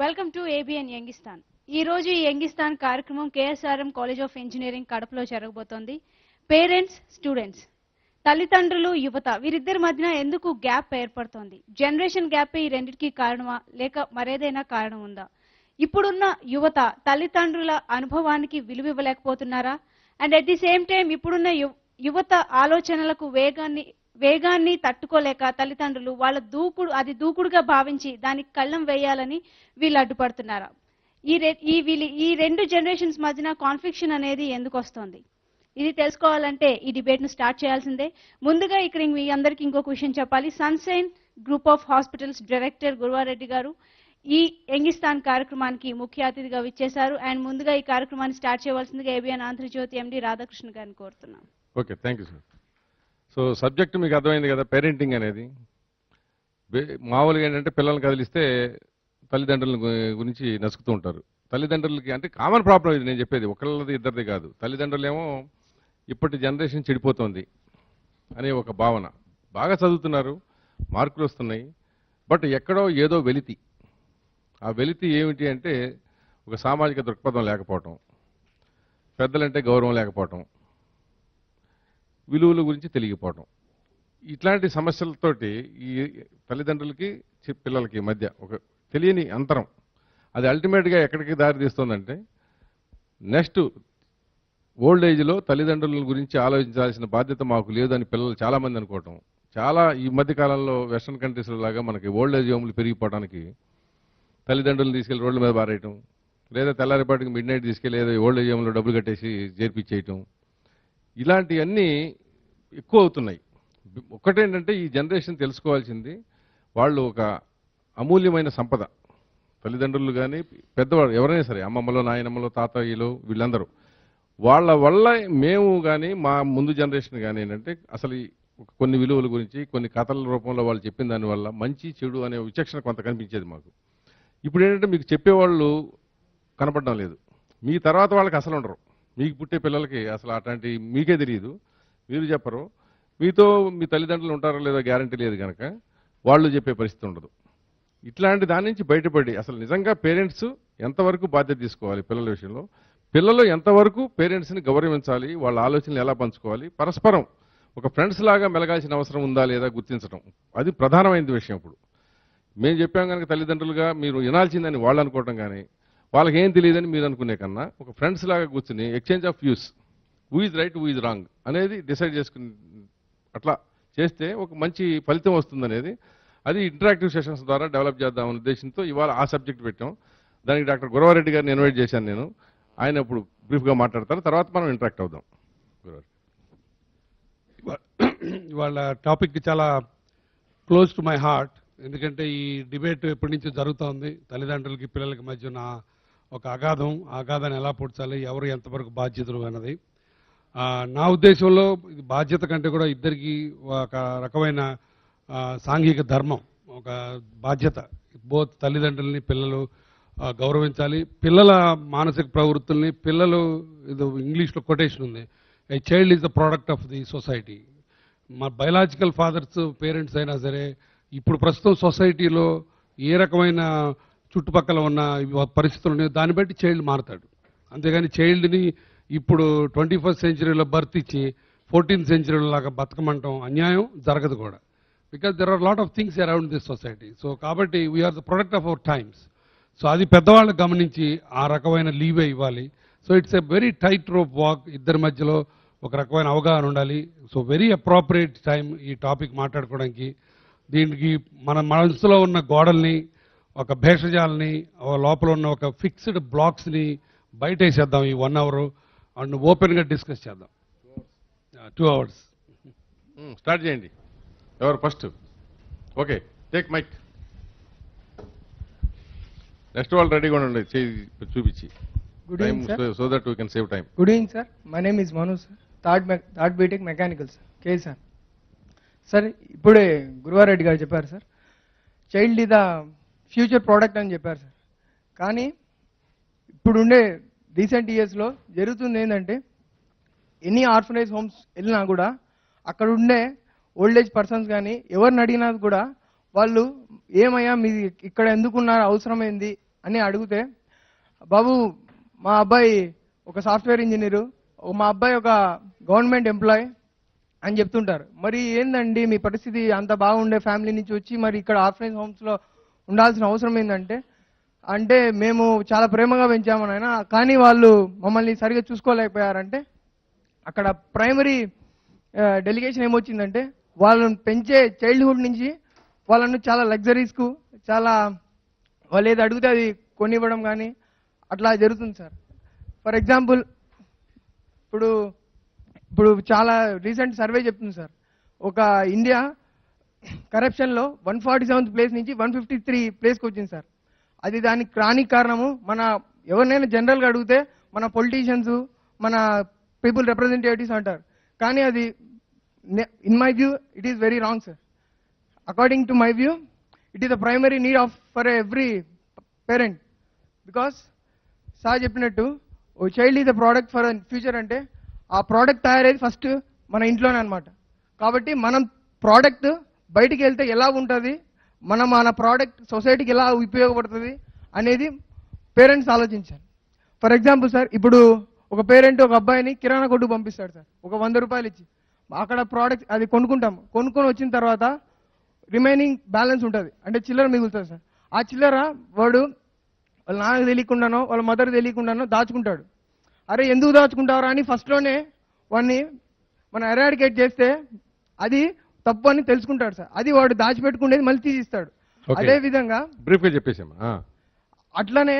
Welcome to ABN Youngistaan. ఈ రోజు ఈ యంగిస్తాన్ కార్యక్రమం కేఎస్ఆర్ఎం కాలేజ్ ఆఫ్ ఇంజనీరింగ్ కడపలో జరగబోతోంది. పేరెంట్స్, స్టూడెంట్స్, తల్లిదండ్రులు, యువత వీరిద్దరి మధ్యన ఎందుకు గ్యాప్ ఏర్పడుతోంది? జనరేషన్ గ్యాప్ ఈ రెండింటికి కారణమా లేక మరేదైనా కారణం ఉందా? ఇప్పుడున్న యువత తల్లిదండ్రుల అనుభవానికి విలువ ఇవ్వలేకపోతున్నారా? And at the same time ఇప్పుడున్న యువత ఆలోచనలకు వేగాన్ని తట్టుకోలేక తల్లిదండ్రులు వాళ్ళ దూకుడుగా భావించి దానికి కళ్ళం వేయాలని వీళ్ళు అడ్డుపడుతున్నారా? ఈ రెండు జనరేషన్స్ మధ్యన కాన్ఫ్లిక్షన్ అనేది ఎందుకు వస్తుంది? ఇది తెలుసుకోవాలంటే ఈ డిబేట్ ను స్టార్ట్ చేయాల్సిందే. ముందుగా ఇక్కడ మీ అందరికీ ఇంకొక విషయం చెప్పాలి. Sunshine group of hospitals director Guruva Reddy గారు ఈ యంగిస్తాన్ కార్యక్రమానికి ముఖ్య అతిథిగా విచ్చేశారు. అండ్ ముందుగా ఈ కార్యక్రమాన్ని స్టార్ట్ చేయవలసిందిగా ఏబిఎన్ ఆంధ్రజ్యోతి ఎండి రాధాకృష్ణ గారిని కోరుతున్నాం. Okay, thank you sir. So subject మీకు అర్థమైంది కదా. పేరెంటింగ్ అనేది మామూలుగా ఏంటంటే పిల్లల్ని కదిలిస్తే తల్లిదండ్రుల గురించి నసుకుతూ ఉంటారు. తల్లిదండ్రులకి అంటే కామన్ ప్రాబ్లం ఇది నేను చెప్పేది, ఒకళ్ళది ఇద్దరిది కాదు. తల్లిదండ్రులేమో ఇప్పటి జనరేషన్ చెడిపోతుంది అనే ఒక భావన. బాగా చదువుతున్నారు, మార్కులు వస్తున్నాయి, బట్ ఎక్కడో ఏదో వెలితి. ఆ వెలితి ఏమిటి అంటే ఒక సామాజిక దృక్పథం లేకపోవటం, పెద్దలంటే గౌరవం లేకపోవటం, విలువల గురించి తెలియకపోవటం. ఇట్లాంటి సమస్యలతోటి ఈ తల్లిదండ్రులకి పిల్లలకి మధ్య ఒక తెలియని అంతరం. అది అల్టిమేట్గా ఎక్కడికి దారి తీస్తుందంటే నెక్స్ట్ ఓల్డ్ ఏజ్లో తల్లిదండ్రుల గురించి ఆలోచించాల్సిన బాధ్యత మాకు లేదని పిల్లలు చాలామంది అనుకోవటం. చాలా ఈ మధ్య కాలంలో వెస్ట్రన్ కంట్రీస్లో లాగా మనకి ఓల్డ్ ఏజ్ హోమ్లు పెరిగిపోవడానికి తల్లిదండ్రులను తీసుకెళ్లి రోడ్ల మీద పారేయటం, లేదా తెల్లారిపాటికి మిడ్ నైట్ తీసుకెళ్ళి ఏదో ఓల్డ్ ఏజ్ హోమ్లో డబ్బులు కట్టేసి చేర్పించేయటం, ఇలాంటివన్నీ ఎక్కువ అవుతున్నాయి. ఒక్కటేంటంటే ఈ జనరేషన్ తెలుసుకోవాల్సింది, వాళ్ళు ఒక అమూల్యమైన సంపద. తల్లిదండ్రులు కానీ పెద్దవాళ్ళు ఎవరైనా సరే, అమ్మమ్మలో, నాయనమ్మలో, తాతయ్యలు, వీళ్ళందరూ వాళ్ళ వల్ల మేము కానీ మా ముందు జనరేషన్ కానీ ఏంటంటే అసలు కొన్ని విలువల గురించి కొన్ని కథల రూపంలో వాళ్ళు చెప్పిన దానివల్ల మంచి చెడు అనే విచక్షణ కొంత కనిపించేది మాకు. ఇప్పుడు ఏంటంటే మీకు చెప్పేవాళ్ళు కనపడడం లేదు. మీ తర్వాత వాళ్ళకి అసలు ఉండరు. మీకు పుట్టే పిల్లలకి అసలు అట్లాంటి మీకే తెలియదు, మీరు చెప్పరు. మీతో మీ తల్లిదండ్రులు ఉంటారో లేదో గ్యారంటీ లేదు కనుక వాళ్ళు చెప్పే పరిస్థితి ఉండదు. ఇట్లాంటి దాని నుంచి బయటపడి అసలు నిజంగా పేరెంట్స్ ఎంతవరకు బాధ్యత తీసుకోవాలి పిల్లల విషయంలో, పిల్లలు ఎంతవరకు పేరెంట్స్ని గౌరవించాలి, వాళ్ళ ఆలోచనలు ఎలా పంచుకోవాలి, పరస్పరం ఒక ఫ్రెండ్స్ లాగా మెలగాల్సిన అవసరం ఉందా లేదా గుర్తించడం, అది ప్రధానమైన విషయం. ఇప్పుడు మేము చెప్పాం కనుక తల్లిదండ్రులుగా మీరు వినాల్సిందని వాళ్ళు అనుకోవటం కానీ వాళ్ళకి ఏం తెలియదని మీరు అనుకునే కన్నా ఒక ఫ్రెండ్స్ లాగా కూర్చుని exchange of views, who is right who is wrong అనేది డిసైడ్ చేసుకుని అట్లా చేస్తే ఒక మంచి ఫలితం వస్తుందనేది, అది ఇంటరాక్టివ్ సెషన్స్ ద్వారా డెవలప్ చేద్దామనే ఉద్దేశంతో ఇవాళ ఆ సబ్జెక్ట్ పెట్టాం. దానికి డాక్టర్ గురవారెడ్డి గారిని ఇన్వైట్ చేశాను నేను. ఆయన ఇప్పుడు బ్రీఫ్గా మాట్లాడతారు, తర్వాత మనం ఇంటరాక్ట్ అవుదాం. వాళ్ళ టాపిక్ చాలా క్లోజ్ టు మై హార్ట్. ఎందుకంటే ఈ డిబేట్ ఎప్పటి నుంచి జరుగుతోంది. తల్లిదండ్రులకి పిల్లలకి మధ్య ఉన్న ఒక అగాధాన్ని ఎలా పూడ్చాలి, ఎవరు ఎంతవరకు బాధ్యతలు అన్నది. నా ఉద్దేశంలో ఇది బాధ్యత కంటే కూడా ఇద్దరికి ఒక రకమైన సాంఘిక ధర్మం, ఒక బాధ్యత. బోత్ తల్లిదండ్రుల్ని పిల్లలు గౌరవించాలి. పిల్లల మానసిక ప్రవృత్తుల్ని పిల్లలు, ఇది ఇంగ్లీష్లో కొటేషన్ ఉంది, a child is the product of the society. మా బయలాజికల్ ఫాదర్స్ పేరెంట్స్ అయినా సరే ఇప్పుడు ప్రస్తుతం సొసైటీలో ఏ రకమైన చుట్టుపక్కల ఉన్న పరిస్థితులు ఉన్నాయో దాన్ని బట్టి చైల్డ్ మారుతాడు. అంతేగాని చైల్డ్ని ఇప్పుడు 21st సెంచరీలో బర్త్ ఇచ్చి 14th సెంచరీలో లాగా బతకమంటాం అన్యాయం, జరగదు కూడా. Because there are lot of things around this society. So కాబట్టి we are the product of our times. So అది పెద్దవాళ్ళు గమనించి ఆ రకమైన లీవే ఇవ్వాలి. So it's a very tight rope walk. ఇద్దరి మధ్యలో ఒక రకమైన అవగాహన ఉండాలి. సో వెరీ అప్రోప్రియేట్ టైం ఈ టాపిక్ మాట్లాడుకోవడానికి. దీనికి మన మనసులో ఉన్న గోడల్ని, ఒక భేషజాలని, లోపల ఉన్న ఒక ఫిక్స్డ్ బ్లాక్స్ని బయట వేసేద్దాం ఈ 1 hour అండ్ ఓపెన్గా డిస్కస్ చేద్దాం. 2 hours స్టార్ట్ చేయండి. ఎవరు first? Okay, take mike. Next వాళ్ళు రెడీగా ఉండండి, చూపించి. Good evening, sir. So that we can save time. Good evening, sir. My name is Manu, sir. Third BTech Mechanical, sir. Okay, sir. Sir ఇప్పుడే గురువారెడ్డి గారు చెప్పారు sir, child is the future product అని చెప్పారు sir. కానీ ఇప్పుడుండే recent ఇయర్స్లో జరుగుతుంది ఏంటంటే, ఎన్ని ఆర్ఫనైజ్ హోమ్స్ వెళ్ళినా కూడా అక్కడ ఉండే ఓల్డ్ ఏజ్ పర్సన్స్ కానీ ఎవరిని అడిగినా కూడా వాళ్ళు ఏమయ్యా మీది ఇక్కడ ఎందుకున్నారు, అవసరమైంది అని అడిగితే, బాబు మా అబ్బాయి ఒక సాఫ్ట్వేర్ ఇంజనీరు, మా అబ్బాయి ఒక గవర్నమెంట్ ఎంప్లాయ్ అని చెప్తుంటారు. మరి ఏందండి మీ పరిస్థితి, అంత బాగుండే ఫ్యామిలీ నుంచి వచ్చి మరి ఇక్కడ ఆర్ఫనేజ్ హోమ్స్లో ఉండాల్సిన అవసరం ఏంటంటే, అంటే మేము చాలా ప్రేమగా పెంచాము నాయన, కానీ వాళ్ళు మమ్మల్ని సరిగా చూసుకోలేకపోయారంటే, అక్కడ ప్రైమరీ డెలిగేషన్ ఏమొచ్చిందంటే, వాళ్ళని పెంచే చైల్డ్హుడ్ నుంచి వాళ్ళను చాలా లగ్జరీస్కు, చాలా వాళ్ళు ఏది అడిగితే అది కొనివ్వడం కానీ అట్లా జరుగుతుంది సార్. ఫర్ ఎగ్జాంపుల్ ఇప్పుడు ఇప్పుడు చాలా రీసెంట్ సర్వే చెప్తుంది సార్, ఒక ఇండియా కరప్షన్లో 147th ప్లేస్ నుంచి 153 ప్లేస్కి వచ్చింది సార్. అది దానికి రానికి కారణము మన ఎవరినైనా జనరల్గా అడిగితే మన పొలిటీషియన్స్, మన పీపుల్ రిప్రజెంటేటివ్స్ అంటారు. కానీ అది in my view it is very wrong sir. According to my view it is the primary need of for every parent. Because sir చెప్పినట్టు ఓ child is the product for future అంటే ఆ product తయారయ్యేది first మన ఇంట్లోనే అనమాట. కాబట్టి మనం product బయటికి వెళ్తే ఎలా ఉంటుంది, మన ప్రోడక్ట్ సొసైటీకి ఎలా ఉపయోగపడుతుంది అనేది పేరెంట్స్ ఆలోచించాలి. ఫర్ ఎగ్జాంపుల్ సార్, ఇప్పుడు ఒక పేరెంట్ ఒక అబ్బాయిని కిరాణా కొట్టుకు పంపిస్తాడు సార్, ఒక 100 రూపాయలు ఇచ్చి. అక్కడ ప్రోడక్ట్ అది కొనుక్కుంటాము, కొనుక్కొని వచ్చిన తర్వాత రిమైనింగ్ బ్యాలెన్స్ ఉంటుంది, అంటే చిల్లర మిగులుతుంది సార్. ఆ చిల్లర వాడు వాళ్ళ నాన్నకు తెలియకుండానో వాళ్ళ మదర్ తెలియకుండానో దాచుకుంటాడు. అరే ఎందుకు దాచుకుంటారా అని ఫస్ట్లోనే వాడిని మనం ఎరాడికేట్ చేస్తే అది తప్పు అని తెలుసుకుంటాడు సార్. అది వాడు దాచిపెట్టుకునేది మళ్ళీ తీసిస్తాడు. Okay. అదే విధంగా బ్రీఫ్గా చెప్పేసామా. అట్లనే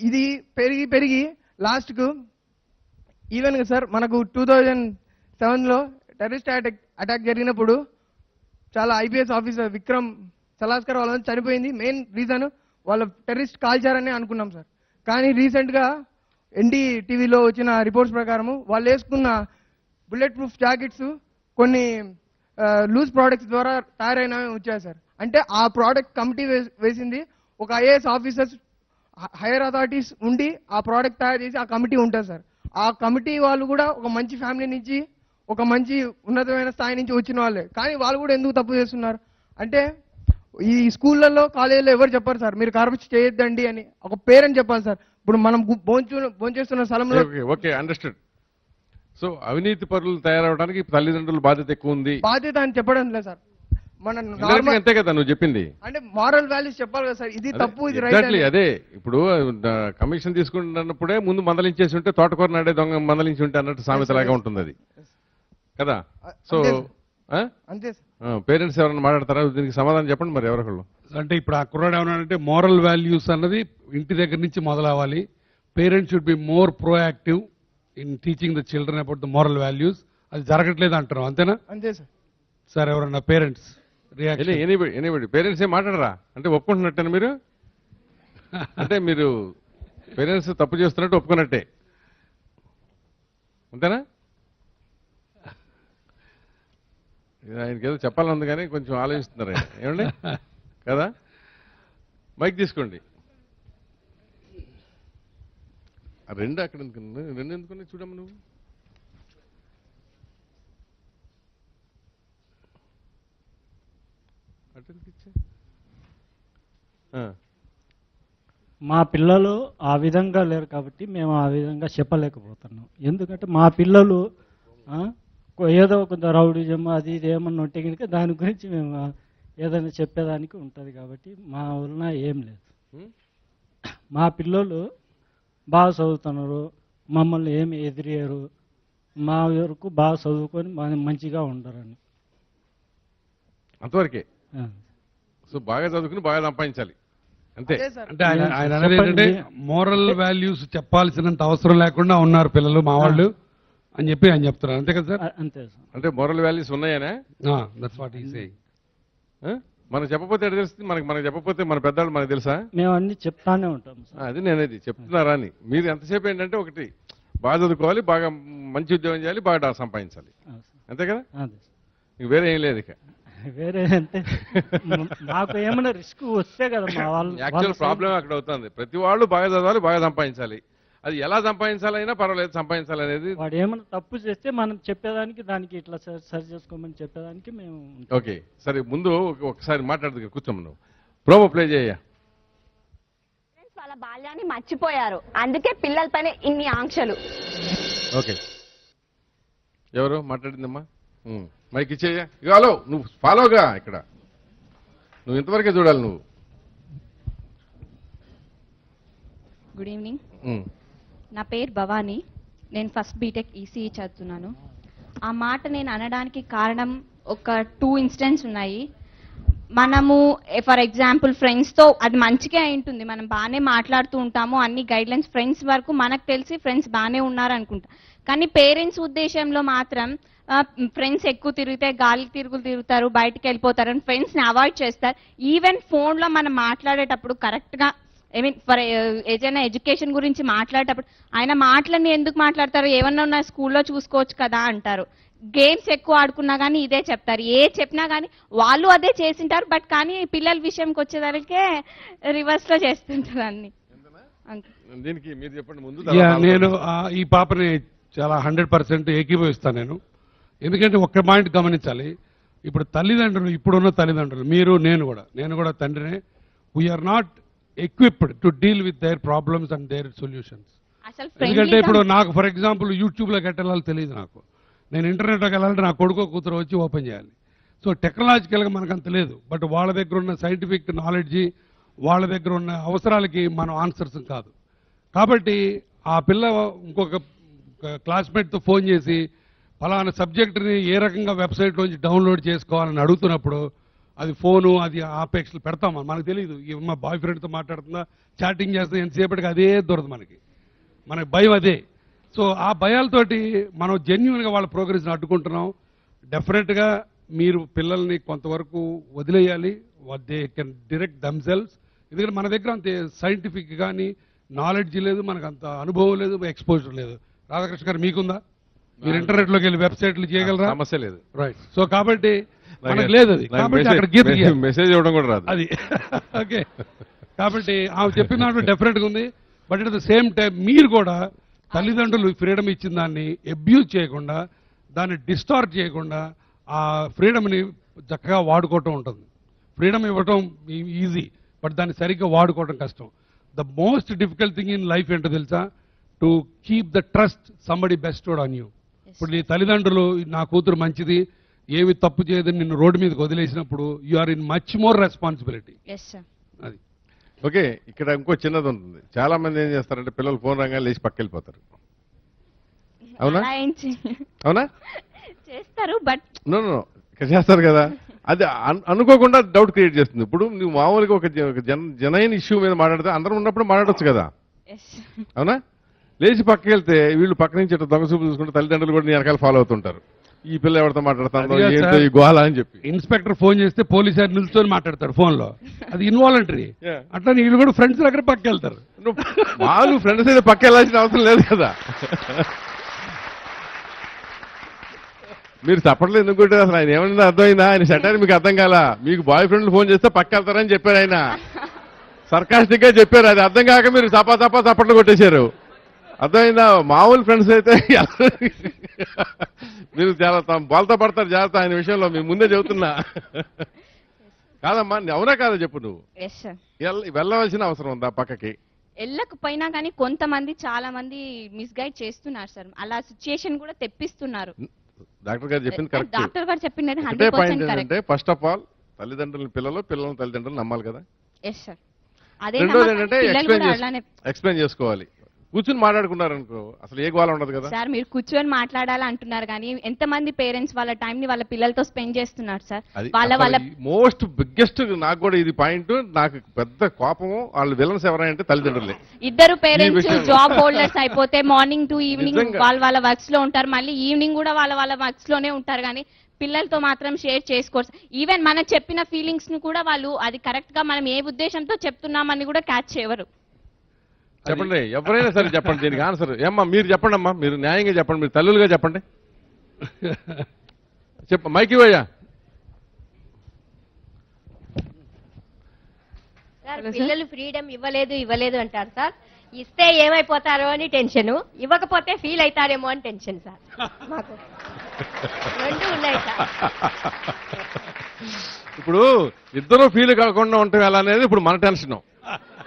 ఇది పెరిగి పెరిగి లాస్ట్కు ఈవెన్ సార్ మనకు 2007లో టెర్రరిస్ట్ అటాక్ జరిగినప్పుడు చాలా ఐపీఎస్ ఆఫీసర్ విక్రమ్ సలాస్కర్ వాళ్ళని చనిపోయింది. మెయిన్ రీజన్ వాళ్ళ టెర్రరిస్ట్ కాల్చారని అనుకున్నాం సార్. కానీ రీసెంట్గా ఎన్డీటీవీలో వచ్చిన రిపోర్ట్స్ ప్రకారము వాళ్ళు వేసుకున్న బుల్లెట్ ప్రూఫ్ జాకెట్స్ కొన్ని లూజ్ ప్రోడక్ట్స్ ద్వారా తయారైనవి వచ్చాయి సార్. అంటే ఆ ప్రోడక్ట్ కమిటీ వేసింది ఒక ఐఏఎస్ ఆఫీసర్స్, హైయర్ అథారిటీస్ ఉండి ఆ ప్రోడక్ట్ తయారు చేసి ఆ కమిటీ ఉంటుంది సార్. ఆ కమిటీ వాళ్ళు కూడా ఒక మంచి ఫ్యామిలీ నుంచి, ఒక మంచి ఉన్నతమైన స్థాయి నుంచి వచ్చిన వాళ్ళే. కానీ వాళ్ళు కూడా ఎందుకు తప్పు చేస్తున్నారు అంటే, ఈ స్కూళ్ళల్లో కాలేజీలో ఎవరు చెప్పారు సార్ మీరు కరప్షన్ చేయొద్దండి అని, ఒక పేరెంట్ చెప్పాలి సార్. ఇప్పుడు మనం భోంచేస్తున్న స్థలంలో ఓకే, అండర్స్టూడ్. సో అవినీతి పరులు తయారవడానికి తల్లిదండ్రుల బాధ్యత ఎక్కువ ఉంది, బాధ్యత అని చెప్పడం లేదు సార్. మన Indirectly నార్మల్ అంతే కదా నువ్వు చెప్పింది. అంటే మారల్ వాల్యూస్ చెప్పాలి కదా సార్, ఇది తప్పు ఇది ఎగ్జాక్ట్లీ రైట్. అదే. ఇప్పుడు కమిషన్ తీసుకుంటున్నప్పుడే ముందు మందలించేసి ఉంటే తోటకూర నాడే దొంగ మందలించి ఉంటే అన్నట్టు సామెతలాగా ఉంటుంది అది కదా. సో అంతే సార్. పేరెంట్స్ ఎవరైనా మాట్లాడతారా దీనికి సమాధానం చెప్పండి మరి ఎవరొకళ్ళు. అంటే ఇప్పుడు ఆ కుర్రాడు ఏమన్నాడంటే మోరల్ వాల్యూస్ అన్నది ఇంటి దగ్గర నుంచి మొదలవ్వాలి. Parents should be more proactive in teaching the children about the moral values. అది జరగట్లేదు అంటారు, అంతేనా అంతే సార్. సార్ ఎవరన్నా పేరెంట్స్ రియాక్షన్? ఎనీబడి పేరెంట్స్ ఏం మాట్లాడరా అంటే ఒప్పుకుంటున్నట్టేనా మీరు? అంటే మీరు పేరెంట్స్ తప్పు చేస్తున్నట్టు ఒప్పుకున్నట్టే అంతేనా? ఆయనకి ఏదో చెప్పాలని ఉంది కానీ కొంచెం ఆలోచిస్తున్నారు ఆయన. ఏమండి కదా, మైక్ తీసుకోండి. ఆ రెండు అక్కడ రెండు ఎందుకున్నాయి చూడమ్మ నువ్వు. అటెందుకు ఇచ్చా? మా పిల్లలు ఆ విధంగా లేరు కాబట్టి మేము ఆ విధంగా చెప్పలేకపోతున్నాం. ఎందుకంటే మా పిల్లలు ఏదో కొంత రౌడిజం అది ఇది ఏమన్నా ఉంటే కనుక దాని గురించి మేము ఏదైనా చెప్పేదానికి ఉంటుంది కాబట్టి మా వలన ఏం లేదు. మా పిల్లలు బాగా చదువుతున్నారు, మమ్మల్ని ఏమి ఎదిరియరు, మా వరకు బాగా చదువుకొని మంచిగా ఉండరని అంతవరకే. సో బాగా చదువుకుని బాగా సంపాదించాలి అంతే. అదే సార్. అంటే ఆయన అనేది ఏంటంటే మోరల్ వాల్యూస్ చెప్పాల్సినంత అవసరం లేకుండా ఉన్నారు పిల్లలు మా వాళ్ళు అని చెప్పి ఆయన చెప్తున్నారు, అంతే కదా సార్? అంతే సార్. అంటే మోరల్ వాల్యూస్ ఉన్నాయనే. That's what he saying. మనకు చెప్పకపోతే ఎక్కడ తెలుస్తుంది? మనకు చెప్పకపోతే మన పెద్దవాళ్ళు మనకు తెలుసా? మేము అన్ని చెప్తానే ఉంటాం సార్. అది నేనేది చెప్తున్నారా అని. మీరు ఎంతసేపు ఏంటంటే ఒకటి బాగా చదువుకోవాలి, బాగా మంచి ఉద్యోగం చేయాలి, బాగా సంపాదించాలి, అంతే కదా. అదే ఇంక వేరే ఏం లేదు. ఇక వేరే అంటే మాకు ఏమైనా రిస్క్ వస్తే కదా మా వాళ్ళు. యాక్చువల్ ప్రాబ్లం అక్కడ అవుతుంది. ప్రతి వాళ్ళు బాగా చదవాలి, బాగా సంపాదించాలి. అది ఎలా సంపాదించాలైనా పర్వాలేదు, సంపాదించాలి అనేది. వాడు ఏమైనా తప్పు చేస్తే మనం చెప్పేదానికి దానికి ఇట్లా సరి చేసుకోమని చెప్పేదానికి మేము. ఓకే సరే, ముందు ఒకసారి మాట్లాడుతు కూర్చోము. నువ్వు ప్రోమో ప్లే చేయ. వాళ్ళ వాళ్ళ బాల్యాన్ని మర్చిపోయారు. అందుకే పిల్లలపైన ఇన్ని ఆంక్షలు. ఓకే, ఎవరు మాట్లాడిందమ్మా? మైక్ ఇచ్చేయ. హలో, నువ్వు ఫాలోగా ఇక్కడ, నువ్వు ఇంతవరకే చూడాలి నువ్వు. గుడ్ ఈవినింగ్, నా పేరు భవానీ. నేను ఫస్ట్ బీటెక్ ఈసీఈ చదువుతున్నాను. ఆ మాట నేను అనడానికి కారణం ఒక 2 ఇన్సిడెంట్స్ ఉన్నాయి. మనము ఫర్ ఎగ్జాంపుల్ ఫ్రెండ్స్తో అది మంచిగా అయి ఉంటుంది, మనం బాగానే మాట్లాడుతూ ఉంటాము, అన్ని గైడ్లైన్స్ ఫ్రెండ్స్ వరకు మనకు తెలిసి ఫ్రెండ్స్ బాగానే ఉన్నారు అనుకుంటా. కానీ పేరెంట్స్ ఉద్దేశంలో మాత్రం ఫ్రెండ్స్ ఎక్కువ తిరిగితే గాలి తిరుగులు తిరుగుతారు, బయటికి వెళ్ళిపోతారు అని ఫ్రెండ్స్ని అవాయిడ్ చేస్తారు. ఈవెన్ ఫోన్లో మనం మాట్లాడేటప్పుడు కరెక్ట్గా ఫర్ ఏదైనా ఎడ్యుకేషన్ గురించి మాట్లాడేటప్పుడు ఆయన మాటలన్నీ ఎందుకు మాట్లాడతారు, ఏమన్నా ఉన్నా స్కూల్లో చూసుకోవచ్చు కదా అంటారు. గేమ్స్ ఎక్కువ ఆడుకున్నా కానీ ఇదే చెప్తారు, ఏ చెప్పినా కానీ వాళ్ళు అదే చేసింటారు. బట్ కానీ పిల్లల విషయంకి వచ్చేదానికే రివర్స్ లో చేస్తుంటారు అన్ని. దీనికి మీరు చెప్పండి ముందు. నేను ఈ పాపని చాలా 100% ఏకీభవిస్తాను నేను. ఎందుకంటే ఒక్క పాయింట్ గమనించాలి. ఇప్పుడు తల్లిదండ్రులు, ఇప్పుడున్న తల్లిదండ్రులు, మీరు నేను కూడా తండ్రినే. We are not equipped to deal with their problems and their solutions. ఎందుకంటే ఇప్పుడు నాకు ఫర్ ఎగ్జాంపుల్ యూట్యూబ్లోకి వెళ్ళాలో తెలియదు నాకు. నేను ఇంటర్నెట్లోకి వెళ్ళాలంటే నా కొడుకో కూతురు వచ్చి ఓపెన్ చేయాలి. సో టెక్నాలజికల్గా మనకు అంత లేదు. బట్ వాళ్ళ దగ్గర ఉన్న సైంటిఫిక్ నాలెడ్జి, వాళ్ళ దగ్గర ఉన్న అవసరాలకి మనం ఆన్సర్స్ కాదు. కాబట్టి ఆ పిల్ల ఇంకొక క్లాస్మేట్తో ఫోన్ చేసి ఫలానా సబ్జెక్ట్ని ఏ రకంగా వెబ్సైట్లోంచి డౌన్లోడ్ చేసుకోవాలని అడుగుతున్నప్పుడు అది ఫోను, అది ఆపేక్షలు పెడతామా మనకు తెలియదు. మా బాయ్ ఫ్రెండ్తో మాట్లాడుతుందా, చాటింగ్ చేస్తుందా, ఎంతసేపటికి అదే దొరకదు మనకి భయం అదే. సో ఆ భయాలతోటి మనం జెన్యున్గా వాళ్ళ ప్రోగ్రెస్ని అడ్డుకుంటున్నాం. డెఫినెట్గా మీరు పిల్లల్ని కొంతవరకు వదిలేయాలి. They can direct themselves. ఎందుకంటే మన దగ్గర అంత సైంటిఫిక్ కానీ నాలెడ్జ్ లేదు, మనకు అంత అనుభవం లేదు, ఎక్స్పోజర్ లేదు. రాధాకృష్ణ గారు మీకుందా? మీరు ఇంటర్నెట్లోకి వెళ్ళి వెబ్సైట్లు చేయగలరా? సమస్య లేదు. రైట్. సో కాబట్టి మనకు లేదు అది. కాబట్టి అక్కడ గీత మెసేజ్ ఇవ్వడం కూడా రాదు అది. ఓకే, కాబట్టి ఆమె చెప్పిన దాంట్లో డెఫినెట్గా ఉంది. But at the same time మీరు కూడా తల్లిదండ్రులు ఫ్రీడమ్ ఇచ్చిన దాన్ని అబ్యూజ్ చేయకుండా, దాన్ని డిస్టార్ట్ చేయకుండా ఆ ఫ్రీడమ్ని చక్కగా వాడుకోవటం ఉంటుంది. ఫ్రీడమ్ ఇవ్వటం ఈజీ, బట్ దాన్ని సరిగ్గా వాడుకోవటం కష్టం. The most difficult thing in life ఏంటో తెలుసా? To keep the trust somebody vested on you. ఇప్పుడు నీ తల్లిదండ్రులు నా కూతురు మంచిది, ఏమి తప్పు చేయదని నిన్ను రోడ్డు మీదకి వదిలేసినప్పుడు you are in much more responsibility. అది ఓకే. ఇక్కడ ఇంకో చిన్నది ఉంటుంది. చాలా మంది ఏం చేస్తారంటే పిల్లలు ఫోన్ రంగానే లేచి పక్క వెళ్ళిపోతారు. అవునా? అవునా చేస్తారు. బట్ నో ఇక్కడ చేస్తారు కదా, అది అనుకోకుండా డౌట్ క్రియేట్ చేస్తుంది. ఇప్పుడు నువ్వు మామూలుగా ఒక జనైన్ ఇష్యూ మీద మాట్లాడితే అందరం ఉన్నప్పుడు మాట్లాడొచ్చు కదా, అవునా? లేచి పక్కకి వెళ్తే వీళ్ళు పక్క నుంచి ఇట్లా దొంగ చూపు చూసుకుంటే తల్లిదండ్రులు కూడా నీ వెనకాల ఫాలో అవుతుంటారు. ఈ పిల్ల ఎవరితో మాట్లాడుతాను, ఏంటో ఈ గోళ అని చెప్పి. ఇన్స్పెక్టర్ ఫోన్ చేస్తే పోలీసు నిల్చొని మాట్లాడతాడు ఫోన్ లో, అది ఇన్వాలంటరీ. అట్లా వీళ్ళు కూడా ఫ్రెండ్స్ దగ్గర పక్క వెళ్తారు. వాళ్ళు ఫ్రెండ్స్ అయితే పక్క వెళ్ళాల్సిన అవసరం లేదు కదా. మీరు చప్పట్లు ఎందుకుంటే అసలు ఆయన ఏమన్నా అర్థమైందా? ఆయన సెటర్ మీకు అర్థం కాలా. మీకు బాయ్ ఫ్రెండ్లు ఫోన్ చేస్తే పక్క వెళ్తారని చెప్పారు ఆయన, సర్కాస్టిక్ గా చెప్పారు. అది అర్థం కాక మీరు చప్పా చప్పట్లు కొట్టేశారు. అర్థమైందా? మామూలు ఫ్రెండ్స్ అయితే మీరు చాలా బాల్తో పడతారు. జాగ్రత్త ఆయన విషయంలో మీ ముందే చెబుతున్నా. కాదమ్మా, అవునా కాదా చెప్పు. నువ్వు వెళ్ళవలసిన అవసరం ఉందా పక్కకి? వెళ్ళకపోయినా కానీ కొంతమంది చాలా మంది మిస్గైడ్ చేస్తున్నారు సార్. అలా సిచ్యుయేషన్ కూడా తెప్పిస్తున్నారు. డాక్టర్ గారు చెప్పింది కరెక్ట్. డాక్టర్ గారు చెప్పింది ఒకటే పాయింట్ ఏంటంటే ఫస్ట్ ఆఫ్ ఆల్ తల్లిదండ్రుల పిల్లల్ని తల్లిదండ్రులు నమ్మాలి కదా. రెండోది ఏంటంటే ఎక్స్ప్లెయిన్ చేసుకోవాలి. కూర్చుని మాట్లాడుకున్నారు అనుకో అసలు ఏ గోళ ఉండదు కదా. సార్ మీరు కూర్చొని మాట్లాడాలి అంటున్నారు కానీ ఎంతమంది పేరెంట్స్ వాళ్ళ టైం ని వాళ్ళ పిల్లలతో స్పెండ్ చేస్తున్నారు సార్. వాళ్ళ మోస్ట్ బిగ్గెస్ట్ నాకు కూడా ఇది పాయింట్. నాకు పెద్ద కోపము వాళ్ళు విలన్స్ ఎవరంటే తల్లిదండ్రులే. ఇద్దరు పేరెంట్స్ జాబ్ హోల్డర్స్ అయిపోతే మార్నింగ్ టు ఈవినింగ్ వాళ్ళ వర్క్స్ లో ఉంటారు, మళ్ళీ ఈవినింగ్ కూడా వాళ్ళ వర్క్స్ లోనే ఉంటారు. కానీ పిల్లలతో మాత్రం షేర్ చేసుకోవచ్చు. ఈవెన్ మనం చెప్పిన ఫీలింగ్స్ ను కూడా వాళ్ళు అది కరెక్ట్ గా మనం ఏ ఉద్దేశంతో చెప్తున్నామని కూడా క్యాచ్ చేయరు. చెప్పండి, ఎవరైనా సరే చెప్పండి దీనికి ఆన్సర్. ఏమ్మా మీరు చెప్పండి అమ్మా, మీరు న్యాయంగా చెప్పండి, మీరు తల్లులుగా చెప్పండి. మైక్ ఇవ్వయ్యా. సార్ పిల్లలు ఫ్రీడమ్ ఇవ్వలేదు అంటారు సార్. ఇస్తే ఏమైపోతారో అని టెన్షన్, ఇవ్వకపోతే ఫీల్ అవుతారేమో అని టెన్షన్ సార్. మాకు రెండు ఉన్నాయి సార్. ఇప్పుడు ఇద్దరు ఫీల్ కాకుండా ఉంటాం ఎలా అనేది ఇప్పుడు మన టెన్షన్.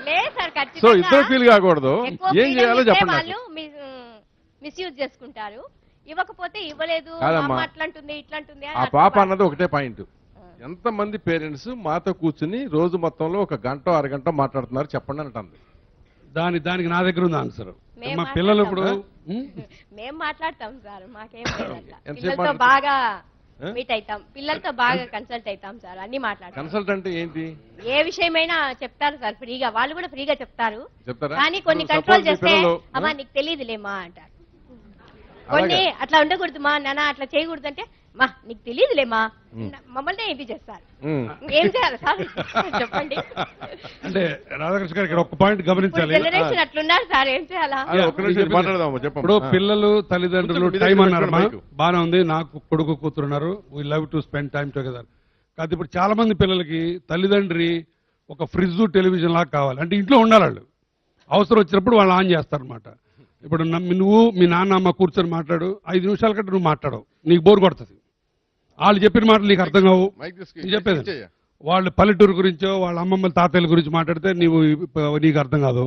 లేదు సార్ సో ఇద్దరు ఫీల్ కాకూడదు, ఎక్కువ ఏం freedom చేయాలో ఇస్తే చెప్పండి వాళ్ళు మిస్యూజ్ చేసుకుంటారు. ఇవ్వకపోతే ఇవ్వలేదు, కాదమ్మా. అమ్మ అట్లంటుంది ఇట్లంటుంది అని ఆ అట్లా పాప అన్నది ఒకటే పాయింట్. ఎంతమంది పేరెంట్స్ మాతో కూర్చుని రోజు మొత్తంలో ఒక గంట అరగంట మాట్లాడుతున్నారు చెప్పండి అంటుంది. దానికి నా దగ్గర ఉంది ఆన్సర్. మేము మా పిల్లలు ఇప్పుడు మేము మాట్లాడతాం సార్, మాకేం లేదు అట్లా. ఎంతసేపు పిల్లలతో మాట్లాడతారు? బాగా మీట్ అవుతాం, పిల్లలతో బాగా కన్సల్ట్ అవుతాం సార్, అన్ని మాట్లాడతాం. కన్సల్ట్ అంటే ఏంటి ఏ విషయమైనా చెప్తారు సార్ ఫ్రీగా, వాళ్ళు కూడా ఫ్రీగా చెప్తారు. చెప్తారా? కానీ కొన్ని ఇప్పుడు కంట్రోల్ suppose మీ చేస్తే పిల్లలు, అమ్మా నీకు తెలియదులేమా అంటారు. కొన్ని అట్లా ఉండకూడదు మా నాన్న, అట్లా చేయకూడదు అంటే మా నీకు తెలియదులేమా మమ్మల్ని ఇది చేస్తారు. ఏం చేయాలి సార్ చెప్పండి. అంటే రాధాకృష్ణ గారు ఇక్కడ ఒక పాయింట్ గమనించాలి. జనరేషన్ అట్లున్నారు సార్, ఏం చేయాలా? ఒక్క నిమిషం మాట్లాడదాము చెప్పండి. ఇప్పుడు పిల్లలు తల్లిదండ్రులు కూర్చోండి, టైం మీ దగ్గర అన్నారమ్మా, మైకు. బాగానే ఉంది, నాకు కొడుకు కూతురున్నారు, we love to spend time together. కాదు ఇప్పుడు చాలా మంది పిల్లలకి తల్లిదండ్రి ఒక ఫ్రిడ్జ్ టెలివిజన్ లాగా కావాలి, అంటే ఇంట్లో ఉండాలి వాళ్ళు, అవసరం వచ్చినప్పుడు వాళ్ళు ఆన్ చేస్తారనమాట. ఇప్పుడు నువ్వు మీ నాన్న అమ్మ కూర్చొని మాట్లాడు, 5 నిమిషాల కంటే నువ్వు మాట్లాడవు, నీకు బోర్ కొడుతుంది. వాళ్ళు చెప్పిన మాటలు నీకు అర్థం కావు. మైక్ తీసుకు- నేను చెప్పేది ఇచ్చేయ్యా. వాళ్ళు పల్లెటూరు గురించో వాళ్ళ అమ్మమ్మల తాతయ్యల గురించి మాట్లాడితే నీకు అర్థం కాదు,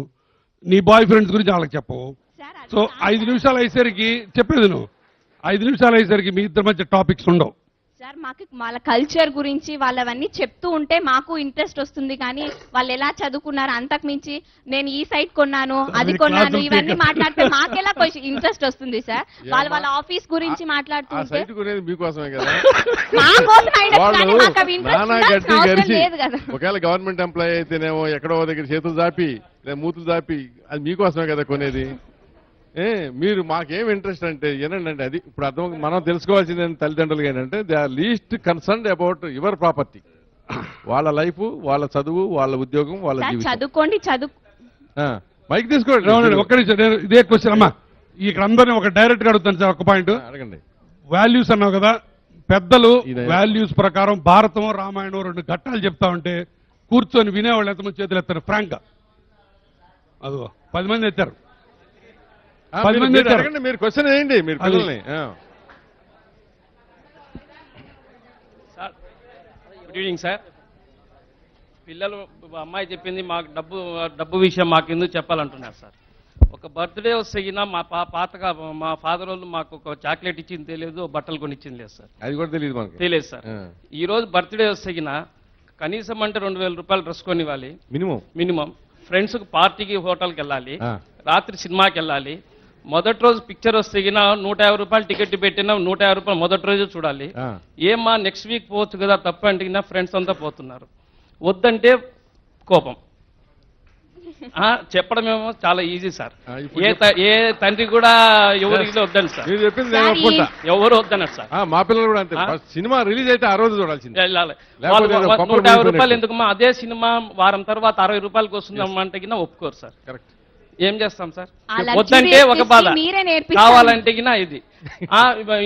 నీ బాయ్ ఫ్రెండ్స్ గురించి వాళ్ళకి చెప్పవు. సో 5 నిమిషాలు అయ్యేసరికి చెప్పేది నువ్వు 5 నిమిషాలు అయ్యేసరికి మీ ఇద్దరి మధ్య టాపిక్స్ ఉండవు. సార్ మాకు వాళ్ళ కల్చర్ గురించి వాళ్ళవన్నీ చెప్తూ ఉంటే మాకు ఇంట్రెస్ట్ వస్తుంది, కానీ వాళ్ళు ఎలా చదువుకున్నారు అంతకు మించి నేను ఈ సైట్ కొన్నాను అది కొన్నాను క్లాసులు ఇవన్నీ పీక. మాట్లాడితే మాకెలా ఇంట్రెస్ట్ వస్తుంది సార్. వాళ్ళ ఆఫీస్ గురించి ఆ మాట్లాడుతుంటే సైట్ కొనేది మీకోసమే కదా. మా కోసం అయినా కానీ వాళ్ళు మాకు అవి interest నానా ఉండాల్సిన గట్టి అవసరం గడిచి లేదు కదా. ఒకవేళ గవర్నమెంట్ ఎంప్లాయీ అయితేనేమో ఎక్కడో దగ్గర చేతులు దాపి లేదా మూతులు దాపి, అది మీకోసమే కదా కొనేది. మీరు మాకేం ఇంట్రెస్ట్ అంటే ఏనండి, అది ఇప్పుడు అర్థం మనం తెలుసుకోవాల్సింది తల్లిదండ్రులుగా ఏంటంటే they are least concerned about your property. వాళ్ళ లైఫ్, వాళ్ళ చదువు, వాళ్ళ ఉద్యోగం, వాళ్ళ సార్ జీవితం. చదువుకోండి మైక్ తీసుకోండి. అవునండి, ఒక్క నిమిషం, నేను ఇదే క్వశ్చన్ అమ్మా, ఇక్కడ అందరినీ ఒక డైరెక్ట్ గా అడుగుతాను సార్. ఒక పాయింట్, అడగండి. వాల్యూస్ అన్నావు కదా, పెద్దలు ఇదే. వాల్యూస్ ప్రకారం భారతం రామాయణం 2 ఘట్టాలు చెప్తా ఉంటే కూర్చొని వినేవాళ్ళు ఎంతమంది చేతులు ఎత్తారు ఫ్రాంక్ గా? అదో 10 మంది ఎత్తారు. 10 మంది ఎత్తారు. అడగండి, మీరు క్వశ్చన్ వేయండి మీరు పిల్లల్ని. Sir good evening sir. పిల్లలు అమ్మాయి చెప్పింది మాకు డబ్బు విషయం మాకు ఎందుకు చెప్పాలంటున్నారు సార్. ఒక బర్త్డే వస్తేగినా మా పాతగా మా ఫాదర్ వాళ్ళు మాకు ఒక చాక్లెట్ ఇచ్చింది తెలియదు, బట్టలు కొని ఇచ్చింది లేదు సార్. అది కూడా తెలియదు మనకి. తెలియదు సార్. ఈ రోజు బర్త్డే వస్తేగినా కనీసం అంటే 2000 రూపాయలు డ్రెస్ కొనివ్వాలి మినిమం. ఫ్రెండ్స్కి పార్టీకి హోటల్కి వెళ్ళాలి, రాత్రి సినిమాకి వెళ్ళాలి. మొదటి రోజు పిక్చర్ వస్తే 150 రూపాయలు టికెట్ పెట్టినా 150 రూపాయలు మొదటి రోజు చూడాలి. ఏమా నెక్స్ట్ వీక్ పోవచ్చు కదా, తప్ప అంటే ఫ్రెండ్స్ అంతా పోతున్నారు. వద్దంటే కోపం. చెప్పడం ఏమో చాలా ఈజీ సార్. ఏ తండ్రి కూడా ఎవరికి వద్దని సార్, మీరు చెప్పింది నేను ఒప్పుకుంటా. ఎవరు వద్దన్నారు సార్. మా పిల్లలు కూడా అంతే, సినిమా రిలీజ్ అయితే ఆ రోజు చూడాల్సింది. వెళ్ళాలి. 150 రూపాయలు ఎందుకు, అదే సినిమా వారం తర్వాత 60 రూపాయలకు వస్తుందంటే ఒప్పుకోరు సార్. కరెక్ట్. ఏం చేస్తాం సార్? అలా వద్దంటే ఒక బాధ, మీరే నేర్పిస్తారు. కావాలంటే ఇది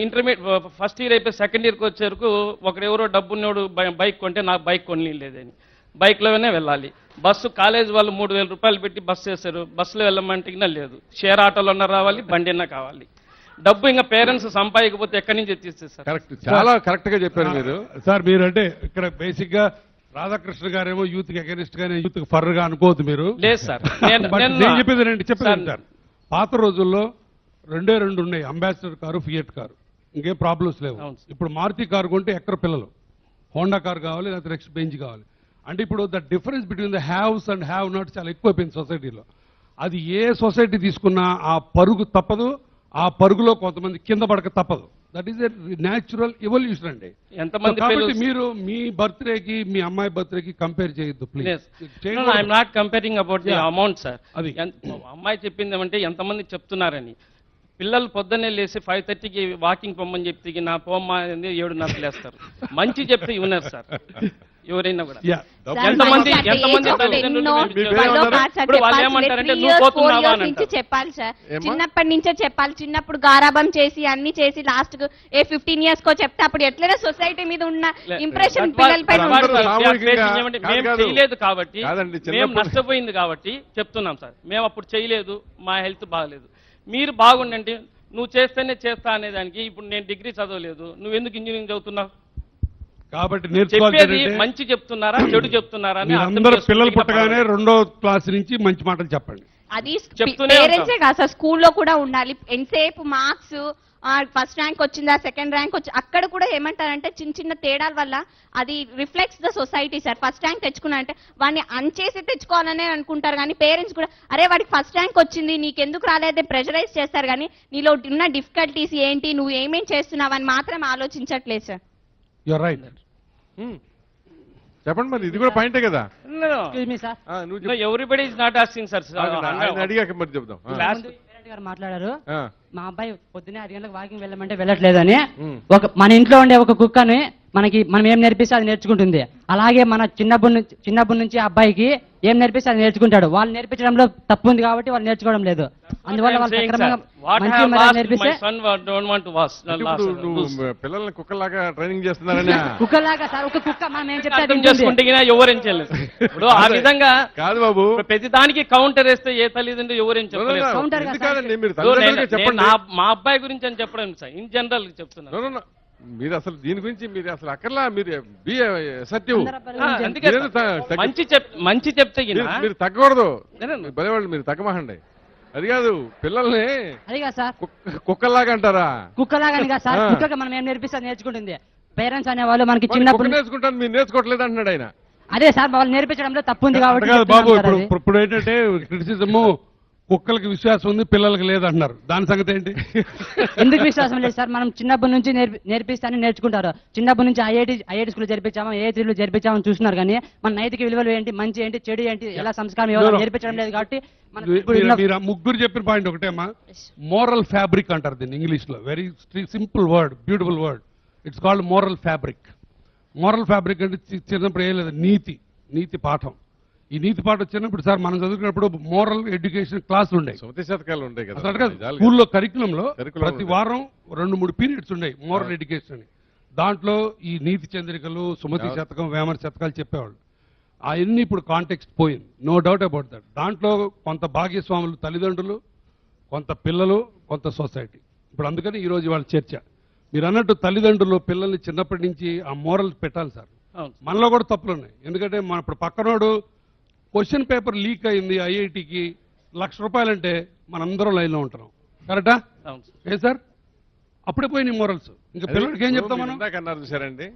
ఇంటర్మీడియట్ ఫస్ట్ ఇయర్ అయిపోయి సెకండ్ ఇయర్కి వచ్చేవరకు ఒకరెవరో డబ్బున్నోడు బైక్ కొంటే నాకు బైక్ కొనలేదని బైక్లోనే వెళ్ళాలి. బస్సు కాలేజ్ వాళ్ళు 3000 రూపాయలు పెట్టి బస్సు చేశారు, బస్సులో వెళ్ళమంటే లేదు. షేర్ ఆటోలో రావాలి, బండి అన్నా కావాలి. డబ్బు ఇంకా పేరెంట్స్ సంపాదించకపోతే ఎక్కడి నుంచి తీస్తారు సార్? కరెక్ట్, చాలా కరెక్ట్ గా చెప్పారు మీరు సార్. మీరంటే ఇక్కడ బేసిక్ గా రాధాకృష్ణ గారేమో యూత్ కి అగెనిస్ట్ గానే యూత్ కి ఫర్ గా అనుకోవద్దు మీరు. లేదు సార్. నేను చెప్పేది సార్, పాత రోజుల్లో 2 ఉన్నాయి, అంబాసిడర్ కారు, ఫియట్ కారు, ఇంకేం ప్రాబ్లమ్స్ లేవు. ఇప్పుడు మారుతి కారు కొంటే ఎక్కడ పిల్లలు, హోండా కారు కావాలి, లేకపోతే నెక్స్ట్ బెంచ్ కావాలి. అంటే ఇప్పుడు the difference between the haves and have not చాలా ఎక్కువైపోయింది సొసైటీలో. అది ఏ సొసైటీ తీసుకున్నా ఆ పరుగు తప్పదు, ఆ పరుగులో కొంతమంది కింద పడక తప్పదు. That is a natural evolution అండి. కాబట్టి మీరు మీ బర్త్డేకి మీ అమ్మాయి బర్త్డేకి కంపేర్ చేయొద్దు please. I'm not comparing about the amount sir. అది అమ్మాయి చెప్పింది ఏమంటే ఎంతమంది చెప్తున్నారని. పిల్లలు పొద్దున్నే లేసి 5:30కి వాకింగ్ పొమ్మని చెప్తే నా పోమ్మా 7:30 లేస్తారు. మంచి చెప్తే విన్నారు సార్ ఎవరైనా కూడా. ఎంతమంది చెప్పాలి సార్, చిన్నప్పటి నుంచే చెప్పాలి. చిన్నప్పుడు గారాబం చేసి అన్ని చేసి లాస్ట్ కు 15 years కో చెప్తే అప్పుడు ఎట్లైనా సొసైటీ మీద ఉన్న ఇంప్రెషన్ పిల్లలపై చేయలేదు కాబట్టి మేము నష్టపోయింది కాబట్టి చెప్తున్నాం సార్. మేము అప్పుడు చేయలేదు, మా హెల్త్ బాగలేదు. మీరు బాగుండండి, నువ్వు చేస్తేనే చేస్తా అనేదానికి ఇప్పుడు నేను డిగ్రీ చదవలేదు, నువ్వెందుకు ఇంజనీరింగ్ చదువుతున్నావు? కాబట్టి చెప్పేది నేర్చుకోవాలి. మంచి చెప్తున్నారా చెడు చెప్తున్నారా అని అర్థం అందరూ పిల్లలు చేసుకుంటే పుట్టగానే పర్వాలేదు. 2వ క్లాస్ నుంచి మంచి మాటలు చెప్పండి. అది చెప్తూనే పేరెంట్సే కాదు సార్, స్కూల్లో కూడా ఉండాలి. ఎంతసేపు మార్క్స్ ఫస్ట్ ర్యాంక్ వచ్చిందా, సెకండ్ ర్యాంక్ వచ్చి అక్కడ కూడా ఏమంటారంటే చిన్న చిన్న తేడాల వల్ల అది reflects the society sir. First rank తెచ్చుకున్నారంటే వాడిని అన్చేసి తెచ్చుకోవాలనే అనుకుంటారు, కానీ పేరెంట్స్ కూడా అరే వాడికి ఫస్ట్ ర్యాంక్ వచ్చింది నీకెందుకు రాలేదే ప్రెషరైజ్ చేస్తారు, కానీ నీలో ఉన్న డిఫికల్టీస్ ఏంటి, నువ్వు ఏమేం చేస్తున్నావు అని మాత్రం ఆలోచించట్లేదు సార్. You're right. చెప్పండి మరి, ఇది కూడా పాయింటే కదా. Everybody is not asking sir. ఆయన అడిగాక మరి చెప్దాం. గారు మాట్లాడారు, ఆ. మా అబ్బాయి పొద్దున్నే 6 గంటలకు వాకింగ్ వెళ్ళమంటే వెళ్ళట్లేదని. మన ఇంట్లో ఉండే ఒక కుక్కని మనం ఏం నేర్పిస్తే అది నేర్చుకుంటుంది. అలాగే మన చిన్నప్పటి నుంచి ఆ అబ్బాయికి ఏం నేర్పిస్తే అది నేర్చుకుంటాడు. వాళ్ళు నేర్పించడంలో తప్పు ఉంది కాబట్టి వాళ్ళు నేర్చుకోవడం లేదు. అందువల్ల వాళ్ళు సక్రమంగా మంచి మర్యాద నేర్పిస్తే నువ్వు పిల్లల్ని కుక్కలాగా ట్రైనింగ్ చేస్తున్నారని కుక్కలాగా సార్, ఒక కుక్క మనం ఏం చెప్తే అది అర్థం వింటుంది. చేసుకుంటే ఎవరించలేదు. ఇప్పుడు ఆ విధంగా కాదు బాబు, ప్రతి దానికి కౌంటర్ వేస్తే ఏ తల్లిదండ్రులు ఎవరేం చెప్పలేదు. కౌంటర్ గా ఎందుకు సార్. కాదండి, మీరు నేను- తల్లిదండ్రులుగా నేను చెప్పండి. మా అబ్బాయి గురించి అని చెప్పడం సార్, ఇన్ జనరల్ చెప్తున్నాను. No, no, no. మీరు అసలు దీని గురించి మీరు అసలు అక్కర్లా, మీరు బి అసర్టివ్. అందరి అబ్బాయిల గురించి అందుకే మంచి చెప్తే గిన మీరు తగ్గకూడదు. లేదు. భలేవాళ్ళు మీరు తగ్గమాకండి. అది కాదు, పిల్లల్ని అది కాదు సార్, కుక్కల్లాగా అంటారా? కుక్కలాగా కాదు సార్, ఆ. కుక్కకి మనం ఏం నేర్పిస్తే అది నేర్చుకుంటుంది. పేరెంట్స్ అనేవాళ్ళు మనకి కుక్క చిన్నప్పుడు నేర్చుకుంటాను, మీరు నేర్చుకోవట్లేదు అంటున్నాడు ఆయన. అదే సార్ వాళ్ళు నేర్పించడంలో తప్పు ఉంది కాబట్టి కాదు బాబు, చెప్తున్నాను సార్ అది. ఇప్పుడు ఏంటంటే క్రిటిసిజము కుక్కలకి విశ్వాసం ఉంది, పిల్లలకి లేదంటున్నారు. దాని సంగతి ఏంటి? ఎందుకు విశ్వాసం లేదు సార్? మనం చిన్నప్పటి నుంచి నేర్పిస్తానని నేర్చుకుంటారు. చిన్నప్పటి నుంచి ఐఐటి స్కూల్ జరిపించామా, ఏఐటీలు జరిపించామని చూస్తున్నారు, కానీ మన నైతిక విలువలు ఏంటి, మంచి ఏంటి, చెడు ఏంటి, ఎలా సంస్కారం ఇవ్వాలో నేర్పించడం లేదు. కాబట్టి మనం ఇప్పుడు మీరు ముగ్గురు చెప్పిన పాయింట్ ఒకటేమా, మోరల్ ఫ్యాబ్రిక్ అంటారు దీన్ని ఇంగ్లీష్ లో. Very simple word, beautiful word. It's called moral fabric. Moral fabric అంటే చిన్నప్పుడు ఏం లేదు, నీతి పాఠం. ఈ నీతి పాఠం చిన్నప్పుడు సార్ మనం చదువుకున్నప్పుడు మోరల్ ఎడ్యుకేషన్ క్లాసులు ఉండేవి. సొంత శతకాలు ఉంటాయి కదా అసలు నిజాలుగా. స్కూల్లో కరికులంలో Curriculum ప్రతి వారం 2-3 పీరియడ్స్ ఉన్నాయి మోరల్ ఎడ్యుకేషన్ అని. దాంట్లో ఈ నీతి చంద్రికలు, సుమతి శతకం, వేమన శతకాలు చెప్పేవాళ్ళు. అవన్నీ ఇప్పుడు కాంటెక్స్ట్ పోయింది, నో డౌట్ అబౌట్ దట్. దాంట్లో కొంత భాగస్వాములు తల్లిదండ్రులు, కొంత పిల్లలు, కొంత సొసైటీ. ఇప్పుడు అందుకని ఈరోజు వాళ్ళ చర్చ. మీరు అన్నట్టు తల్లిదండ్రులు పిల్లల్ని చిన్నప్పటి నుంచి ఆ మోరల్ పెట్టాలి సార్. అవును. మనలో కూడా తప్పులు ఉన్నాయి. ఎందుకంటే మన ఇప్పుడు పక్కనోడు క్వశ్చన్ పేపర్ లీక్ అయింది ఐఐటికి ₹1,00,000 అంటే మనందరం లైన్లో ఉంటున్నాం. కరెక్టా? అవును సార్. ఏ సార్? అప్పుడే పోయినాయి మోరల్స్. ఇంకా పిల్లలకి ఏం చెప్తాం మనం? ఇందాక అన్నారు చూసారండి,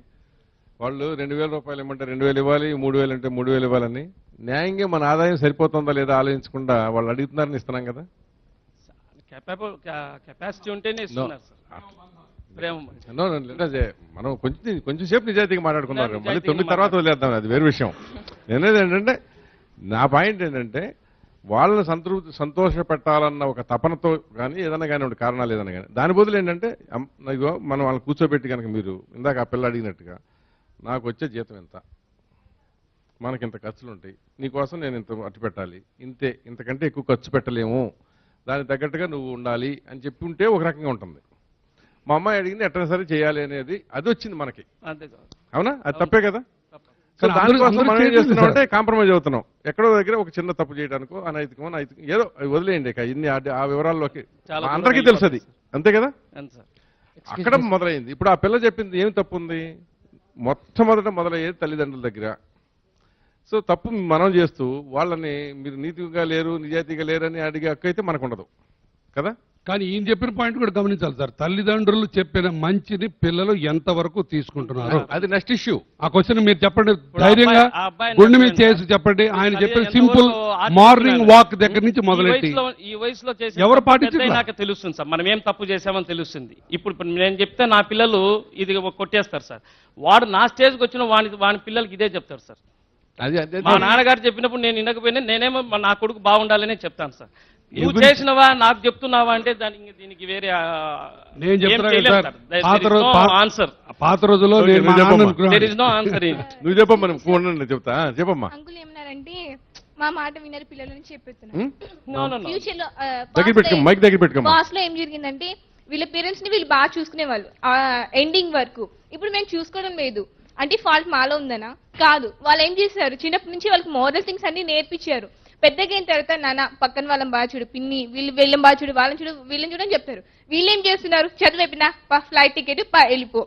వాళ్ళు ₹2,000 ఇవ్వమంటే 2,000 ఇవ్వాలి, 3,000 అంటే 3,000 ఇవ్వాలని. న్యాయంగా మన ఆదాయం సరిపోతుందా లేదా ఆలోచించకుండా వాళ్ళు అడుగుతున్నారని ఇస్తున్నాం కదా. కెపాసిటీ ఉంటేనే ఇస్తున్నారు సార్. ప్రేమ No, no, let us say, మనం కొంచెం సేపు నిజాయితీగా మాట్లాడుకున్నారు. మళ్ళీ నిజాయితీగా 9 తర్వాత వదిలేద్దాం, అది వేరే విషయం. నేనేది ఏంటంటే, నా పాయింట్ ఏంటంటే, వాళ్ళని సంతోష పెట్టాలన్న ఒక తపనతో కానీ ఏదైనా కానీ ఒక కారణాలు ఏదైనా కానీ, దాని బదులు ఏంటంటే ఇగో మనం వాళ్ళని కూర్చోబెట్టి కనుక మీరు ఇందాక ఆ పిల్ల అడిగినట్టుగా, నాకు వచ్చే జీతం ఎంత, మనకింత ఖర్చులు ఉంటాయి, నీకోసం నేను ఇంత అట్టు పెట్టాలి, ఇంతకంటే ఎక్కువ ఖర్చు పెట్టలేము, దానికి తగ్గట్టుగా నువ్వు ఉండాలి అని చెప్పి ఉంటే ఒక రకంగా ఉంటుంది. మా అమ్మాయి అడిగింది ఎట్లా సరే చేయాలి అనేది అది వచ్చింది మనకి, అంతే. అవునా? అది తప్పే కదా. సో కానీ దానికోసం అందరూ మనం ఏం చేయలేదు చేస్తున్నాం అంటే సార్. కాంప్రమైజ్ అవుతున్నాం. ఎక్కడో దగ్గర ఒక చిన్న తప్పు చేయడానికో అనైతికమో నైతికం ఏదో అవి వదిలేయండి. ఇక ఇన్ని ఆ వివరాల్లోకి చాలా మా అందరికీ తెలుసు అది, అంతే కదా. అంతే సార్. అక్కడ మొదలైంది. ఇప్పుడు ఆ పిల్ల చెప్పింది ఏం తప్పు ఉంది? మొట్టమొదట మొదలయ్యేది తల్లిదండ్రుల దగ్గర. సో తప్పు మనం చేస్తూ వాళ్ళని మీరు నీతిగా లేరు, నిజాయితీగా లేరని అడిగే హక్కు అయితే మనకు ఉండదు కదా. కానీ ఈయన చెప్పిన పాయింట్ కూడా గమనించాలి సార్. తల్లిదండ్రులు చెప్పిన మంచిని పిల్లలు ఎంతవరకు తీసుకుంటున్నారు, అది నెక్స్ట్ ఇష్యూ. ఆ క్వశ్చన్ మీరు చెప్పండి ధైర్యంగా, ఆ అబ్బాయిని గుండె మీద చెప్పండి. చేసి చెప్పండి. ఆయన అది చెప్పిన ఎంతవరకు సింపుల్ ఆచరిస్తున్నారు? మార్నింగ్ వాక్ దగ్గర నుంచి మొదలెట్టి ఈ వయసులో చేసే ఎవరు తప్పు పాటించట్లా? పెద్దయ్యాక నాకు తెలుస్తుంది సార్, మనం ఏం తప్పు చేసామని తెలుస్తుంది. ఇప్పుడు నేను చెప్తే నా పిల్లలు ఇది కొట్టేస్తారు సార్. వాడు నా స్టేజ్కి వచ్చిన వాని పిల్లలకి ఇదే చెప్తారు సార్. అది మా నాన్నగారు చెప్పినప్పుడు నేను వినకపోయినా నేనేమో నా కొడుకు బాగుండాలనే చెప్తాను సార్. నువ్వు చేసినవా నాకు చెప్తున్నావా అంటే దీనికి వేరే నేను చెప్తున్నా సార్, ఆన్సర్ పాత రోజుల్లో Okay, నేను మా నువ్వు చెప్పమ్మా. నాన్నను అనుకున్నాను. There is no answer. నువ్వు చెప్పమ్మా, నువ్వు ఉండండి చెప్తా. చెప్పమ్మా. అంకుల్ ఏమన్నారంటే మా మాట వినరు పిల్లల నుంచి చెప్తున్నారు. నో నో నో ఫ్యూచర్ లో దగ్గర పెట్టుకో, మైక్ దగ్గర పెట్టుకోమ్మా. బాస్ లో ఏం జరిగిందంటే వీళ్ళ పేరెంట్స్ ని వీళ్ళు బాగా చూసుకునే వాళ్ళు ఎండింగ్ వరకు. ఇప్పుడు మేము చూసుకోవడం లేదు అంటే ఫాల్ట్ మాలో ఉందనా? కాదు. వాళ్ళు ఏం చేశారు, చిన్నప్పటి నుంచి వాళ్ళకి మోరల్ థింగ్స్ అన్ని నేర్పించారు. పెద్దగా అయిన తర్వాత నాన్న పక్కన వాళ్ళని బాగా చూడు, పిన్ని వీళ్ళని బాగా చూడు, వాళ్ళని చూడు, వీళ్ళని చూడని చెప్తారు. వీళ్ళు ఏం చేస్తున్నారు, చదువు అయిపోయినా ఫ్లైట్ టికెట్ వెళ్ళిపో.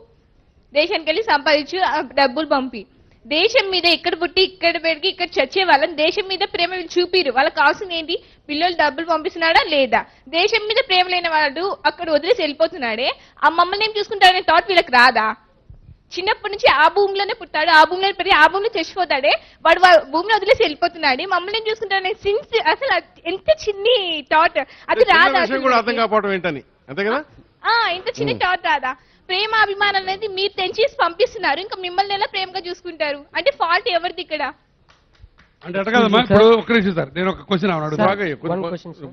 దేశానికి వెళ్ళి సంపాదించు డబ్బులు పంపి. దేశం మీద ఇక్కడ పుట్టి ఇక్కడ పెరిగి ఇక్కడ చచ్చే వాళ్ళని దేశం మీద ప్రేమ వీళ్ళు చూపిరు. వాళ్ళకి కావాల్సింది ఏంటి? పిల్లలు డబ్బులు పంపిస్తున్నాడా లేదా? దేశం మీద ప్రేమ లేని వాడు అక్కడ వదిలేసి వెళ్ళిపోతున్నాడే, ఆ మమ్మల్ని ఏం చూసుకుంటాడనే థాట్ వీళ్ళకి రాదా? చిన్నప్పటి నుంచి ఆ భూమిలోనే పుట్టాడు, ఆ భూమిలో పెరిగి ఆ భూమిలో చచ్చిపోతాడే, వాడు భూమిని వదిలేసి వెళ్ళిపోతున్నాడు, మమ్మల్ని ఏం చూసుకుంటాడనే సిన్స్ అసలు ఎంత చిన్ని థాట్ అది రాదా? అర్థం కాకపోవడం ఏంటని, అంతే కదా? ఇంత చిన్న థాట్ రాదా? ప్రేమ అభిమానం అనేది మీరు తెంచేసి పంపిస్తున్నారు, ఇంకా మిమ్మల్ని ఎలా ప్రేమగా చూసుకుంటారు? అంటే ఫాల్ట్ ఎవరిది ఇక్కడ? అంటే అట్ట కదమ్మా. ఇప్పుడు ఒక్క నిమిషం సార్, నేను ఒక క్వశ్చన్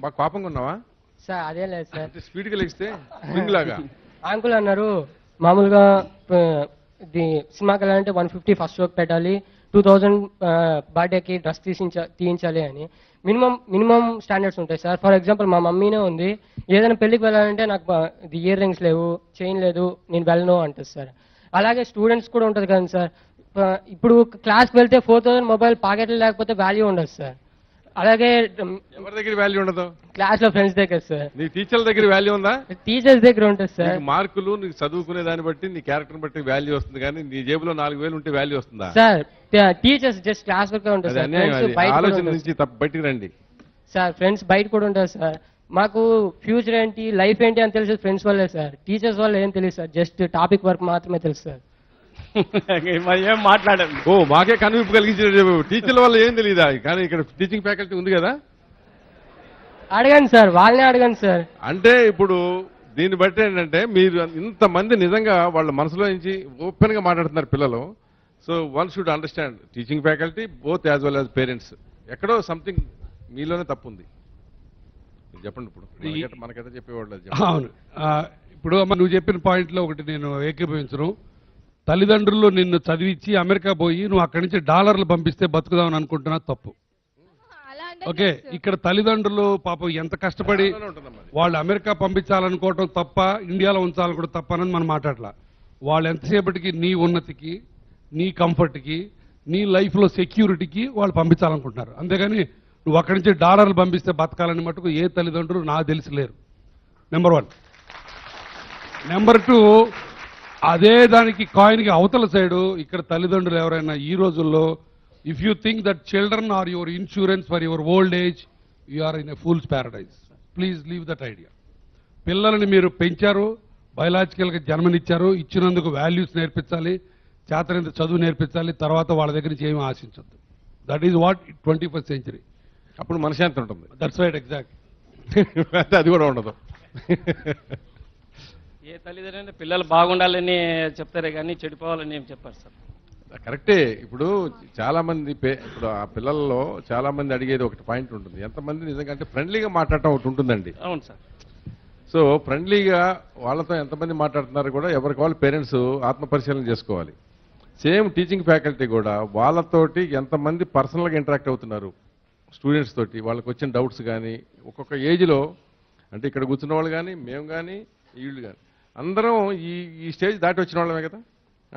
బాగా కోపంగా ఉన్నావా సార్? అదే లేదు సార్, స్పీడ్ గా లెగిస్తే లాగా అంకుల్ అన్నారు మామూలుగా సినిమాకి వెళ్ళాలంటే 150 ఫస్ట్ షోకి పెట్టాలి, 2000 బర్త్డేకి డ్రెస్ తీయించాలి అని మినిమం స్టాండర్డ్స్ ఉంటాయి సార్. ఫర్ ఎగ్జాంపుల్ మా మమ్మీనే ఉంది, ఏదైనా పెళ్లికి వెళ్ళాలంటే నాకు ఇయర్ రింగ్స్ లేవు, చైన్ లేదు, నేను వెళ్ళను అంటుంది సార్. అలాగే స్టూడెంట్స్ కూడా ఉంటుంది కదా సార్, ఇప్పుడు క్లాస్కి వెళ్తే 4000 మొబైల్ పాకెట్లు లేకపోతే వాల్యూ ఉండదు సార్. అలాగే ఎవరి దగ్గర వాల్యూ ఉండదు? క్లాస్ లో ఫ్రెండ్స్ దగ్గర సార్. నీ టీచర్ల దగ్గర వాల్యూ ఉందా? టీచర్స్ దగ్గర ఉంటుంది సార్. మార్కులు నీకు చదువుకునే దాన్ని బట్టి నీ క్యారెక్టర్ బట్టి వాల్యూ వస్తుంది, కానీ నీ జేబులో 4000 ఉంటే వాల్యూ వస్తుందా sir? Teachers just class work ఉంటుంది సార్. ఆలోచన నుంచి బయటికి రండి సార్. ఫ్రెండ్స్ బయట కూడా ఉంటారు సార్. మాకు ఫ్యూచర్ ఏంటి, లైఫ్ ఏంటి అని తెలిసేది ఫ్రెండ్స్ వల్లే సార్. టీచర్స్ వల్ల ఏం తెలియదు సార్, జస్ట్ టాపిక్ వర్క్ మాత్రమే తెలుసు సార్. ఏం మాట్లాడాలి? మాకే కనువిప్పు కలిగించిన టీచర్ల వల్ల ఏం తెలియదా? కానీ ఇక్కడ టీచింగ్ ఫ్యాకల్టీ ఉంది కదా, అడగండి సార్, వాళ్ళనే అడగండి సార్. అంటే ఇప్పుడు దీన్ని బట్టి ఏంటంటే మీరు ఇంతమంది నిజంగా వాళ్ళ మనసులో నుంచి ఓపెన్ గా మాట్లాడుతున్నారు పిల్లలు. So one should understand teaching faculty both as well as parents. ఎక్కడో సంథింగ్ మీలోనే తప్పు ఉంది. చెప్పండి. ఇప్పుడు మనకైతే చెప్పేవాళ్ళు. అవును, ఇప్పుడు నువ్వు చెప్పిన పాయింట్ లో ఒకటి నేను ఏకీభవించను. తల్లిదండ్రులు నిన్ను చదివించి అమెరికా పోయి నువ్వు అక్కడి నుంచి డాలర్లు పంపిస్తే బతుకుదామని అనుకుంటున్నా తప్పు. ఓకే, ఇక్కడ తల్లిదండ్రులు పాపం ఎంత కష్టపడి వాళ్ళు అమెరికా పంపించాలనుకోవటం తప్ప, ఇండియాలో ఉంచాలనుకోవడం తప్ప అని మనం మాట్లాడలా. వాళ్ళు ఎంతసేపటికి నీ ఉన్నతికి, నీ కంఫర్ట్కి, నీ లైఫ్లో సెక్యూరిటీకి వాళ్ళు పంపించాలనుకుంటున్నారు. అంతేగాని నువ్వు అక్కడి నుంచి డాలర్లు పంపిస్తే బతకాలని మటుకు ఏ తల్లిదండ్రులు నాకు తెలిసి లేరు. నెంబర్ 1. నెంబర్ 2, అదే దానికి కాయిన్కి అవతల సైడు ఇక్కడ తల్లిదండ్రులు ఎవరైనా ఈ రోజుల్లో if you think that children are your insurance for your old age, you are in a fool's paradise. Please leave that idea. పిల్లల్ని మీరు పెంచారు, బయలాజికల్గా జన్మనిచ్చారు, ఇచ్చినందుకు వాల్యూస్ నేర్పించాలి, చేతనంత చదువు నేర్పించాలి, తర్వాత వాళ్ళ దగ్గర నుంచి ఏమీ ఆశించద్దు. That is what 21st century. అప్పుడు మనశాంతి ఉంటుంది. That's right, exact. అది కూడా ఉండదు. ఏ తల్లిదండ్రులు పిల్లలు బాగుండాలని చెప్తారే కానీ చెడిపోవాలని ఏం చెప్పారు సార్? కరెక్టే. ఇప్పుడు చాలా మంది ఇప్పుడు ఆ పిల్లల్లో చాలా మంది అడిగేది ఒకటి పాయింట్ ఉంటుంది, ఎంతమంది నిజంగా అంటే ఫ్రెండ్లీగా మాట్లాడటం ఒకటి ఉంటుందండి. అవును సార్. సో ఫ్రెండ్లీగా వాళ్ళతో ఎంతమంది మాట్లాడుతున్నారు కూడా ఎవరికి వాళ్ళు పేరెంట్స్ ఆత్మపరిశీలన చేసుకోవాలి. సేమ్ టీచింగ్ ఫ్యాకల్టీ కూడా వాళ్ళతోటి ఎంతమంది పర్సనల్గా ఇంటరాక్ట్ అవుతున్నారు స్టూడెంట్స్ తోటి, వాళ్ళకి వచ్చిన డౌట్స్ కానీ ఒక్కొక్క ఏజ్లో, అంటే ఇక్కడ కూర్చున్న వాళ్ళు కానీ మేము కానీ వీళ్ళు కానీ అందరం ఈ స్టేజ్ దాటి వచ్చిన వాళ్ళమే కదా.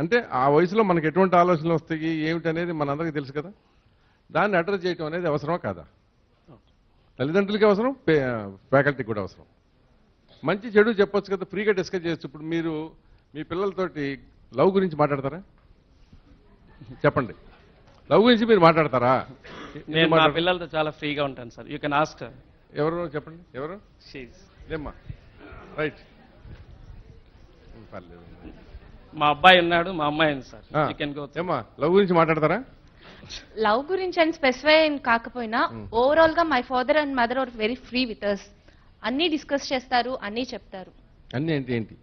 అంటే ఆ వయసులో మనకి ఎటువంటి ఆలోచనలు వస్తాయి ఏమిటి అనేది మనందరికీ తెలుసు కదా. దాన్ని అడ్రస్ చేయటం అనేది అవసరమా కాదా? తల్లిదండ్రులకి అవసరం, ఫ్యాకల్టీకి కూడా అవసరం. మంచి చెడు చెప్పొచ్చు కదా, ఫ్రీగా డిస్కస్ చేయొచ్చు. ఇప్పుడు మీరు మీ పిల్లలతోటి లవ్ గురించి మాట్లాడతారా? చెప్పండి, లవ్ గురించి మీరు మాట్లాడతారా? నేను మా పిల్లలతో చాలా ఫ్రీగా ఉంటాను సార్. You can ask. ఎవరు చెప్పండి, ఎవరు? ఏమ్మా? రైట్, మా అబ్బాయి ఉన్నాడు, మా అమ్మాయి ఉంది సార్. You can go. ఏమ్మా, లవ్ గురించి మాట్లాడతారా? లవ్ గురించి అని స్పెసిఫై కాకపోయినా ఓవరాల్ గా my father and mother are very free with us. అన్ని డిస్కస్ చేస్తారు, అన్ని చెప్తారు. అన్ని ఏంటి ఏంటి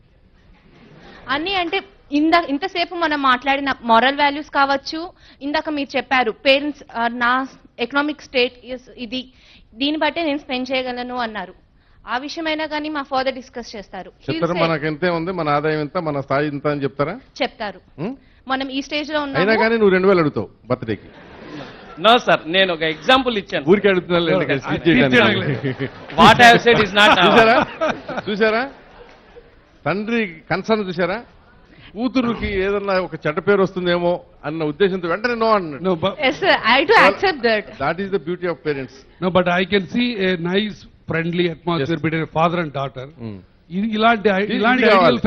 అన్ని అంటే ఇంతసేపు మనం మాట్లాడిన మారల్ వాల్యూస్ కావచ్చు, ఇందాక మీరు చెప్పారు పేరెంట్స్ నా ఎకనామిక్ స్టేట్ ఇది, దీన్ని బట్టే నేను స్పెండ్ చేయగలను అన్నారు. ఆ విషయమైనా కానీ మా ఫాదర్ డిస్కస్ చేస్తారు. మనకి ఎంతే ఉంది, మన ఆదాయం ఎంత, మన స్థాయి ఎంత అని చెప్తారు. మనం ఈ స్టేజ్ లో అయినా కానీ నువ్వు 2000 అడుగుతావు బర్త్డేకి. నో సార్, నేను ఒక ఎగ్జాంపుల్ ఇచ్చాను. ఊరికి అడుగుతున్నాను. చూసారా తండ్రి కన్సర్న్, చూసారా? కూతురుకి ఏదన్నా ఒక చెడ్డ పేరు వస్తుందేమో అన్న ఉద్దేశంతో వెంటనే నో అన్నాడు. That is the beauty of parents. No, but I can see a nice friendly atmosphere between father and daughter. ఇలాంటి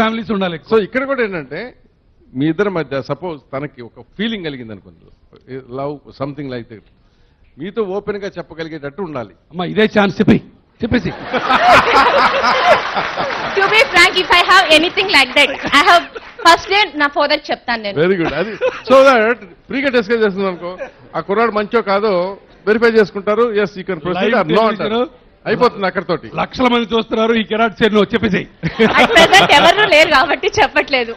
ఫ్యామిలీస్ ఉండాలి. సో ఇక్కడ కూడా ఏంటంటే మీ ఇద్దరి మధ్య సపోజ్ తనకి ఒక ఫీలింగ్ కలిగింది అనుకోండి, లవ్ సంథింగ్ లైక్ దట్, మీతో ఓపెన్ గా చెప్పగలిగేటట్టు ఉండాలి. అమ్మా ఇదే ఛాన్స్ చెప్పేసి to be frank, if I have anything like that, I have first day నా ఫాదర్ చెప్తాను నేను. Very good. అది సో దట్ ఫ్రీగా డిస్కస్ చేస్తుంది అనుకో, ఆ కుర్రాడు మంచో కాదో వెరిఫై చేసుకుంటారు. Yes you can proceed or no అంటారు, అయిపోతుంది అక్కడతోటి. లక్షల మంది చూస్తున్నారు, ఈ కెనాట్ సే నో చెప్పేసి. అట్ ప్రెసెంట్ ఎవరు లేరు కాబట్టి చెప్పట్లేదు.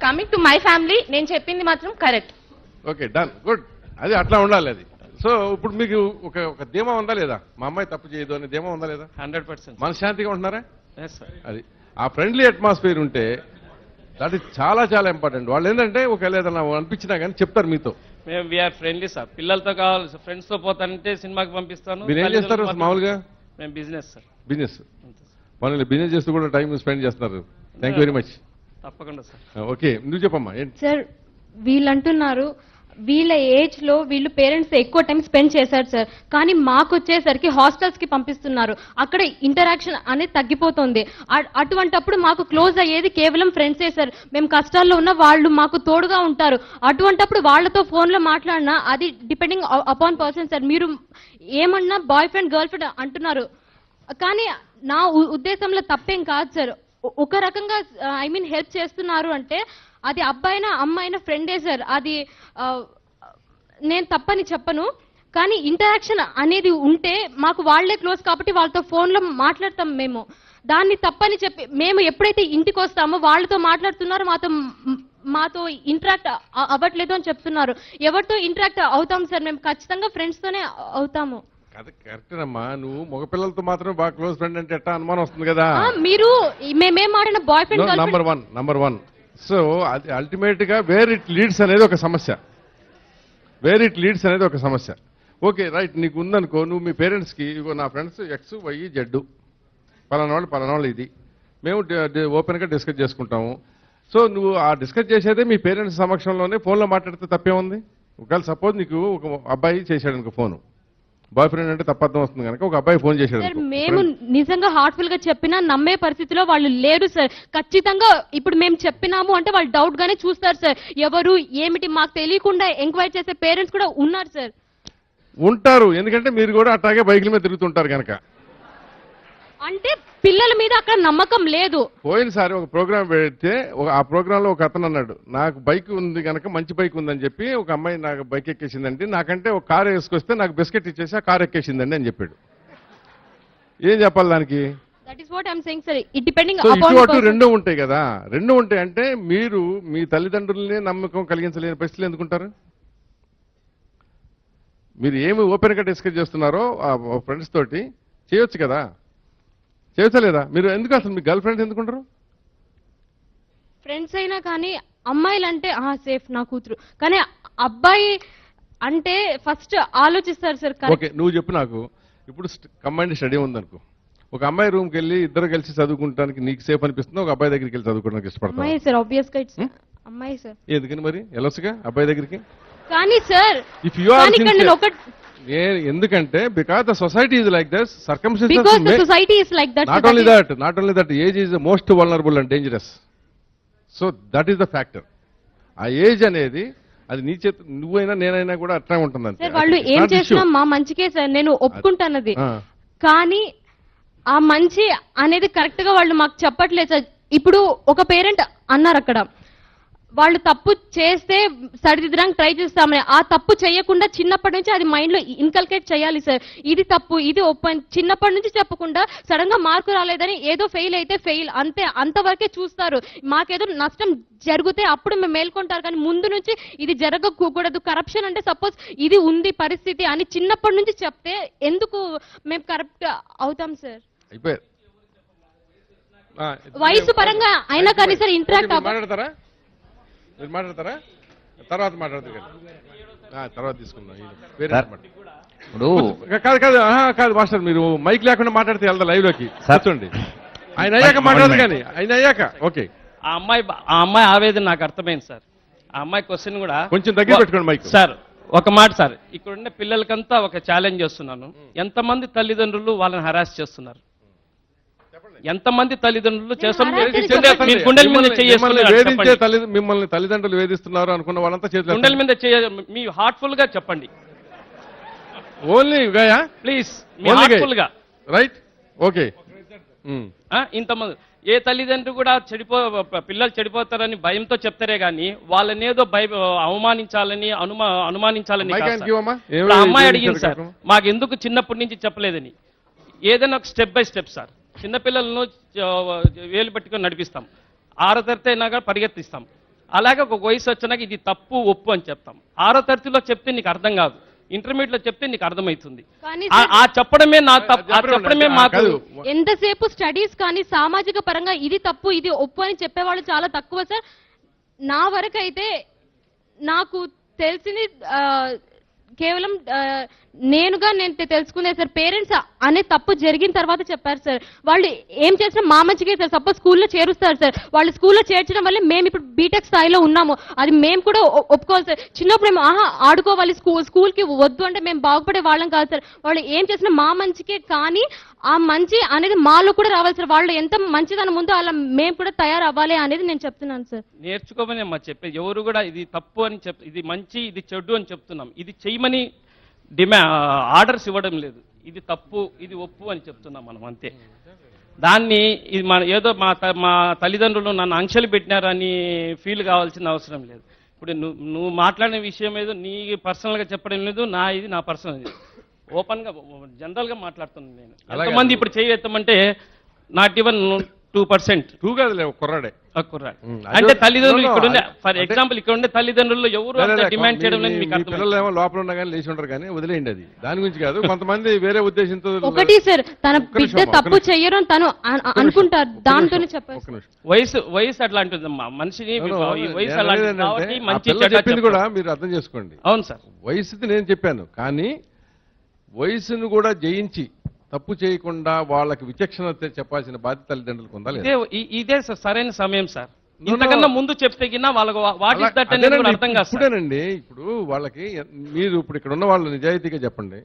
కమింగ్ టు మై ఫ్యామిలీ, నేను చెప్పింది మాత్రం కరెక్ట్. Okay done, good. అది అట్లా ఉండాలి. అది సో ఇప్పుడు మీకు ఒక ధీమా ఉందా లేదా, మా అమ్మాయి తప్పు చేయదు అనే ధీమా ఉందా లేదా? 100%. మనశ్శాంతిగా ఉంటున్నారా? Yes sir. అది ఆ ఫ్రెండ్లీ అట్మాస్ఫియర్ ఉంటే దట్ ఈస్ చాలా చాలా ఇంపార్టెంట్. వాళ్ళు ఏంటంటే ఒకవేళ ఏదైనా అనిపించినా కానీ చెప్తారు మీతో. మేము వీఆర్ ఫ్రెండ్లీ సార్. పిల్లలతో కావాలి, ఫ్రెండ్స్ తో పోతానంటే సినిమాకి పంపిస్తాను. మీరు ఏం చేస్తారు మామూలుగా? మేము బిజినెస్ సార్. బిజినెస్ పనులు బిజినెస్ చేస్తూ కూడా టైం స్పెండ్ చేస్తున్నారు. Thank you very much. తప్పకుండా సార్. ఓకే నువ్వు చెప్పమ్మా ఏంటి? సార్ వీళ్ళు అంటున్నారు వీళ్ళ ఏజ్ లో వీళ్ళు పేరెంట్స్ ఎక్కువ టైం స్పెండ్ చేశారు సార్, కానీ మాకు వచ్చేసరికి హాస్టల్స్ కి పంపిస్తున్నారు, అక్కడ ఇంటరాక్షన్ అనేది తగ్గిపోతుంది. అటువంటప్పుడు మాకు క్లోజ్ అయ్యేది కేవలం ఫ్రెండ్సే సార్. మేము కష్టాల్లో ఉన్న వాళ్ళు మాకు తోడుగా ఉంటారు. అటువంటప్పుడు వాళ్ళతో ఫోన్లో మాట్లాడినా అది డిపెండింగ్ అపాన్ పర్సన్ సార్. మీరు ఏమన్నా బాయ్ ఫ్రెండ్ గర్ల్ ఫ్రెండ్ అంటున్నారు, కానీ నా ఉద్దేశంలో తప్పేం కాదు సార్. ఒక రకంగా ఐ మీన్ హెల్ప్ చేస్తున్నారు అంటే అది అబ్బాయినా అమ్మాయినా ఫ్రెండే సార్. అది నేను తప్పని చెప్పను, కానీ ఇంటరాక్షన్ అనేది ఉంటే మాకు వాళ్లే క్లోజ్ కాబట్టి వాళ్ళతో ఫోన్లో మాట్లాడతాం మేము. దాన్ని తప్పని చెప్పి మేము ఎప్పుడైతే ఇంటికి వస్తామో వాళ్ళతో మాట్లాడుతున్నారో మాతో ఇంటరాక్ట్ అవ్వట్లేదు అని చెప్తున్నారు. ఎవరితో ఇంటరాక్ట్ అవుతాం సార్? మేము ఖచ్చితంగా ఫ్రెండ్స్తోనే అవుతాము. కరెక్టేనమ్మా, నువ్వు మగపిల్లలతో మాత్రమే బాగా క్లోజ్ ఫ్రెండ్ అంటే ఎట్టా అనుమానం వస్తుంది కదా. మీరు మేమేం ఆడిన boy friend number one. So అది అల్టిమేట్ గా వేర్ ఇట్ లీడ్స్ అనేది ఒక సమస్య. ఓకే రైట్, నీకు ఉందనుకో, నువ్వు మీ పేరెంట్స్కి ఇగో నా ఫ్రెండ్స్ ఎక్స్ వై జెడ్ పలానాళ్ళు ఇది మేము ఓపెన్గా డిస్కస్ చేసుకుంటాము. సో నువ్వు ఆ డిస్కస్ చేసేదే మీ పేరెంట్స్ సమక్షంలోనే ఫోన్లో మాట్లాడితే తప్పే ఉంది. ఒకవేళ సపోజ్ నీకు ఒక అబ్బాయి చేశాడు అనుకో ఫోను, బాయ్ ఫ్రెండ్ అంటే తప్పర్థం వస్తుంది కనుక ఒక అబ్బాయి ఫోన్ చేశాడు. మేము నిజంగా హార్ట్ఫుల్ గా చెప్పినా నమ్మే పరిస్థితిలో వాళ్ళు లేరు సార్. ఖచ్చితంగా ఇప్పుడు మేము చెప్పినాము అంటే వాళ్ళు డౌట్ గానే చూస్తారు సార్. ఎవరు ఏమిటి మాకు తెలియకుండా ఎంక్వైరీ చేసే పేరెంట్స్ కూడా ఉన్నారు సార్. ఉంటారు, ఎందుకంటే మీరు కూడా అట్లాగే బైకుల మీద తిరుగుతుంటారు కనుక. అంటే పిల్లల మీద అక్కడ నమ్మకం లేదు. పోయినసారి ఒక ప్రోగ్రామ్ పెడితే ఆ ప్రోగ్రామ్ లో ఒక అతను అన్నాడు, నాకు బైక్ ఉంది కనుక మంచి బైక్ ఉందని చెప్పి ఒక అమ్మాయి నాకు బైక్ ఎక్కేసిందండి, నాకంటే ఒక కారు వేసుకొస్తే నాకు బిస్కెట్ ఇచ్చేసి ఆ కారు ఎక్కేసిందండి అని చెప్పాడు. ఏం చెప్పాలి దానికి? That is what I am saying sir. It depending ఇటు అటు రెండు ఉంటాయి కదా. రెండు ఉంటాయి అంటే మీరు మీ తల్లిదండ్రులనే నమ్మకం కలిగించలేని పరిస్థితులు ఎందుకుంటారు? మీరు ఏమి ఓపెన్ గా డిస్కస్ చేస్తున్నారో ఆ ఫ్రెండ్స్ తోటి చేయొచ్చు కదా, చేయొచ్చలేదా? మీరు ఎందుకు అసలు మీ గర్ల్ ఫ్రెండ్స్ ఎందుకుంటారు? ఫ్రెండ్స్ అయినా కానీ అమ్మాయిలు అంటే సేఫ్ నా కూతురు, కానీ అబ్బాయి అంటే ఫస్ట్ ఆలోచిస్తారు సార్. ఓకే నువ్వు చెప్పు నాకు, ఇప్పుడు కంబైన్డ్ స్టడీ ఉందనుకో, ఒక అమ్మాయి రూమ్కి వెళ్ళి ఇద్దరు కలిసి చదువుకుంటానికి నీకు సేఫ్ అనిపిస్తుంది, ఒక అబ్బాయి దగ్గరికి వెళ్ళి చదువుకోవడానికి ఇష్టపడతాను. అమ్మాయి సార్, ఆబ్వియస్ గా అమ్మాయి సార్. ఎందుకని మరి వెళ్ళొచ్చుగా అబ్బాయి దగ్గరికి? కానీ సార్ ఇఫ్ యు ఆర్ ఎందుకంటే because the society is like that, circumstances not only that age is most vulnerable and dangerous. So that is the factor. ఆ ఏజ్ అనేది అది నీ చేత, నువ్వైనా నేనైనా కూడా అట్లా ఉంటుంది. వాళ్ళు ఏం చేసినా మా మంచికే సార్, నేను ఒప్పుకుంటానది. కానీ ఆ మంచి అనేది కరెక్ట్ గా వాళ్ళు మాకు చెప్పట్లేదు సార్. ఇప్పుడు ఒక పేరెంట్ అన్నారు అక్కడ, వాళ్ళు తప్పు చేస్తే సరిదిద్దడానికి ట్రై చేస్తామని. ఆ తప్పు చేయకుండా చిన్నప్పటి నుంచి అది మైండ్ లో ఇన్కల్కేట్ చేయాలి సార్. ఇది తప్పు, ఇది ఓపెన్, చిన్నప్పటి నుంచి చెప్పకుండా సడన్ గా మార్కు రాలేదని ఏదో ఫెయిల్ అయితే ఫెయిల్ అంతే, అంతవరకే చూస్తారు. మాకేదో నష్టం జరిగితే అప్పుడు మేము మేల్కొంటారు, కానీ ముందు నుంచి ఇది జరగకూడదు, కరప్షన్ అంటే సపోజ్ ఇది ఉంది పరిస్థితి అని చిన్నప్పటి నుంచి చెప్తే ఎందుకు మేము కరప్ట్ అవుతాం సార్? వయసు పరంగా అయినా కానీ సార్ ఇంటరాక్ట్ మాట్లాడతారా? మీరు మాట్లాడతారా? తర్వాత మాట్లాడతారు, తర్వాత తీసుకుందాం. కాదు కాదు కాదు మాస్టర్, మీరు మైక్ లేకుండా మాట్లాడితే వెళ్దా లైవ్ లోకి కూర్చోండి. ఆయన అయ్యాక మాట్లాడదు, కానీ ఆయన అయ్యాక ఓకే. ఆ అమ్మాయి ఆవేదన నాకు అర్థమైంది సార్. ఆ అమ్మాయి క్వశ్చన్ కూడా కొంచెం దగ్గర పెట్టుకోండి మైక్ సార్. ఒక మాట సార్, ఇక్కడ ఉన్న పిల్లలకంతా ఒక ఛాలెంజ్ చేస్తున్నాను. ఎంతమంది తల్లిదండ్రులు వాళ్ళని హరాస్ చేస్తున్నారు? ఎంతమంది తల్లిదండ్రులు చేస్తాం చేసేటండి. మీ గుండెల మీద మిమ్మల్ని తల్లిదండ్రులు వేధిస్తున్నారు అనుకున్న వాళ్ళంతా చేతులు గుండెల మీద మీ హార్ట్ఫుల్ గా చెప్పండి. ఓన్లీ గయా ప్లీజ్ మీ హార్ట్ఫుల్ గా. Right, okay. ఇంతమంది ఏ తల్లిదండ్రులు కూడా పిల్లలు చెడిపోతారని భయంతో చెప్తారే గానీ వాళ్ళనేదో అవమానించాలని అనుమానించాలని కాదు సార్. ఇప్పుడు ఆ అమ్మాయి అడిగింది సార్, మాకెందుకు చిన్నప్పటి నుంచి చెప్పలేదని. ఏదైనా ఒక స్టెప్ బై స్టెప్ సార్. చిన్నపిల్లలను వేలు పట్టుకొని నడిపిస్తాం, 6వ తరగతి అయినాక పరిగెత్తిస్తాం. అలాగే ఒక వయసు వచ్చినాక ఇది తప్పు ఒప్పు అని చెప్తాం. 6వ తరగతిలో చెప్తే నీకు అర్థం కాదు, ఇంటర్మీడియట్ లో చెప్తే నీకు అర్థమవుతుంది. ఆ చెప్పడమే చెప్పడమే మాకు. ఎంతసేపు స్టడీస్ కానీ సామాజిక పరంగా ఇది తప్పు ఇది ఒప్పు అని చెప్పేవాళ్ళు చాలా తక్కువ సార్. నా వరకు అయితే నాకు తెలిసింది కేవలం నేను తెలుసుకునే సార్, పేరెంట్స్ అనే తప్పు జరిగిన తర్వాత చెప్పారు సార్. వాళ్ళు ఏం చేసినా మా మంచిగా సార్. సపోజ్ స్కూల్లో చేరుస్తారు సార్, వాళ్ళు స్కూల్లో చేర్చడం వల్ల మేము ఇప్పుడు బీటెక్ స్థాయిలో ఉన్నాము. అది మేము కూడా ఒప్పుకోవాలి సార్. చిన్నప్పుడు మేము ఆడుకోవాలి, స్కూల్కి వద్దు అంటే మేము బాగుపడే వాళ్ళం కాదు సార్. వాళ్ళు ఏం చేసినా మా మంచికే, కానీ ఆ మంచి అనేది మాలో కూడా రావాలి సార్. వాళ్ళు ఎంత మంచిదనం ఉందో అలా మేము కూడా తయారవ్వాలి అనేది నేను చెప్తున్నాను సార్. నేర్చుకోమని అమ్మా చెప్పేది. ఎవరు కూడా ఇది తప్పు అని ఇది మంచి ఇది చెడు అని చెప్తున్నాం. ఇది చేయమని ఆర్డర్స్ ఇవ్వడం లేదు. ఇది తప్పు ఇది ఒప్పు అని చెప్తున్నాం మనం, అంతే. దాన్ని ఇది ఏదో మా తల్లిదండ్రులు నన్ను ఆంక్షలు పెట్టినారని ఫీల్ కావాల్సిన అవసరం లేదు. ఇప్పుడు నువ్వు మాట్లాడిన విషయం ఏదో నీ పర్సనల్గా చెప్పడం లేదు, నా పర్సనల్ ఇది. ఓపెన్ గా జనరల్ గా మాట్లాడుతున్నాను నేను. ఎంతమంది ఇప్పుడు చేయమంటే నాట్ ఈవెన్ 2%. 2 కాదులే, కుర్రాడే. అంటే తల్లిదండ్రులు ఇక్కడ ఉండే, ఫర్ ఎగ్జాంపుల్ ఇక్కడ ఉండే తల్లిదండ్రులు ఎవరు డిమాండ్ చేయడం లేదు. మీకు పిల్లలు ఏమో లోపల ఉన్నా కానీ లేచి ఉంటారు కానీ వదిలేయండి, అది దాని గురించి కాదు. కొంతమంది వేరే ఉద్దేశంతో ఒకటి సార్, తన బిడ్డ తప్పు చెయ్యరు తను అనుకుంటారు, దాంతోనే చెప్పారు. వయసు అట్లాంటిదమ్మా, మనిషిని వయసు అలాంటి మంచి చెప్పింది కూడా మీరు అర్థం చేసుకోండి. అవును సార్, వయసుది నేను చెప్పాను, కానీ వయసును కూడా జయించి తప్పు చేయకుండా వాళ్ళకి విచక్షణ చెప్పాల్సిన బాధ్యత తల్లిదండ్రులకు ఉందా లేదా? ఇదే సరైన సమయం సార్. ఇంతకన్నా ముందు చెప్తే వాళ్ళకి వాట్ ఇస్ దట్ అనేది అర్థం కాదు. ఇప్పుడేనండి, ఇప్పుడు వాళ్ళకి మీరు ఇప్పుడు ఇక్కడ ఉన్న వాళ్ళు నిజాయితీగా చెప్పండి.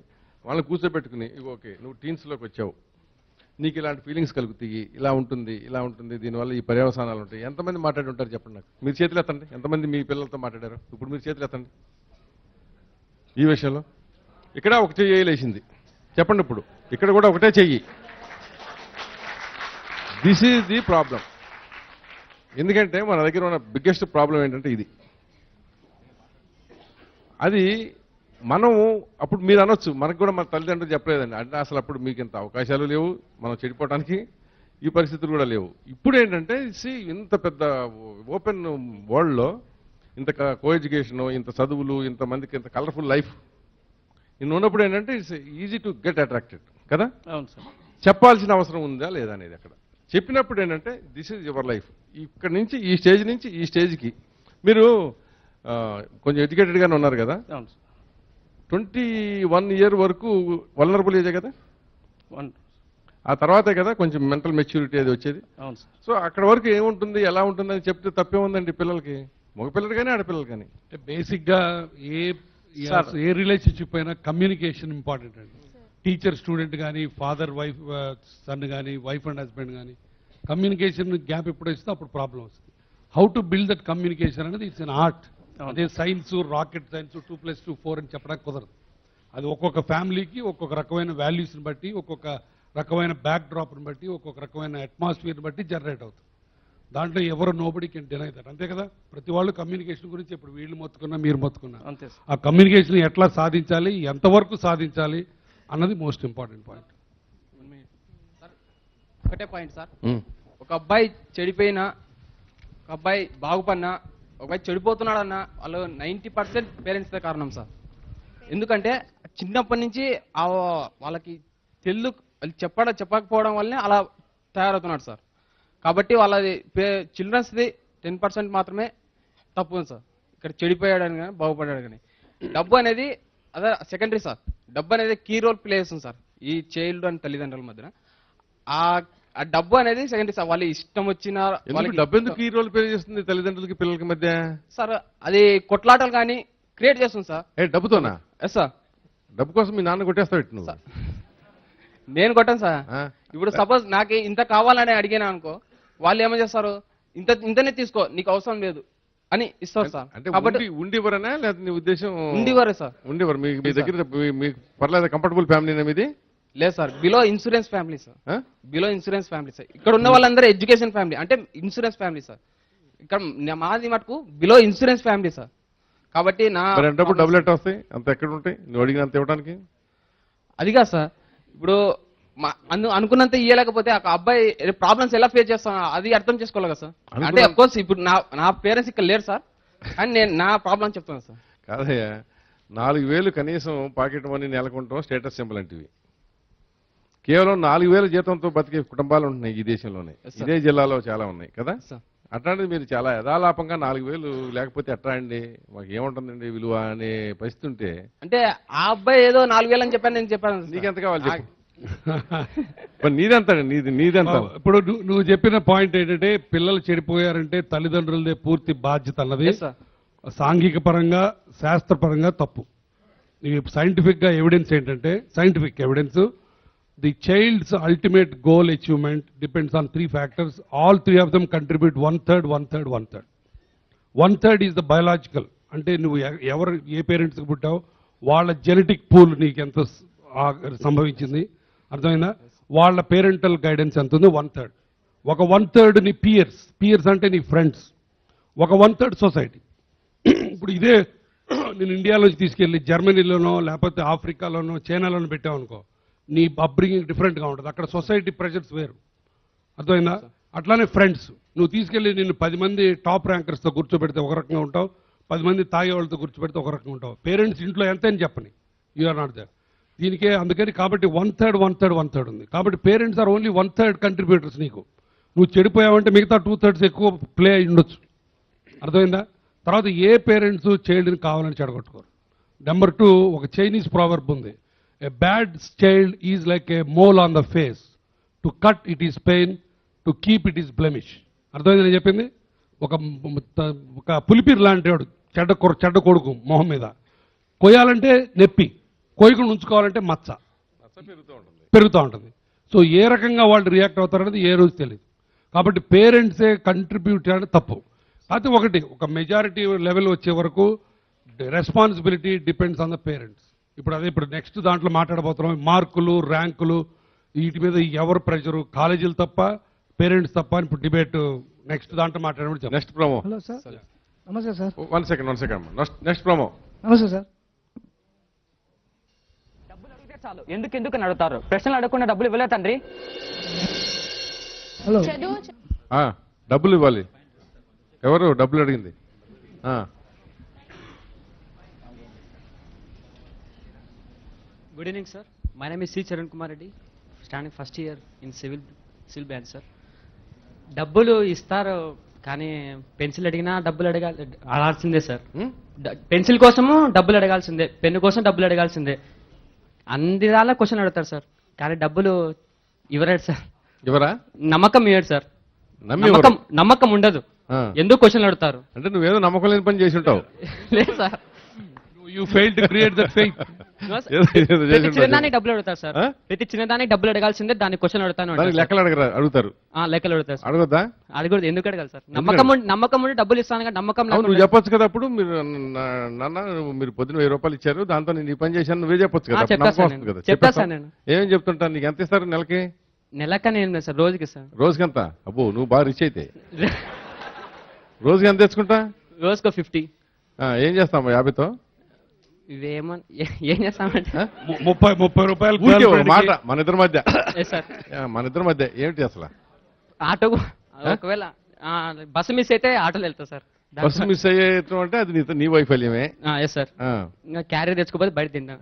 వాళ్ళని కూర్చోబెట్టుకుని ఓకే నువ్వు టీన్స్లోకి వచ్చావు, నీకు ఇలాంటి ఫీలింగ్స్ కలుగుతాయి, ఇలా ఉంటుంది దీనివల్ల ఈ పర్యవసానాలు ఉంటాయి. ఎంతమంది మాట్లాడి ఉంటారు చెప్పండి నాకు. మీరు చేతులు ఎత్తండి, ఎంతమంది మీ పిల్లలతో మాట్లాడారు? ఇప్పుడు మీరు చేతులు ఎత్తండి ఈ విషయంలో. ఇక్కడ ఒక చెయ్యి లేచింది చెప్పండి. ఇప్పుడు ఇక్కడ కూడా ఒకటే చెయ్యి. This is the problem. ఎందుకంటే మన దగ్గర ఉన్న బిగ్గెస్ట్ ప్రాబ్లం ఏంటంటే ఇది. అది మనము అప్పుడు మీరు అనొచ్చు, మనకు కూడా మన తల్లిదండ్రులు చెప్పలేదండి అంటే అసలు అప్పుడు మీకు ఇంత అవకాశాలు లేవు, మనం చెడిపోవడానికి ఈ పరిస్థితులు కూడా లేవు. ఇప్పుడు ఏంటంటే ఇంత పెద్ద ఓపెన్ వరల్డ్లో ఇంత కోఎడ్యుకేషను, ఇంత చదువులు, ఇంతమందికి ఇంత కలర్ఫుల్ లైఫ్ ఇన్ని ఉన్నప్పుడు ఏంటంటే it's easy to get attracted కదా. అవును సార్. చెప్పాల్సిన అవసరం ఉందా లేదా అనేది అక్కడ చెప్పినప్పుడు ఏంటంటే దిస్ ఈజ్ యువర్ లైఫ్. ఇక్కడ నుంచి ఈ స్టేజ్ నుంచి ఈ స్టేజ్కి మీరు కొంచెం ఎడ్యుకేటెడ్గానే ఉన్నారు కదా. 21 years వరకు వల్నరబుల్ ఏజే కదా, ఆ తర్వాతే కదా కొంచెం మెంటల్ మెచ్యూరిటీ అది వచ్చేది. సో అక్కడ వరకు ఏముంటుంది ఎలా ఉంటుంది అని చెప్తే తప్పే ఉందండి పిల్లలకి, మగపిల్లలు కానీ ఆడపిల్లలు కానీ. బేసిక్గా ఏ రిలేషన్షిప్ అయినా కమ్యూనికేషన్ ఇంపార్టెంట్ అండి. టీచర్ స్టూడెంట్ కానీ, ఫాదర్ వైఫ్ సన్ కానీ, వైఫ్ అండ్ హస్బెండ్ కానీ, కమ్యూనికేషన్ గ్యాప్ ఎప్పుడు వస్తుందో అప్పుడు ప్రాబ్లం వస్తుంది. How to build that communication అనేది ఇట్స్ అన్ ఆర్ట్. అదే సైన్స్, రాకెట్ సైన్స్ 2+2 4 అని చెప్పడానికి కుదరదు. అది ఒక్కొక్క ఫ్యామిలీకి ఒక్కొక్క రకమైన వాల్యూస్ని బట్టి, ఒక్కొక్క రకమైన బ్యాక్ డ్రాప్ని బట్టి, ఒక్కొక్క రకమైన అట్మాస్ఫియర్ని బట్టి జనరేట్ అవుతుంది. దాంట్లో ఎవరు నోబడి కెన్ డినై దట్. అంతే కదా, ప్రతి వాళ్ళు కమ్యూనికేషన్ గురించి ఇప్పుడు వీళ్ళు మొత్తుకున్నా మీరు మొత్తుకున్నా ఆ కమ్యూనికేషన్ ఎట్లా సాధించాలి, ఎంతవరకు సాధించాలి అన్నది మోస్ట్ ఇంపార్టెంట్ పాయింట్. ఒకటే పాయింట్ సార్, ఒక అబ్బాయి చెడిపోయినా, ఒక అబ్బాయి బాగుపడినా, ఒక అబ్బాయి చెడిపోతున్నాడన్నా వాళ్ళు 90% పేరెంట్స్దే కారణం సార్. ఎందుకంటే చిన్నప్పటి నుంచి వాళ్ళకి చెప్పకపోవడం వల్లనే అలా తయారవుతున్నాడు సార్. కాబట్టి వాళ్ళది చిల్డ్రన్స్ది 10% మాత్రమే తప్పు ఉంది సార్. ఇక్కడ చెడిపోయాడని కానీ బాగుపడ్డాడు కానీ డబ్బు అనేది అదే సెకండరీ సార్. డబ్బు అనేది కీ రోల్ ప్లే చేస్తుంది సార్ ఈ చైల్డ్ అండ్ తల్లిదండ్రుల మధ్యన. ఆ డబ్బు అనేది సెకండరీ సార్. వాళ్ళు ఇష్టం వచ్చిన డబ్బు ఎందుకు కీ రోల్ ప్లే చేస్తుంది తల్లిదండ్రులకి పిల్లలకి మధ్య సార్? అది కొట్లాటలు కానీ క్రియేట్ చేస్తుంది సార్. డబ్బుతోనా? Yes sir. డబ్బు కోసం మీ నాన్న కొట్టేస్తావు నువ్వు. నేను కొట్టాను సార్. ఇప్పుడు సపోజ్ నాకు ఇంత కావాలని అడిగాను అనుకో, వాళ్ళు ఏమో చేస్తారు, ఇంతనే తీసుకో నీకు అవసరం లేదు అని ఇస్తారు సార్. అంటే ఉండివరనా లేదా నీ ఉద్దేశం? ఉండివరే సార్. ఉండివరు మీ దగ్గర మీకు పర్లేదు కంఫర్టబుల్ ఫ్యామిలీనా మీది? లేదు sir, below insurance family sir. Below insurance family sir. ఇక్కడ ఉన్న వాళ్ళందరూ ఎడ్యుకేషన్ ఫ్యామిలీ, అంటే ఇన్సూరెన్స్ ఫ్యామిలీ సార్. ఇక్కడ మాది మటుకు బిలో ఇన్సూరెన్స్ ఫ్యామిలీ సార్. కాబట్టి నా డబ్బులు ఎట్లా వస్తాయి? అంత ఎక్కడ ఉంటాయి నువ్వు అడిగినంత ఇవ్వడానికి? అదిగా సార్, ఇప్పుడు అనుకున్నంత ఇయ్యలేకపోతే ఆ అబ్బాయి ప్రాబ్లమ్స్ ఎలా ఫేస్ చేస్తాను అది అర్థం చేసుకోవాలి కదా సార్. అంటే అఫ్ కోర్స్ ఇప్పుడు నా పేరెంట్స్ ఇక్కడ లేరు సార్, అని నేను నా ప్రాబ్లం చెప్తాను సార్. కాదయ్యా, 4,000 కనీసం పాకెట్ మనీ నెలకొంటాం స్టేటస్ సింబల్ అంటివి. కేవలం 4,000 జీతంతో బతికే కుటుంబాలు ఉంటున్నాయి ఈ దేశంలోనే, ఇదే జిల్లాలో చాలా ఉన్నాయి కదా. అట్లాంటిది మీరు చాలా యథాలాపంగా 4,000 లేకపోతే ఎట్లా అండి, మాకు ఏముంటుందండి విలువ అనే పరిస్థితి ఉంటే. అంటే ఆ అబ్బాయి ఏదో 4,000 అని చెప్పాను, నేను చెప్పాను. నీకెంత కావాలి చెప్పు. నీదెంత? నీదెంత? ఇప్పుడు నువ్వు చెప్పిన పాయింట్ ఏంటంటే పిల్లలు చెడిపోయారంటే తల్లిదండ్రులదే పూర్తి బాధ్యత అన్నది సాంఘిక పరంగా శాస్త్రపరంగా తప్పు. సైంటిఫిక్ గా ఎవిడెన్స్ ఏంటంటే, scientific evidence, the child's ultimate goal achievement depends on 3 factors. All 3 of them contribute 1/3, 1/3, 1/3. 1/3 is the biological. అంటే నువ్వు ఎవరు ఏ పేరెంట్స్కి పుట్టావు వాళ్ళ జెనెటిక్ పూల్ నీకు ఎంత సంభవించింది, అర్థమైందా? వాళ్ళ పేరెంటల్ గైడెన్స్ ఎంత ఉంది 1/3. ఒక 1/3 నీ పియర్స్ అంటే నీ ఫ్రెండ్స్, ఒక 1/3 సొసైటీ. ఇప్పుడు ఇదే నేను ఇండియాలోంచి తీసుకెళ్ళి జర్మనీలోనో లేకపోతే ఆఫ్రికాలోనో చైనాలోనో పెట్టావు అనుకో, నీ అప్బ్రింగింగ్ డిఫరెంట్గా ఉంటుంది. అక్కడ సొసైటీ ప్రెషర్స్ వేరు, అర్థమైందా? అట్లానే ఫ్రెండ్స్, నువ్వు తీసుకెళ్ళి నిన్ను 10 మంది టాప్ ర్యాంకర్స్తో కూర్చోబెడితే ఒక రకంగా ఉంటావు, 10 మంది తాగే వాళ్ళతో కూర్చోబెడితే ఒక రకంగా ఉంటావు. పేరెంట్స్ ఇంట్లో ఎంత అని చెప్పని, యు ఆర్ నాట్ దేర్. దీనికే అందుకని కాబట్టి 1/3, 1/3, 1/3 ఉంది. కాబట్టి పేరెంట్స్ ఆర్ ఓన్లీ 1/3 కంట్రిబ్యూటర్స్. నీకు నువ్వు చెడిపోయావంటే మిగతా 2/3 ఎక్కువ ప్లే అయి ఉండొచ్చు, అర్థమైందా? తర్వాత ఏ పేరెంట్స్ చైల్డ్ని కావాలని చెడగొట్టుకోరు. నెంబర్ 2, ఒక చైనీస్ ప్రావర్బ్ ఉంది, a bad child is like a mole on the face, to cut it is pain, to keep it is blemish. అర్థమైంది నేను చెప్పింది? ఒక పులిపిరి లాంటి వాడు చెడ్డ కొడుకు మొహం మీద కొయ్యాలంటే నొప్పి, కొయ్యకుండా ఉంచుకోవాలంటే మచ్చ పెరుగుతూ ఉంటుంది. సో ఏ రకంగా వాళ్ళు రియాక్ట్ అవుతారనేది ఏ రోజు తెలియదు. కాబట్టి పేరెంట్సే కంట్రిబ్యూట్ చేయడం తప్పు. అయితే ఒక మెజారిటీ లెవెల్ వచ్చే వరకు responsibility depends on the parents. ఇప్పుడు నెక్స్ట్ దాంట్లో మాట్లాడబోతున్నాం, మార్కులు ర్యాంకులు వీటి మీద ఎవరు ప్రెషరు, కాలేజీలు తప్ప పేరెంట్స్ తప్ప అని ఇప్పుడు డిబేట్ నెక్స్ట్ దాంట్లో మాట్లాడడం. Next promo. హలో సార్, నమస్తే sir. One second next promo. నమస్తే సార్. డబ్బులు అడిగితే చాలు, ఎందుకు అడుగుతారు? ప్రశ్నలు అడగకుండా డబ్బులు ఇవ్వలేదు తండ్రి. హలో, డబ్బులు ఇవ్వాలి. ఎవరు డబ్బులు అడిగింది? Good evening sir, my name is C Charan Kumar Reddy, standing first year in civil branch sir. డబ్బులు ఇస్తారు కానీ పెన్సిల్ అడిగినా డబ్బులు అడగాల్సిందే సార్. పెన్సిల్ కోసము డబ్బులు అడగాల్సిందే, పెన్ను కోసం డబ్బులు అడగాల్సిందే, అన్ని దాలా క్వశ్చన్ అడుగుతారు సార్. కానీ డబ్బులు ఇవ్వరాడు సార్. ఇవ్వరా? నమ్మకం ఇవ్వడు సార్, నమ్మకం ఉండదు. ఎందుకు క్వశ్చన్ అడుగుతారు అంటే నువ్వేదో నమ్మకం లేని పని చేసి ఉంటావు. లేదు sir, you failed to create that faith. ప్రతి చిన్నదానికి డబ్బులు అడుగుతారు సార్, ప్రతి చిన్నదానికి డబ్బులు అడగాల్సిందే, దానికి క్వశ్చన్ అడుగుతాను. లెక్కలు అడుగుతారు, లెక్కలు అడుగుతారు. అడగొద్దా? అడగదు. ఎందుకు అడగాలి సార్? నమ్మకం ఉండి డబ్బులు ఇస్తాను కానీ నమ్మకం నువ్వు చెప్పొచ్చు కదా. అప్పుడు మీరు నాన్న మీరు పొద్దున 1000 రూపాయలు ఇచ్చారు, దాంతో నేను ఈ పని చేశాను నువ్వే చెప్పొచ్చు కదా. చెప్తా సార్ నేను. ఏం చెప్తుంటాను? నీకు ఎంత ఇస్తారు నెలకి? నెలకని ఏం లేదు సార్, రోజుకి సార్. రోజుకి ఎంత? అబ్బో నువ్వు బాగా రిచ్ అయితే. రోజుకి ఎంత తెచ్చుకుంటా? రోజుకో 50. ఏం చేస్తాము 50తో? ఏం చేస్తామంటే 30 రూపాయలు మాట మన ఇద్దరి మధ్య ఏమిటి అసలు? ఆటో ఒకవేళ బస్సు మిస్ అయితే ఆటోలో వెళ్తా సార్. బస్సు మిస్ అయ్యేటం అంటే అది నీ వైఫల్యమే. Yes sir. ఇంకా క్యారీ తెచ్చుకోపోతే బయట తిన్నాం,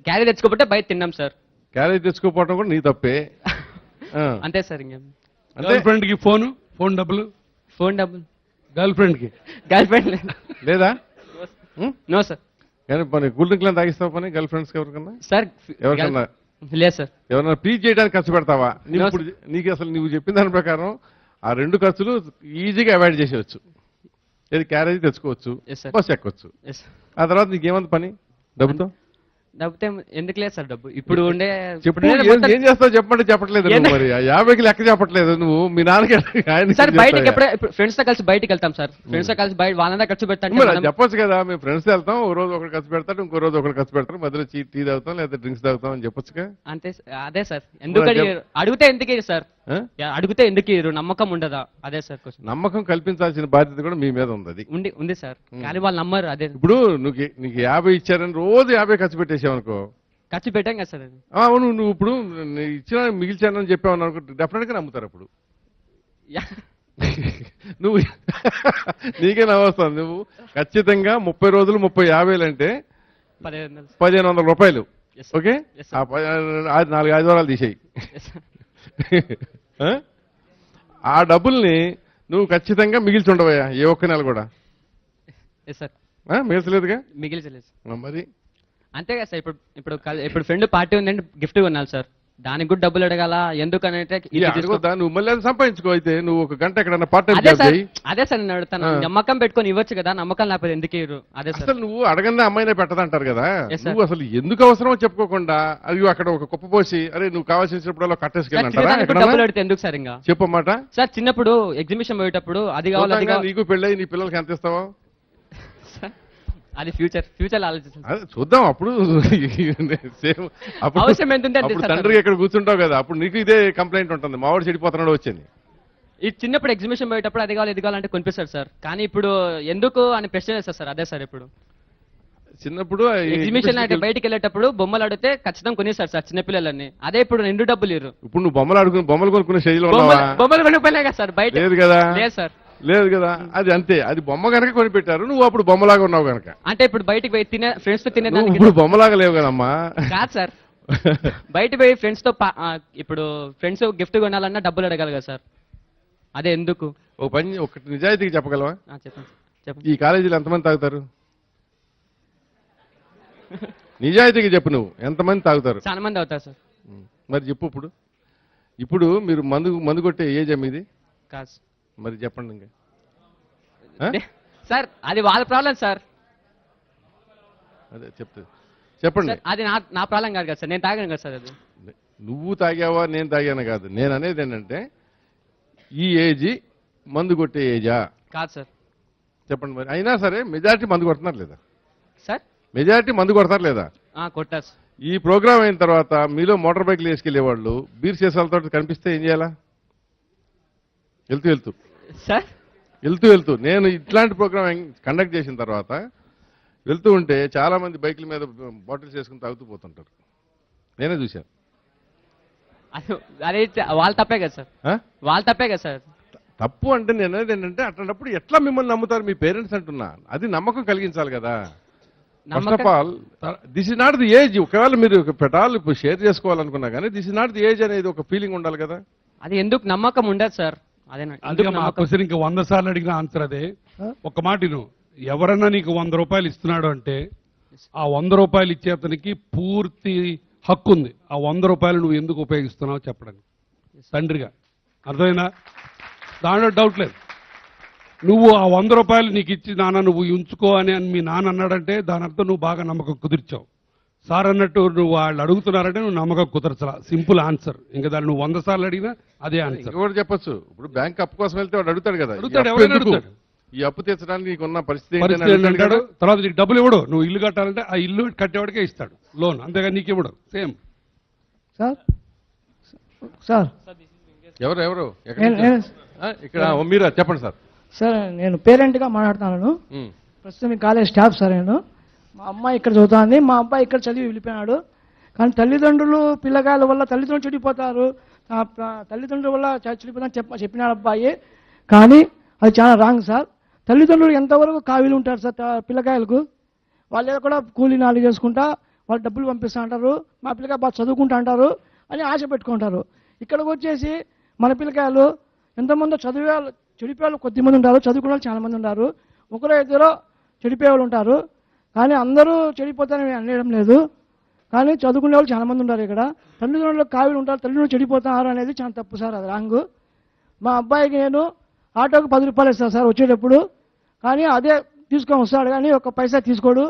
క్యారీ తెచ్చుకోపోతే బయట తిన్నాం సార్. క్యారీ తెచ్చుకోపోవడం కూడా నీ తప్పే. అంతే సార్. ఇంకేం? గర్ల్ ఫ్రెండ్ కి ఫోన్ డబ్బులు గర్ల్ ఫ్రెండ్ లేదా? No sir. కానీ పని కూల్ డ్రింక్ తాగిస్తావు పని గర్ల్ ఫ్రెండ్స్ ఎవరికన్నా? సార్ ఎవరికన్నా లేదు సార్. ఎవరన్నా ప్లీజ్ చేయడానికి ఖర్చు పెడతావా? నీకు అసలు నువ్వు చెప్పిన దాని ప్రకారం ఆ 2 ఖర్చులు ఈజీగా అవాయిడ్ చేసేవచ్చు. ఏది క్యారేజ్ తెచ్చుకోవచ్చు, బస్ ఎక్కొచ్చు. ఆ తర్వాత నీకేమంత పని డబ్బుతో? డబ్బుతే ఎందుకు లేదు సార్ డబ్బు ఇప్పుడు ఉండే చెప్పు, ఏం చేస్తావు చెప్పంటే చెప్పట్లేదు నువ్వు మరి. ఆ 50కి లెక్క చెప్పట్లేదు నువ్వు. మీ నాన్నకి ఆయన సార్ బయటకి ఎప్పుడే ఫ్రెండ్స్ తో కలిసి బయటకి వెళ్తాం సార్. ఫ్రెండ్స్ తో కలిసి బయట వాళ్ళంతా ఖర్చు పెడతాం. చెప్పొచ్చు కదా, మేము ఫ్రెండ్స్ వెళ్తాం, ఓ రోజు ఒకరు ఖర్చు పెడతాడు, ఇంకో రోజు ఒకరు ఖర్చు పెడతారు, మధ్యలో టీ తాగుతాం లేదా డ్రింక్స్ తాగుతాం అని చెప్పొచ్చుగా. అంతే అదే సార్. ఎందుకు అడిగారు? అడిగితే ఎందుకు సార్? అడిగితే ఎందుకు ఇరు? నమ్మకం ఉండదా? అదే సార్ క్వశ్చన్. నమ్మకం కల్పించాల్సిన బాధ్యత కూడా మీ మీద ఉంది. ఉంది సార్, కానీ వాళ్ళు నమ్మరు. అదే ఇప్పుడు నీకు 50 ఇచ్చారని రోజు 50 ఖర్చు పెట్టేసావు అనుకో, ఖర్చు పెట్టాం కదా సార్. అవును, నువ్వు ఇప్పుడు ఇచ్చిన మిగిల్చానని చెప్పావు అనుకో, డెఫినెట్ గా నమ్ముతారు అప్పుడు. నువ్వు నీకే నవ్వొస్తాను. నువ్వు ఖచ్చితంగా 30 రోజులు 50 అంటే 1500 రూపాయలు. ఓకే, అది 4 ఆదివారాలు తీసేయి. ఆ డబ్బుల్ని నువ్వు ఖచ్చితంగా మిగిల్చి ఉండవయ్యా ఏ ఒక్క నెల కూడా. మిగిల్చలేదుగా? మిగిల్చలేదు మరి అంతే కదా సార్. ఇప్పుడు ఫ్రెండ్ పార్టీ ఉందంటే గిఫ్ట్ కొనాలి సార్, దానికి కూడా డబ్బులు అడగాల. ఎందుకనంటే నువ్వు మళ్ళీ సంపాదించుకో. అయితే నువ్వు 1 గంట ఎక్కడన్నా పార్ట్ టైం అదే జాబ్ సార్ చేయి. అదే సార్ నేను అడుగుతాను. నమ్మకం పెట్టుకొని ఇవ్వచ్చు కదా, నమ్మకం లేకపోతే ఎందుకు ఇవ్వరు? అదే సార్. అసలు నువ్వు అడగందే అమ్మాయినే పెట్టదంటారు కదా, నువ్వు అసలు ఎందుకు అవసరమో చెప్పుకోకుండా అది అక్కడ ఒక కుప్ప పోసి అరే నువ్వు కావాల్సినప్పుడు కట్టేసుకెళ్ళంటారా? డబ్బులు అడిగితే ఎందుకు సార్? ఇంకా చెప్పమాట సార్, చిన్నప్పుడు ఎగ్జిబిషన్ పోయేటప్పుడు అది కావాలి, నీకు పెళ్ళై నీ పిల్లలకి ఎంత ఇస్తావా? అది ఫ్యూచర్ ఆలోచిస్తాను. చూద్దాం అప్పుడు. అవసరం ఎంత అప్పుడు తండ్రికి ఇక్కడ కూర్చుంటావు కదా, అప్పుడు నీకు ఇదే కంప్లైంట్ ఉంటుంది, మావాడు చెడిపోతున్నాడు వచ్చింది. ఈ చిన్నప్పుడు ఎగ్జిబిషన్ పోయేటప్పుడు అది కావాలి ఇది కావాలంటే కొనిపిస్తారు సార్, కానీ ఇప్పుడు ఎందుకు అని ప్రశ్న చేస్తారు సార్. అదే సార్, ఇప్పుడు చిన్నప్పుడు ఎగ్జిబిషన్ అంటే బయటికి వెళ్ళేటప్పుడు బొమ్మలు అడిగితే ఖచ్చితంగా కొనిస్తారు సార్ చిన్నపిల్లలని. అదే ఇప్పుడు 2 డబ్బులు ఇరు. ఇప్పుడు నువ్వు బొమ్మలు కొనుక్కునే స్టేజ్లో బొమ్మలు కొనుక్కోలే కదా సార్, బయట లేదు కదా? లేదు సార్, లేదు కదా. అది అంతే, అది బొమ్మ కనుక కొనిపెట్టారు, నువ్వు అప్పుడు బొమ్మలాగా ఉన్నావు కనుక. అంటే ఇప్పుడు బయటికి పోయి తినే ఫ్రెండ్స్ తో తినే ఇప్పుడు బొమ్మలాగా లేవు కదమ్మా. కాదు సార్, బయట పోయి ఫ్రెండ్స్ తో ఇప్పుడు ఫ్రెండ్స్ గిఫ్ట్ కొనాలన్నా డబ్బులు అడగాలి కదా సార్. అదే ఎందుకు? ఒకటి నిజాయితీకి చెప్పగలవా? చెప్పండి. ఈ కాలేజీలో ఎంతమంది తాగుతారు? నిజాయితీకి చెప్పు, నువ్వు ఎంతమంది తాగుతారు? చాలా మంది అవుతారు సార్. మరి చెప్పు. ఇప్పుడు మీరు మందు కొట్టే ఏజ్ మీది కాదు మరి, చెప్పండి ఇంకా సార్. అది వాళ్ళ ప్రాబ్లం సార్. అదే చెప్పండి. అది నా ప్రాబ్లం కాదు కదా సార్, నేను తాగాను కదా సార్. అది నువ్వు తాగావా నేను తాగాను కాదు, నేను అనేది ఏంటంటే ఈ ఏజీ మందు కొట్టే ఏజా? కాదు సార్. చెప్పండి మరి. అయినా సరే మెజారిటీ మందు కొడుతున్నారు లేదా సార్? మెజారిటీ మందు కొడతారు లేదా? కొట్టారు. ఈ ప్రోగ్రామ్ అయిన తర్వాత మీలో మోటార్ బైక్లు వేసుకెళ్లే వాళ్ళు బీర్ సీసాలతో కనిపిస్తే ఏం చేయాలా? వెళ్తూ సార్ వెళ్తూ నేను ఇట్లాంటి ప్రోగ్రామ్ కండక్ట్ చేసిన తర్వాత వెళ్తూ ఉంటే చాలా మంది బైక్ల మీద బాటిల్స్ వేసుకుని తాగుతూ పోతుంటారు, నేనే చూశాను. అదే వాళ్ళ తప్పే కదా సార్, వాళ్ళ తప్పే కదా సార్. తప్పు అంటే నేను అనేది ఏంటంటే అట్లాంటప్పుడు ఎట్లా మిమ్మల్ని నమ్ముతారు మీ పేరెంట్స్ అంటున్నా. అది నమ్మకం కలిగించాలి కదా. First of all this is not the age. ఒకవేళ మీరు పెట్టాలి ఇప్పుడు షేర్ చేసుకోవాలనుకున్నా కానీ this is not the age అనేది ఒక ఫీలింగ్ ఉండాలి కదా. అది ఎందుకు నమ్మకం ఉండదు సార్? అదే మా క్వశ్చన్ ఇంకా 100 సార్లు అడిగిన ఆన్సర్ అదే. ఒక మాట నువ్వు, ఎవరన్నా నీకు 100 రూపాయలు ఇస్తున్నాడు అంటే ఆ 100 రూపాయలు ఇచ్చే అతనికి పూర్తి హక్కు ఉంది ఆ 100 రూపాయలు నువ్వు ఎందుకు ఉపయోగిస్తున్నావు చెప్పడానికి, తండ్రిగా. అర్థమైనా? దాంట్లో డౌట్ లేదు. నువ్వు ఆ 100 రూపాయలు నీకు ఇచ్చి నాన్న నువ్వు ఉంచుకో అని మీ నాన్న అన్నాడంటే దాని అర్థం నువ్వు బాగా నమ్మకం కుదిర్చావు. సార్ అన్నట్టు నువ్వు వాళ్ళు అడుగుతున్నారంటే నువ్వు నమ్మకం కుదరచలా. Simple answer. ఇంకా దాన్ని నువ్వు 100 సార్లు అడిగినా అదే ఆన్సర్. కూడా చెప్పొచ్చు. ఇప్పుడు బ్యాంక్ అప్పు కోసం వెళ్తే వాడు అడుగుతాడు కదా, ఎవరైనా అడుగుతాడు. ఈ అప్పు తీర్చడానికి నీకున్న పరిస్థితి అంటాడు. తర్వాత నీకు డబ్బులు ఇవ్వడు. నువ్వు ఇల్లు కట్టాలంటే ఆ ఇల్లు కట్టేవాడికే ఇస్తాడు లోన్, అంతేగా నీకు ఇవ్వడు. Same sir. ఎవరు ఇక్కడ మీరా? చెప్పండి సార్. సార్ నేను పేరెంట్గా మాట్లాడుతున్నాను. ప్రస్తుతం ఈ కాలేజ్ స్టాఫ్ సార్. నేను మా అమ్మాయి ఇక్కడ చదువుతుంది, మా అబ్బాయి ఇక్కడ చదివి వెళ్ళిపోయినాడు. కానీ తల్లిదండ్రులు పిల్లగాళ్ళ వల్ల తల్లిదండ్రులు చెడిపోతారు, తల్లిదండ్రుల వల్ల చెడిపోతారని చెప్పినాడు అబ్బాయి. కానీ అది చాలా రాంగ్ సార్. తల్లిదండ్రులు ఎంతవరకు కావిలు ఉంటారు సార్ పిల్లకాయలకు. వాళ్ళు కూడా కూలీ నాలుగు చేసుకుంటా వాళ్ళు డబ్బులు పంపిస్తూ అంటారు, మా పిల్లకాయ బాగా చదువుకుంటా అంటారు అని ఆశ పెట్టుకుంటారు. ఇక్కడికి వచ్చేసి మన పిల్లకాయలు ఎంతమందో చెడిపోయేవాళ్ళు కొద్దిమంది ఉంటారు, చదువుకునే వాళ్ళు చాలా మంది ఉంటారు. ఒకరో ఇద్దరు చెడిపోయేవాళ్ళు ఉంటారు. కానీ అందరూ చెడిపోతారని అనడం లేదు, కానీ చదువుకునే వాళ్ళు చాలా మంది ఉంటారు. ఇక్కడ తల్లిదండ్రులకు కావిలు ఉంటారు, తల్లిదండ్రులు చెడిపోతున్నారు అనేది చాలా తప్పు సార్, అది రాంగ్. మా అబ్బాయికి నేను ఆటోకి 10 రూపాయలు ఇస్తాను సార్ వచ్చేటప్పుడు, కానీ అదే తీసుకొని వస్తాడు కానీ ఒక పైసా తీసుకోడు.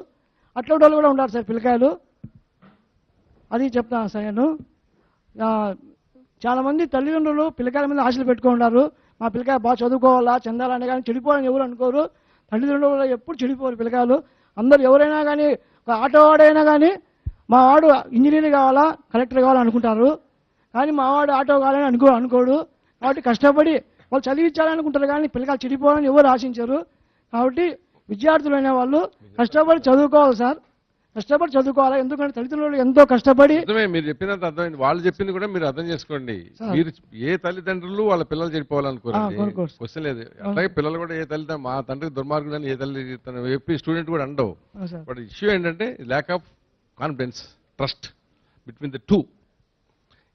అట్లాంటి వాళ్ళు కూడా ఉంటారు సార్ పిల్లకాయలు. అది చెప్తాను సార్ నేను. చాలామంది తల్లిదండ్రులు పిల్లకాయల మీద ఆశలు పెట్టుకున్నారు. మా పిల్లకాయ బాగా చదువుకోవాలా చెందాలని, కానీ చెడిపోవాలని ఎవరు అనుకోరు. తల్లిదండ్రులు ఎప్పుడు చెడిపోరు పిల్లకాయలు. అందరూ ఎవరైనా కానీ, ఒక ఆటో వాడైనా కానీ మా వాడు ఇంజనీర్ కావాలా కలెక్టర్ కావాలని అనుకుంటారు. కానీ మా వాడు ఆటో కావాలని అనుకోడు. కాబట్టి కష్టపడి వాళ్ళు చదివించాలనుకుంటారు, కానీ పిల్లకాయలు చెడిపోవాలని ఎవరు ఆశించరు. కాబట్టి విద్యార్థులైన వాళ్ళు కష్టపడి చదువుకోవాలి సార్, కష్టపడి చదువుకోవాలి. ఎందుకంటే తల్లిదండ్రులు ఎంతో కష్టపడి. మీరు చెప్పినంత అర్థమైంది. వాళ్ళు చెప్పింది కూడా మీరు అర్థం చేసుకోండి. మీరు ఏ తల్లిదండ్రులు వాళ్ళ పిల్లలు చెడిపోవాలనుకోరండి, క్వశ్చన్ లేదు. అట్లాగే పిల్లలు కూడా ఏ తల్లిదండ్రులు మా తండ్రి దుర్మార్గుడు అని ఏ తల్లి చెప్పి స్టూడెంట్ కూడా అండవు. బట్ ఇష్యూ ఏంటంటే lack of confidence, trust between the two.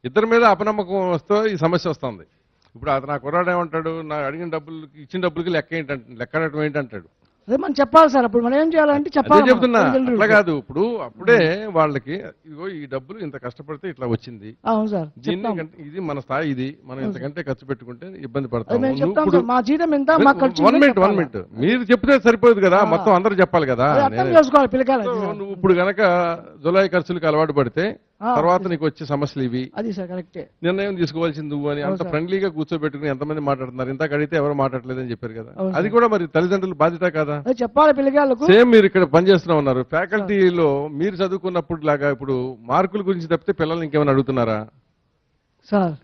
ఇద్దరి మీద అపనమ్మకం వస్తే ఈ సమస్య వస్తుంది. ఇప్పుడు అతను నా కుర్రాడు ఏమంటాడు, నా అడిగిన డబ్బులకి ఇచ్చిన డబ్బులకి లెక్కడటం ఏంటంటాడు. అదే మనం చెప్పాలి సార్. అప్పుడు మనం ఏం చేయాలంటే చెప్పాలి. చెప్తున్నా అట్లా కాదు. ఇప్పుడు అప్పుడే వాళ్ళకి ఇదిగో ఈ డబ్బులు ఇంత కష్టపడితే ఇట్లా వచ్చింది, అవును సార్, దీన్ని ఇది మన స్థాయి, ఇది మనం ఇంతకంటే ఖర్చు పెట్టుకుంటే ఇబ్బంది పడతాం. మా జీతం ఎంత, మా ఖర్చు. 1 మినిట్ మీరు చెప్తే సరిపోదు కదా, మొత్తం అందరూ చెప్పాలి కదా. నువ్వు ఇప్పుడు గనక జులై ఖర్చులకు అలవాటు పడితే తర్వాత నీకు వచ్చే సమస్యలు ఇవి. అది సార్ కరెక్టే. నిర్ణయం తీసుకోవాల్సింది నువ్వు అని అంత ఫ్రెండ్లీగా కూర్చోబెట్టుకుని ఎంతమంది మాట్లాడుతున్నారు. ఇంత అడిగితే ఎవరు మాట్లాడలేదని చెప్పారు కదా. అది కూడా మరి తల్లిదండ్రులు బాధ్యత కదా, చెప్పాలి పిల్లగాళ్ళకు. సేమ్ మీరు ఇక్కడ పనిచేస్తున్నా ఉన్నారు, ఫ్యాకల్టీలో మీరు చదువుకున్నప్పుడు లాగా ఇప్పుడు మార్కుల గురించి తప్పితే పిల్లల్ని ఇంకేమైనా అడుగుతున్నారా సార్?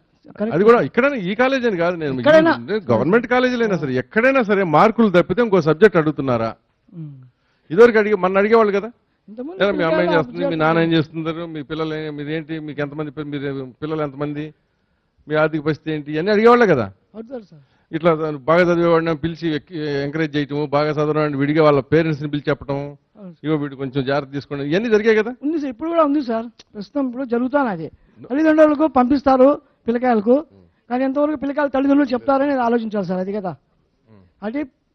అది కూడా ఇక్కడ ఈ కాలేజ్ అని కాదు, నేను గవర్నమెంట్ కాలేజీలైనా సరే ఎక్కడైనా సరే మార్కులు తప్పితే ఇంకో సబ్జెక్ట్ అడుగుతున్నారా? ఇదివరకు మన అడిగేవాళ్ళు కదా, మీ అమ్మ ఏం చేస్తుంది, మీ నాన్న ఏం చేస్తున్నారు, మీ పిల్లలు మీరేంటి, మీకు ఎంతమంది మీరు పిల్లలు ఎంతమంది, మీ ఆర్థిక పరిస్థితి ఏంటి అని అడిగేవాళ్ళే కదా. ఇట్లా బాగా చదివేవాడిని పిలిచి ఎంకరేజ్ చేయటము, బాగా చదవడం విడిగా వాళ్ళ పేరెంట్స్ని పిలిచి చెప్పడం, ఇగో వీడు కొంచెం జాగ్రత్త తీసుకోండి, ఇవన్నీ జరిగాయి కదా. ఉంది సార్, ఇప్పుడు కూడా ఉంది సార్, ప్రస్తుతం ఇప్పుడు జరుగుతాను. అది తల్లిదండ్రులకు పంపిస్తారు పిల్లకాయలకు, కానీ ఎంతవరకు పిల్లకాయలు తల్లిదండ్రులు చెప్తారని ఆలోచించాలి సార్. అది కదా,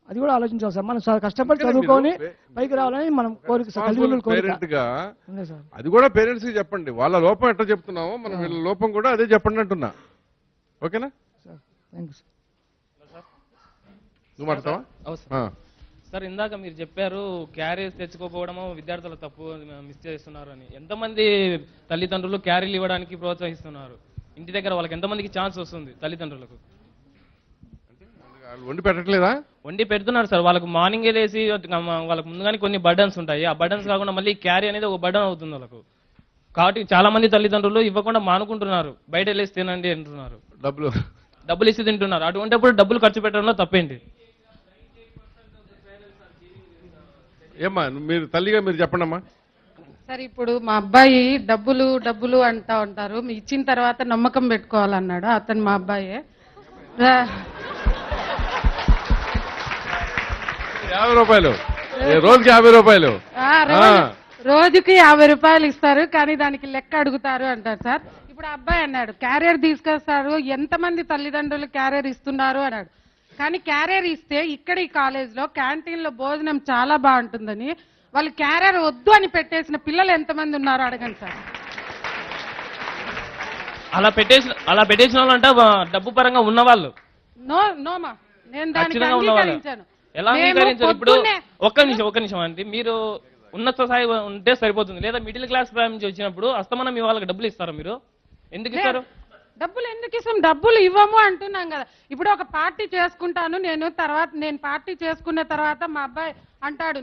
అది కూడా ఆలోచించాలి సార్. మనం కష్టపడి చదువుకొని పైకి రావాలని మనం కోరిక సార్, తల్లిదండ్రులు కోరిక. అది కూడా పేరెంట్స్ కి చెప్పండి, వాళ్ళ లోపం ఎట్లా చెప్తున్నామో మనం వీళ్ళ లోపం కూడా అదే చెప్పండి అంటున్నా. ఓకేనా సార్? Thank you sir. నువ్వు మాట్లాడతావా సార్? ఇందాక మీరు చెప్పారు క్యారీస్ తెచ్చుకోకపోవడము విద్యార్థుల తప్పు, మిస్ చేస్తున్నారు అని. ఎంతమంది తల్లిదండ్రులు క్యారీలు ఇవ్వడానికి ప్రోత్సహిస్తున్నారు? ఇంటి దగ్గర వాళ్ళకి ఎంతమందికి ఛాన్స్ వస్తుంది తల్లిదండ్రులకు? వండి పెట్టట్లేదా? వండి పెడుతున్నారు సార్. వాళ్ళకు మార్నింగే లేసి వాళ్ళకి ముందుగానే కొన్ని బర్డన్స్ ఉంటాయి, ఆ బర్డన్స్ కాకుండా మళ్ళీ క్యారీ అనేది ఒక బర్డన్ అవుతుంది వాళ్ళకు. కాబట్టి చాలా మంది తల్లిదండ్రులు ఇవ్వకుండా మానుకుంటున్నారు, బయట వెళ్ళేసి తినండి అంటున్నారు, డబ్బులు ఇచ్చి తింటున్నారు. అటువంటిప్పుడు డబ్బులు ఖర్చు పెట్టడంలో తప్పేంటి? ఏమ్మా మీరు తల్లిగా మీరు చెప్పండి అమ్మా. సార్ ఇప్పుడు మా అబ్బాయి డబ్బులు డబ్బులు అంటా ఉంటారు, ఇచ్చిన తర్వాత నమ్మకం పెట్టుకోవాలన్నాడు అతను, మా అబ్బాయే. 50 రూపాయలు రోజుకి 50 రూపాయలు, రోజుకి 50 రూపాయలు ఇస్తారు, కానీ దానికి లెక్క అడుగుతారు అంటారు సార్. ఇప్పుడు అబ్బాయి అన్నాడు క్యారియర్ తీసుకొస్తారు, ఎంతమంది తల్లిదండ్రులు క్యారియర్ ఇస్తున్నారు అన్నాడు. కానీ క్యారియర్ ఇస్తే ఇక్కడ ఈ కాలేజ్లో క్యాంటీన్లో భోజనం చాలా బాగుంటుందని వాళ్ళు క్యారియర్ వద్దు అని పెట్టేసిన పిల్లలు ఎంతమంది ఉన్నారు అడగండి సార్. అలా పెట్టేసిన వాళ్ళు అంటే డబ్బు పరంగా ఉన్నవాళ్ళు. నోమా నేను దానికి అంగీకరించాను. ఎలా అంగీకరించారు? ఇప్పుడు ఒక్క నిమిషం అంటే మీరు ఉన్నత స్థాయి ఉంటే సరిపోతుంది, లేదా మిడిల్ క్లాస్ ఫ్యామిలీ నుంచి వచ్చినప్పుడు అస్తమానం మీ వాళ్ళకి డబ్బులు ఇస్తారా? మీరు ఎందుకు ఇస్తారు? డబ్బులు ఎందుకు ఇస్తాం? డబ్బులు ఇవ్వము అంటున్నాం కదా. ఇప్పుడు ఒక పార్టీ చేసుకుంటాను నేను, తర్వాత నేను పార్టీ చేసుకున్న తర్వాత మా అబ్బాయి అంటాడు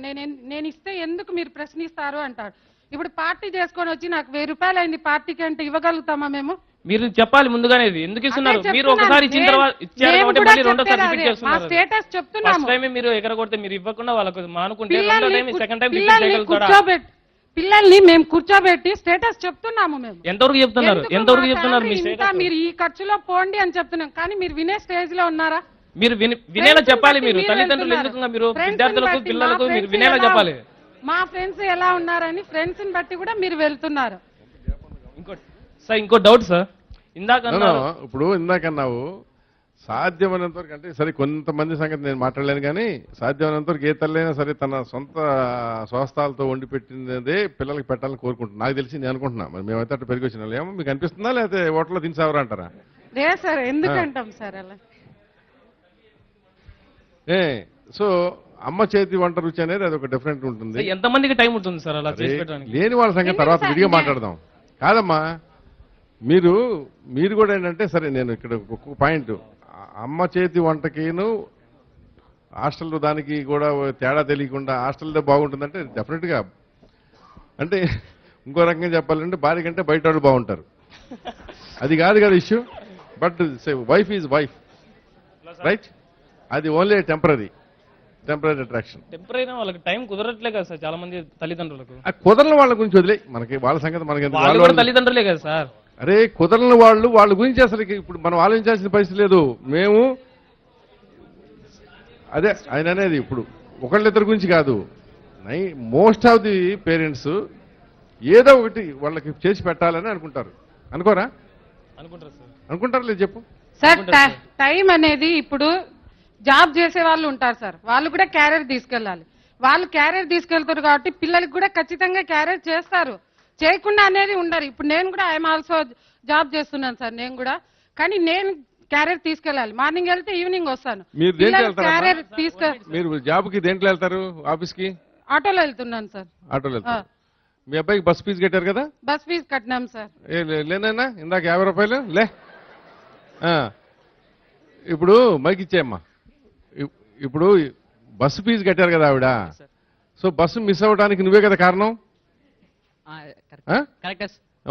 నేను ఇస్తే ఎందుకు మీరు ప్రశ్నిస్తారు అంటాడు. ఇప్పుడు పార్టీ చేసుకొని వచ్చి నాకు 1000 రూపాయలు అయింది పార్టీకి అంటే ఇవ్వగలుగుతామా మేము? మీరు చెప్పాలి ముందుగానే ఎందుకు ఇస్తున్నారు. మీరు ఒకసారి ఇచ్చిన తర్వాత ఇచ్చారు కాబట్టి మళ్ళీ రెండోసారి రిపీట్ చేస్తున్నారు. స్టేటస్ చెప్తున్నాము. ఫస్ట్ టైం మీరు ఎగరగొడితే మీరు ఇవ్వకుండా వాళ్ళకు మానుకుంటే రెండో టైం సెకండ్ టైం రిపీట్ చేయగలుగుతారా? పిల్లల్ని మేము కూర్చోబెట్టి స్టేటస్ చెప్తున్నాము. మేము ఎంతవరకు చెప్తున్నారు? మీరు ఈ ఖర్చులో పోండి అని చెప్తున్నాం, కానీ మీరు వినే స్టేజ్ లో ఉన్నారా? మీరు వినేలా చెప్పాలి. మీరు తల్లిదండ్రులు ఎందుకు మీరు విద్యార్థులకు పిల్లలకు మీరు వినేలా చెప్పాలి. మా ఫ్రెండ్స్ ఎలా ఉన్నారని ఫ్రెండ్స్ ని బట్టి కూడా మీరు వెళ్తున్నారు. ఇంకో డౌట్ సార్, ఇప్పుడు ఇందాకన్నావు సాధ్యమైనంత వరకు, అంటే సరే కొంతమంది సంగతి నేను మాట్లాడలేను, కానీ సాధ్యమైనంత వరకు ఏ తల్లైనా సరే తన సొంత స్వస్థాలతో వండి పెట్టినదే పిల్లలకి పెట్టాలని కోరుకుంటున్నాను. నాకు తెలిసి నేను అనుకుంటున్నా. మరి మేమైతే అట్లా పెరిగి వచ్చిన ఏమో మీకు అనిపిస్తుందా, లేకపోతే హోటల్లో తినేసావరా అంటారా? లేదు సార్, ఎందుకంటాం సార్ అలా. సో అమ్మ చేతి వంట రుచి అనేది అది ఒక డిఫరెంట్ ఉంటుంది. ఎంతమందికి టైం ఉంటుంది సార్ అలా చేసి పెట్టడానికి? లేని వాళ్ళ సంగతి తర్వాత విడిగా మాట్లాడదాం. కాదమ్మా, మీరు కూడా ఏంటంటే, సరే నేను ఇక్కడ ఒక పాయింట్, అమ్మ చేతి వంటకిను హాస్టల్ దానికి కూడా తేడా తెలియకుండా హాస్టల్దే బాగుంటుందంటే డెఫినెట్గా, అంటే ఇంకో రకంగా చెప్పాలంటే భార్య కంటే బయట వాళ్ళు బాగుంటారు, అది కాదు కదా issue. But wife is wife, right? అది ఓన్లీ టెంపరీ అట్రాక్షన్. టెంపరీ వాళ్ళకి టైం కుదరట్లే కదా సార్ చాలా మంది తల్లిదండ్రులకు. కుదరని వాళ్ళ గురించి వదిలే, మనకి వాళ్ళ సంగతి మనకి తల్లిదండ్రులే కదా సార్. అరే కుదరని వాళ్ళ గురించి అసలు ఇప్పుడు మనం ఆలోచించాల్సిన పరిస్థితి లేదు. మేము అదే ఆయన అనేది ఇప్పుడు ఒకళ్ళిద్దరి గురించి కాదు, మోస్ట్ ఆఫ్ ది పేరెంట్స్ ఏదో ఒకటి వాళ్ళకి చేసి పెట్టాలని అనుకుంటారు. అనుకోరా? అనుకుంటారు లేదు చెప్పు సార్. టైం అనేది ఇప్పుడు జాబ్ చేసే వాళ్ళు ఉంటారు సార్, వాళ్ళు కూడా క్యారియర్ తీసుకెళ్ళాలి. వాళ్ళు క్యారియర్ తీసుకెళ్తారు కాబట్టి పిల్లలకి కూడా ఖచ్చితంగా క్యారియర్ చేస్తారు, చేయకుండా అనేది ఉండరు. ఇప్పుడు నేను కూడా ఐఎమ్ ఆల్సో జాబ్ చేస్తున్నాను సార్ నేను కూడా, కానీ నేను క్యారియర్ తీసుకెళ్ళాలి. మార్నింగ్ వెళ్తే ఈవినింగ్ వస్తాను. క్యారియర్ మీరు జాబ్ కి దేంట్లో వెళ్తారు? ఆఫీస్ కి ఆటోలో వెళ్తున్నాను సార్. ఆటోలో వెళ్తారు. మీ అబ్బాయికి బస్ ఫీజు కట్టారు కదా? బస్ ఫీజు కట్టినాం సార్. లేనైనా ఇందాక 50 రూపాయలు లే. ఇప్పుడు మైక్ ఇచ్చేయమ్మా. ఇప్పుడు బస్సు ఫీజు కట్టారు కదా ఆవిడ, సో బస్సు మిస్ అవ్వడానికి నువ్వే కదా కారణం.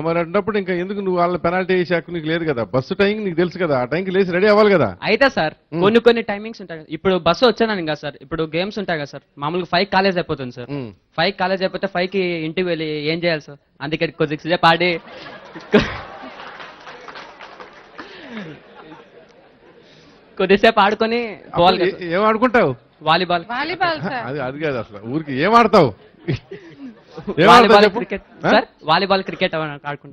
మరి అన్నప్పుడు ఇంకా ఎందుకు నువ్వు వాళ్ళ పెనాల్టీ వేసే హక్కు నీకు లేదు కదా? బస్సు టైం నీకు తెలుసు కదా, ఆ టైంకి లేచి రెడీ అవ్వాలి కదా. అయితే సార్ కొన్ని టైమింగ్స్ ఉంటాయి. ఇప్పుడు బస్సు వచ్చాను కదా సార్, ఇప్పుడు గేమ్స్ ఉంటాయి కదా సార్, మామూలుగా 5 కాలేజ్ అయిపోతుంది సార్. 5 కాలేజ్ అయిపోతే 5కి ఇంటికి వెళ్ళి ఏం చేయాలి సార్? అందుకే కొద్దిసేపు ఆడి కొద్దిసేపు ఆడుకొని ఏం ఆడుకుంటావు? వాలీబాల్. అది కాదు అసలు, ఊరికి ఏం ఆడతావు? క్రికెట్ సార్, వాలీబాల్ క్రికెట్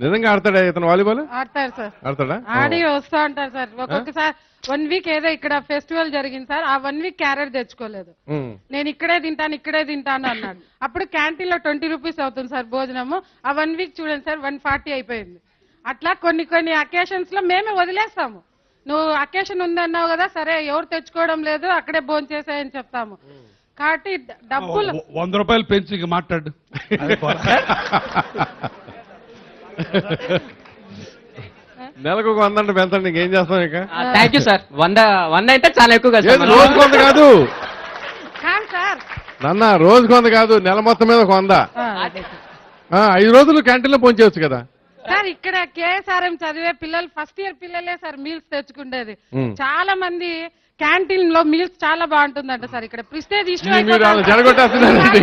నిజంగా ఆడతాడా ఇతను? వాలీబాల్ ఆడతారు సార్. ఆడతాడా? ఆడి వస్తా ఉంటారు సార్. ఒక్కొక్కసారి 1 వీక్ ఏదో ఇక్కడ ఫెస్టివల్ జరిగింది సార్, ఆ 1 వీక్ క్యారెట్ తెచ్చుకోలేదు. నేను ఇక్కడే తింటాను అన్నాడు. అప్పుడు క్యాంటీన్ లో 20 రూపీస్ అవుతుంది సార్ భోజనము. ఆ 1 వీక్ చూడండి సార్ 140 అయిపోయింది. అట్లా కొన్ని అకేషన్స్ లో మేమే వదిలేస్తాము. నువ్వు అకేషన్ ఉందన్నావు కదా, సరే ఎవరు తెచ్చుకోవడం లేదు అక్కడే భోజనం చేసాయని చెప్తాము. కాబట్టి డబ్బులు 100 రూపాయలు పెంచి ఇక మాట్లాడు. నెలకు 100 పెంచండి, ఇంకేం చేస్తాం ఇక. Thank you sir. 100 అయితే చాలా ఎక్కువ కదా. రోజు 100 కాదు సార్, నాన్న, రోజు 100 కాదు, నెల మొత్తం మీద 100. 5 రోజులు క్యాంటీన్లో పోంచవచ్చు కదా సార్. ఇక్కడ కేఎస్ఆర్ఎం చదివే పిల్లలు ఫస్ట్ ఇయర్ పిల్లలే సార్ మీల్స్ తెచ్చుకుండేది. చాలా మంది క్యాంటీన్ లో మీల్స్ చాలా బాగుంటుందంట సార్. ఇక్కడ ప్రిస్టేజ్ ఇష్యూ చెడగొట్టేస్తున్నారండి.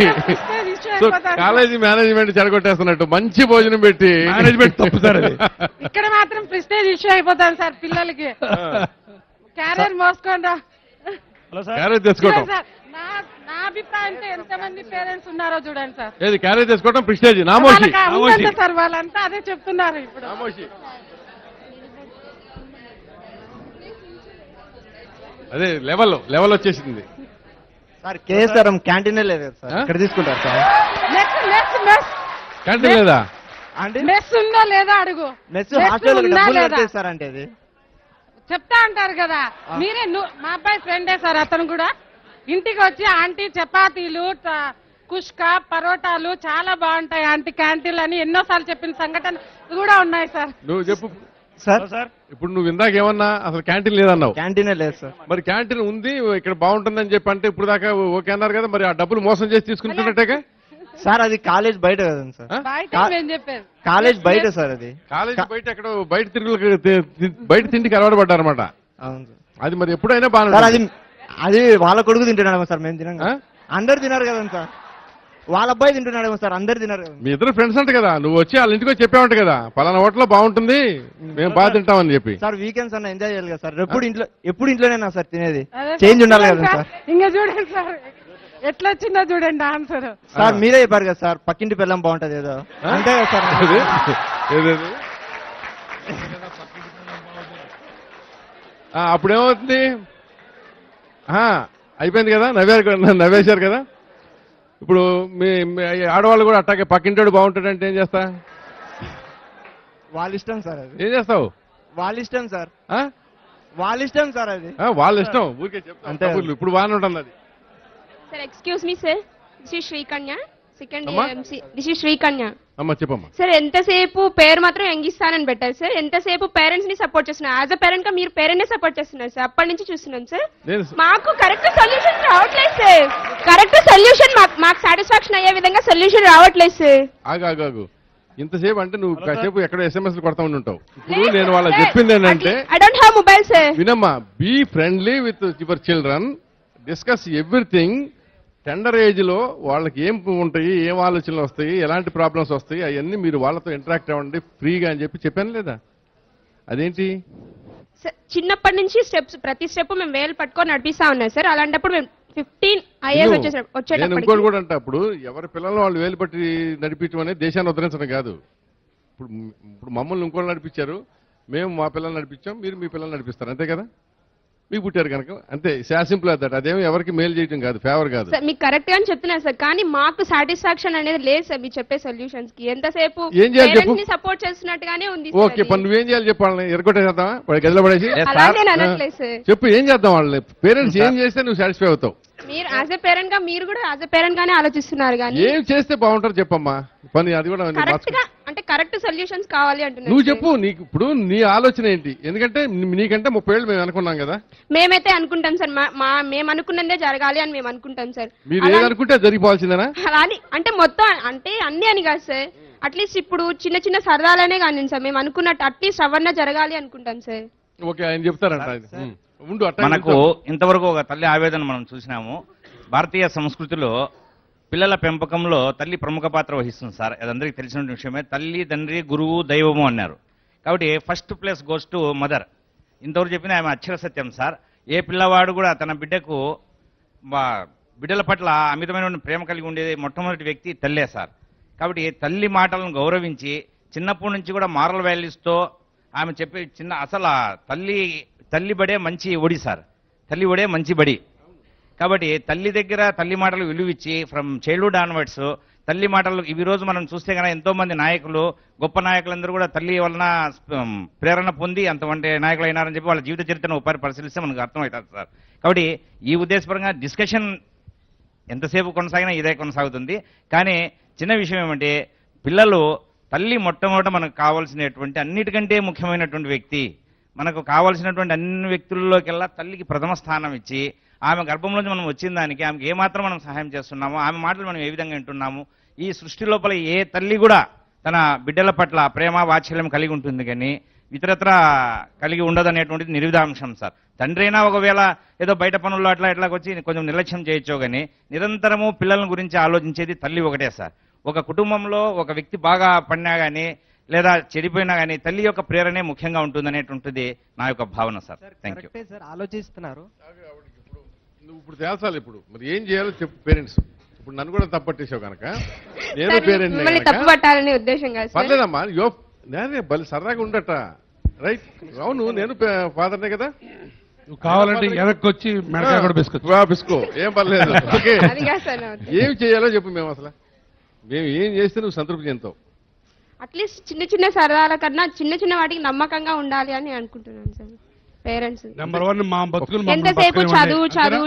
సో కాలేజీ మేనేజ్మెంట్ చెడగొట్టేస్తున్నట్టు మంచి భోజనం పెట్టి మేనేజ్మెంట్ తప్పు సార్. ఇక్కడ మాత్రం ప్రిస్టేజ్ ఇష్యూ అయిపోతాను సార్ పిల్లలకి. క్యారియర్ మోసుకోండి క్యారేజ్ తెచ్చుకోవటం. నా అభిప్రాయంతో ఎంతమంది పేరెంట్స్ ఉన్నారో చూడండి సార్. ఏది క్యారేజ్ తెచ్చుకోవటం ప్రిస్టేజ్ నామోషి సార్, వాళ్ళంతా అదే చెప్తున్నారు ఇప్పుడు. అదే లెవెల్ వచ్చేసింది సార్. కేఎస్ఆర్ఎం క్యాంటీనే లేదు సార్, ఇక్కడ తీసుకుంటారు సార్. క్యాంటీన్ లేదా? మెస్ ఉందో లేదా అడుగు. మెస్ హాస్టల్ సార్ అంటే అది చెప్తా అంటారు కదా మీరే. మా అబ్బాయి ఫ్రెండే సార్, అతను కూడా ఇంటికి వచ్చి ఆంటీ చపాతీలు కుష్కా పరోటాలు చాలా బాగుంటాయి ఆంటీ క్యాంటీన్లు అని ఎన్నోసార్లు చెప్పిన సంఘటన కూడా ఉన్నాయి సార్. నువ్వు చెప్పు సార్. ఇప్పుడు నువ్వు ఇందాక ఏమన్నా అసలు క్యాంటీన్ లేదన్నావు. క్యాంటీనే లేదు సార్. మరి క్యాంటీన్ ఉంది ఇక్కడ బాగుంటుందని చెప్పి అంటే ఇప్పుడు దాకా ఓకే అన్నారు కదా, మరి ఆ డబ్బులు మోసం చేసి తీసుకుంటున్నట్టేగా సార్. అది కాలేజ్ బయట కదండి సార్. కాలేజ్ బయట సార్. అది కాలేజ్ బయట ఎక్కడ బయట తిండికి అలవాటు పడ్డారన్నమాట. అవును సార్. అది మరి ఎప్పుడైనా బాగా అది వాళ్ళ కొడుకు తింటున్నాడేమో సార్, మేము తినాం. అందరు తినారు కదండి సార్. వాళ్ళ అబ్బాయి తింటున్నాడేమో సార్, అందరు తినారు కదా. మీ ఇద్దరు ఫ్రెండ్స్ అంట కదా, నువ్వు వచ్చి వాళ్ళ ఇంటికి చెప్పావంట కదా, పలానా హోటల్లో బాగుంటుంది మేము బాగా తింటామని చెప్పి. సార్ వీకెండ్స్ అన్న ఎంజాయ్ చేయాలి కదా సార్. ఎప్పుడు ఇంట్లోనేనా సార్ తినేది? చేంజ్ ఉండాలి కదా సార్. ఇంకా చూడండి సార్ ఎట్లా వచ్చిందో చూడండి ఆన్సర్. సార్ మీరే చెప్పారు కదా సార్, పక్కింటి పిల్లం బాగుంటది ఏదో, అంతే కదా సార్. అప్పుడేమవుతుంది? అయిపోయింది కదా, నవ్వేశారు కదా. ఇప్పుడు మీ ఆడవాళ్ళు కూడా అట్టాగే పక్కింటాడు బాగుంటాడంటే ఏం చేస్తా? వాళ్ళ ఇష్టం సార్. అది ఏం చేస్తావు? వాళ్ళ ఇష్టం సార్. వాళ్ళ ఇష్టం సార్. అది వాళ్ళ ఇష్టం, ఊరికే చెప్తా. ఇప్పుడు బాగానే ఉంటుంది అది. Sir, excuse me, sir. This is Shrikanya, second year MC. This is Shrikanya, అమ్మా చెప్పమ్మా. సార్ ఎంతసేపు పేరు మాత్రం ఎంగిస్తానని పెట్టారు సార్, ఎంతసేపు పేరెంట్స్ ని సపోర్ట్ చేస్తున్నారు. యాజ్ అ పేరెంట్ గా మీరు పేరెంట్ నే సపోర్ట్ చేస్తున్నారు సార్, అప్పటి నుంచి చూస్తున్నాం సార్. మాకు కరెక్ట్ సొల్యూషన్ రావట్లేదు సార్, కరెక్ట్ సొల్యూషన్ మాకు సాటిస్ఫాక్షన్ అయ్యే విధంగా సొల్యూషన్ రావట్లేదు సార్. ఆగు ఇంతసేపు అంటే నువ్వు కాసేపు ఎక్కడ SMS కొడతా ఉంటావు. ఇప్పుడు నేను వాళ్ళకి చెప్పింది ఏంటంటే I don't have mobile sir. వినమ్మా, be friendly with your children, discuss everything. Tender age లో వాళ్ళకి ఏం ఉంటాయి, ఏం ఆలోచనలు వస్తాయి, ఎలాంటి ప్రాబ్లమ్స్ వస్తాయి, అవన్నీ మీరు వాళ్ళతో ఇంటరాక్ట్ అవ్వండి ఫ్రీగా అని చెప్పాను లేదా? అదేంటి చిన్నప్పటి నుంచి స్టెప్స్, ప్రతి స్టెప్ మేము వేలు పట్టుకొని నడిపిస్తా ఉన్నాం సార్. అలాంటప్పుడు మేము 15 IAS నేను ఇంకోటి కూడా అంటే అప్పుడు ఎవరి పిల్లలు వాళ్ళు వేలు పట్టి నడిపించడం అనేది దేశాన్ని ఉద్ధరించడం కాదు. ఇప్పుడు మమ్మల్ని ఇంకోళ్ళు నడిపించారు, మేము మా పిల్లల్ని నడిపించాం, మీరు మీ పిల్లల్ని నడిపిస్తారు, అంతే కదా? మీకు పుట్టారు కనుక అంతే, సింపుల్ దట్. అదేమి ఎవరికి మేలు చేయడం కాదు, ఫేవర్ కాదు. మీకు కరెక్ట్ గా చెప్తున్నారు సార్, కానీ మాకు సాటిస్ఫాక్షన్ అనేది లేదు సార్ మీరు చెప్పే సొల్యూషన్స్ కి. ఎంతసేపు ఏం చేయాలి చెప్పు? సపోర్ట్ చేస్తున్నట్టుగానే ఉంది. ఓకే, పని నువ్వేం చేయాలి చెప్పు? వాళ్ళని ఎరగొట్టేద్దామా, వాళ్ళ గదిలో పడేసి? చెప్పు ఏం చేద్దాం వాళ్ళని? పేరెంట్స్ ఏం చేస్తే నువ్వు సాటిస్ఫై అవుతావు? మీరు యాజ్ ఎ పేరెంట్ గా మీరు కూడా యాజ్ ఎ పేరెంట్ గానే ఆలోచిస్తున్నారు, కానీ ఏం చేస్తే బాగుంటారు చెప్పమ్మా పని? అది కూడా కరెక్ట్ గా అంటే కరెక్ట్ సొల్యూషన్స్ కావాలి అంటున్నారు. నువ్వు చెప్పు, నీకు ఇప్పుడు నీ ఆలోచన ఏంటి? ఎందుకంటే నీకంటే 30 ఏళ్ళు మేము అనుకున్నాం కదా. మేమైతే అనుకుంటాం సార్, మేము అనుకున్నదే జరగాలి అని మేము అనుకుంటాం సార్. మీరు ఏదనుకుంటే జరిగిపోవాల్సిందేనా? అలా అంటే మొత్తం అంటే అన్ని అని కాదు సార్, అట్లీస్ట్ ఇప్పుడు చిన్న చిన్న సరదాలనే కానీ సార్ మేము అనుకున్నట్టు అట్లీస్ట్ అవన్నీ జరగాలి అనుకుంటాం సార్. ఓకే, ఆయన చెప్తారంట. మనకు ఇంతవరకు ఒక తల్లి ఆవేదన మనం చూసినాము. భారతీయ సంస్కృతిలో పిల్లల పెంపకంలో తల్లి ప్రముఖ పాత్ర వహిస్తుంది సార్, అది అందరికీ తెలిసిన విషయమే. తల్లి, తండ్రి, గురువు, దైవము అన్నారు. కాబట్టి first place goes to mother. ఇంతవరకు చెప్పిన ఆమె అక్షర సత్యం సార్. ఏ పిల్లవాడు కూడా తన బిడ్డల పట్ల అమితమైన ప్రేమ కలిగి ఉండేది మొట్టమొదటి వ్యక్తి తల్లే సార్. కాబట్టి తల్లి మాటలను గౌరవించి చిన్నప్పటి నుంచి కూడా మారల్ వాల్యూస్తో ఆమె చెప్పే అసలు తల్లి బడే మంచి ఒడి సార్, తల్లి ఒడే మంచి బడి. కాబట్టి తల్లి దగ్గర తల్లి మాటలు విలువిచ్చి ఫ్రమ్ చైల్డ్హుడ్ ఆన్వర్డ్స్ తల్లి మాటలు ఈ రోజు మనం చూస్తే కనుక ఎంతో మంది నాయకులు, గొప్ప నాయకులందరూ కూడా తల్లి వలన ప్రేరణ పొంది అంతవంటి నాయకులు అయినారని చెప్పి వాళ్ళ జీవిత చరిత్రను ఒకసారి పరిశీలిస్తే మనకు అర్థమవుతుంది సార్. కాబట్టి ఈ ఉద్దేశపరంగా డిస్కషన్ ఎంతసేపు కొనసాగినా ఇదే కొనసాగుతుంది. కానీ చిన్న విషయం ఏమంటే పిల్లలు తల్లి మొట్టమొదట మనకు కావాల్సినటువంటి అన్నిటికంటే ముఖ్యమైనటువంటి వ్యక్తి. మనకు కావాల్సినటువంటి అన్ని వ్యక్తుల్లోకెల్లా తల్లికి ప్రథమ స్థానం ఇచ్చి ఆమె గర్భంలోంచి మనం వచ్చిన దానికి ఆమెకి ఏమాత్రం మనం సహాయం చేస్తున్నామో, ఆమె మాటలు మనం ఏ విధంగా వింటున్నాము, ఈ సృష్టి లోపల ఏ తల్లి కూడా తన బిడ్డల పట్ల ప్రేమ వాత్సల్యం కలిగి ఉంటుంది, కానీ ఇతరత్ర కలిగి ఉండదు అనేటువంటిది నిర్విధాంశం సార్. తండ్రి అయినా ఒకవేళ ఏదో బయట పనుల్లో అట్లా వచ్చి కొంచెం నిర్లక్ష్యం చేయొచ్చో, కానీ నిరంతరము పిల్లల గురించి ఆలోచించేది తల్లి ఒకటే సార్. ఒక కుటుంబంలో ఒక వ్యక్తి బాగా పడినా కానీ లేదా చెడిపోయినా కానీ తల్లి యొక్క ప్రేరణే ముఖ్యంగా ఉంటుంది అనేటువంటిది నా యొక్క భావన సార్. Thank you sir. ఆలోచిస్తున్నారు నువ్వు ఇప్పుడు తేల్చాలి. ఇప్పుడు మరి ఏం చేయాలో చెప్పు పేరెంట్స్. ఇప్పుడు నన్ను కూడా తప్పట్టేసావు కనుక నేను పేరెంట్ తప్పు పట్టాలనే ఉద్దేశం కాదు సార్. పర్లేదమ్మా, నేనే బలి సరదాగా ఉండట. రైట్, అవును నేను ఫాదర్నే కదా. నువ్వు కావాలంటే వెనక్కి వచ్చి మెడకాయ కూడా బిస్కో, ఏం పర్లేదు. ఓకే, ఏం చేయాలో చెప్పు. మేము అసలు మేము ఏం చేస్తే నువ్వు సంతృప్తి చెందుతావు? అట్లీస్ట్ చిన్న చిన్న సరదాల కన్నా చిన్న చిన్న వాటికి నమ్మకంగా ఉండాలి అని అనుకుంటున్నాను సార్. పేరెంట్స్ నెంబర్ 1 మా బతుకులు ఎంతసేపు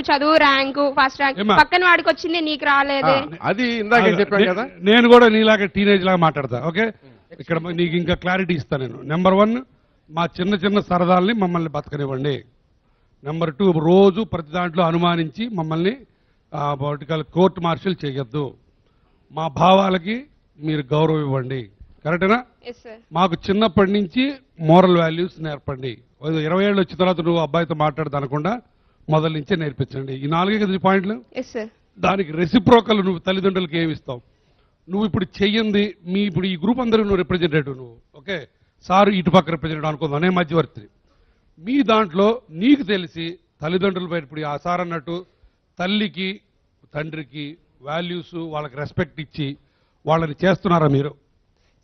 చదువు ర్యాంకు ఫస్ట్ ర్యాంక్ పక్కన వాడికి వచ్చింది నీకు రాలేదే, అది ఇందాక చెప్పాను కదా. నేను కూడా నీలాగా టీనేజ్ లాగా మాట్లాడతా. ఓకే, ఇక్కడ నీకు ఇంకా క్లారిటీ ఇస్తాను నేను. నెంబర్ 1 మా చిన్న చిన్న సరదాల్ని మమ్మల్ని బతకనివ్వండి. నెంబర్ 2 రోజు ప్రతి దాంట్లో అనుమానించి మమ్మల్ని కోర్టు మార్షల్ చేయొద్దు. మా భావాలకి మీరు గౌరవం ఇవ్వండి. కరెక్టేనా? మాకు చిన్నప్పటి నుంచి మోరల్ వాల్యూస్ నేర్పండి. 20 ఏళ్ళు వచ్చిన తర్వాత నువ్వు అబ్బాయితో మాట్లాడదు అనకుండా మొదల నుంచే నేర్పించండి. ఈ 4 కదా పాయింట్లు. దానికి రెసిప్రోకల్ నువ్వు తల్లిదండ్రులకి ఏమి ఇస్తావు? నువ్వు ఇప్పుడు చెయ్యింది ఇప్పుడు ఈ గ్రూప్ అందరూ నువ్వు రిప్రజెంటేటివ్, నువ్వు ఓకే సార్ ఇటుపక్క రిప్రజెంటేటివ్ అనుకుందాం, నేను మధ్యవర్తి. మీ దాంట్లో నీకు తెలిసి తల్లిదండ్రులు బయట ఇప్పుడు ఆ సార్ అన్నట్టు తల్లికి తండ్రికి వాల్యూస్ వాళ్ళకి రెస్పెక్ట్ ఇచ్చి వాళ్ళని చేస్తున్నారా మీరు?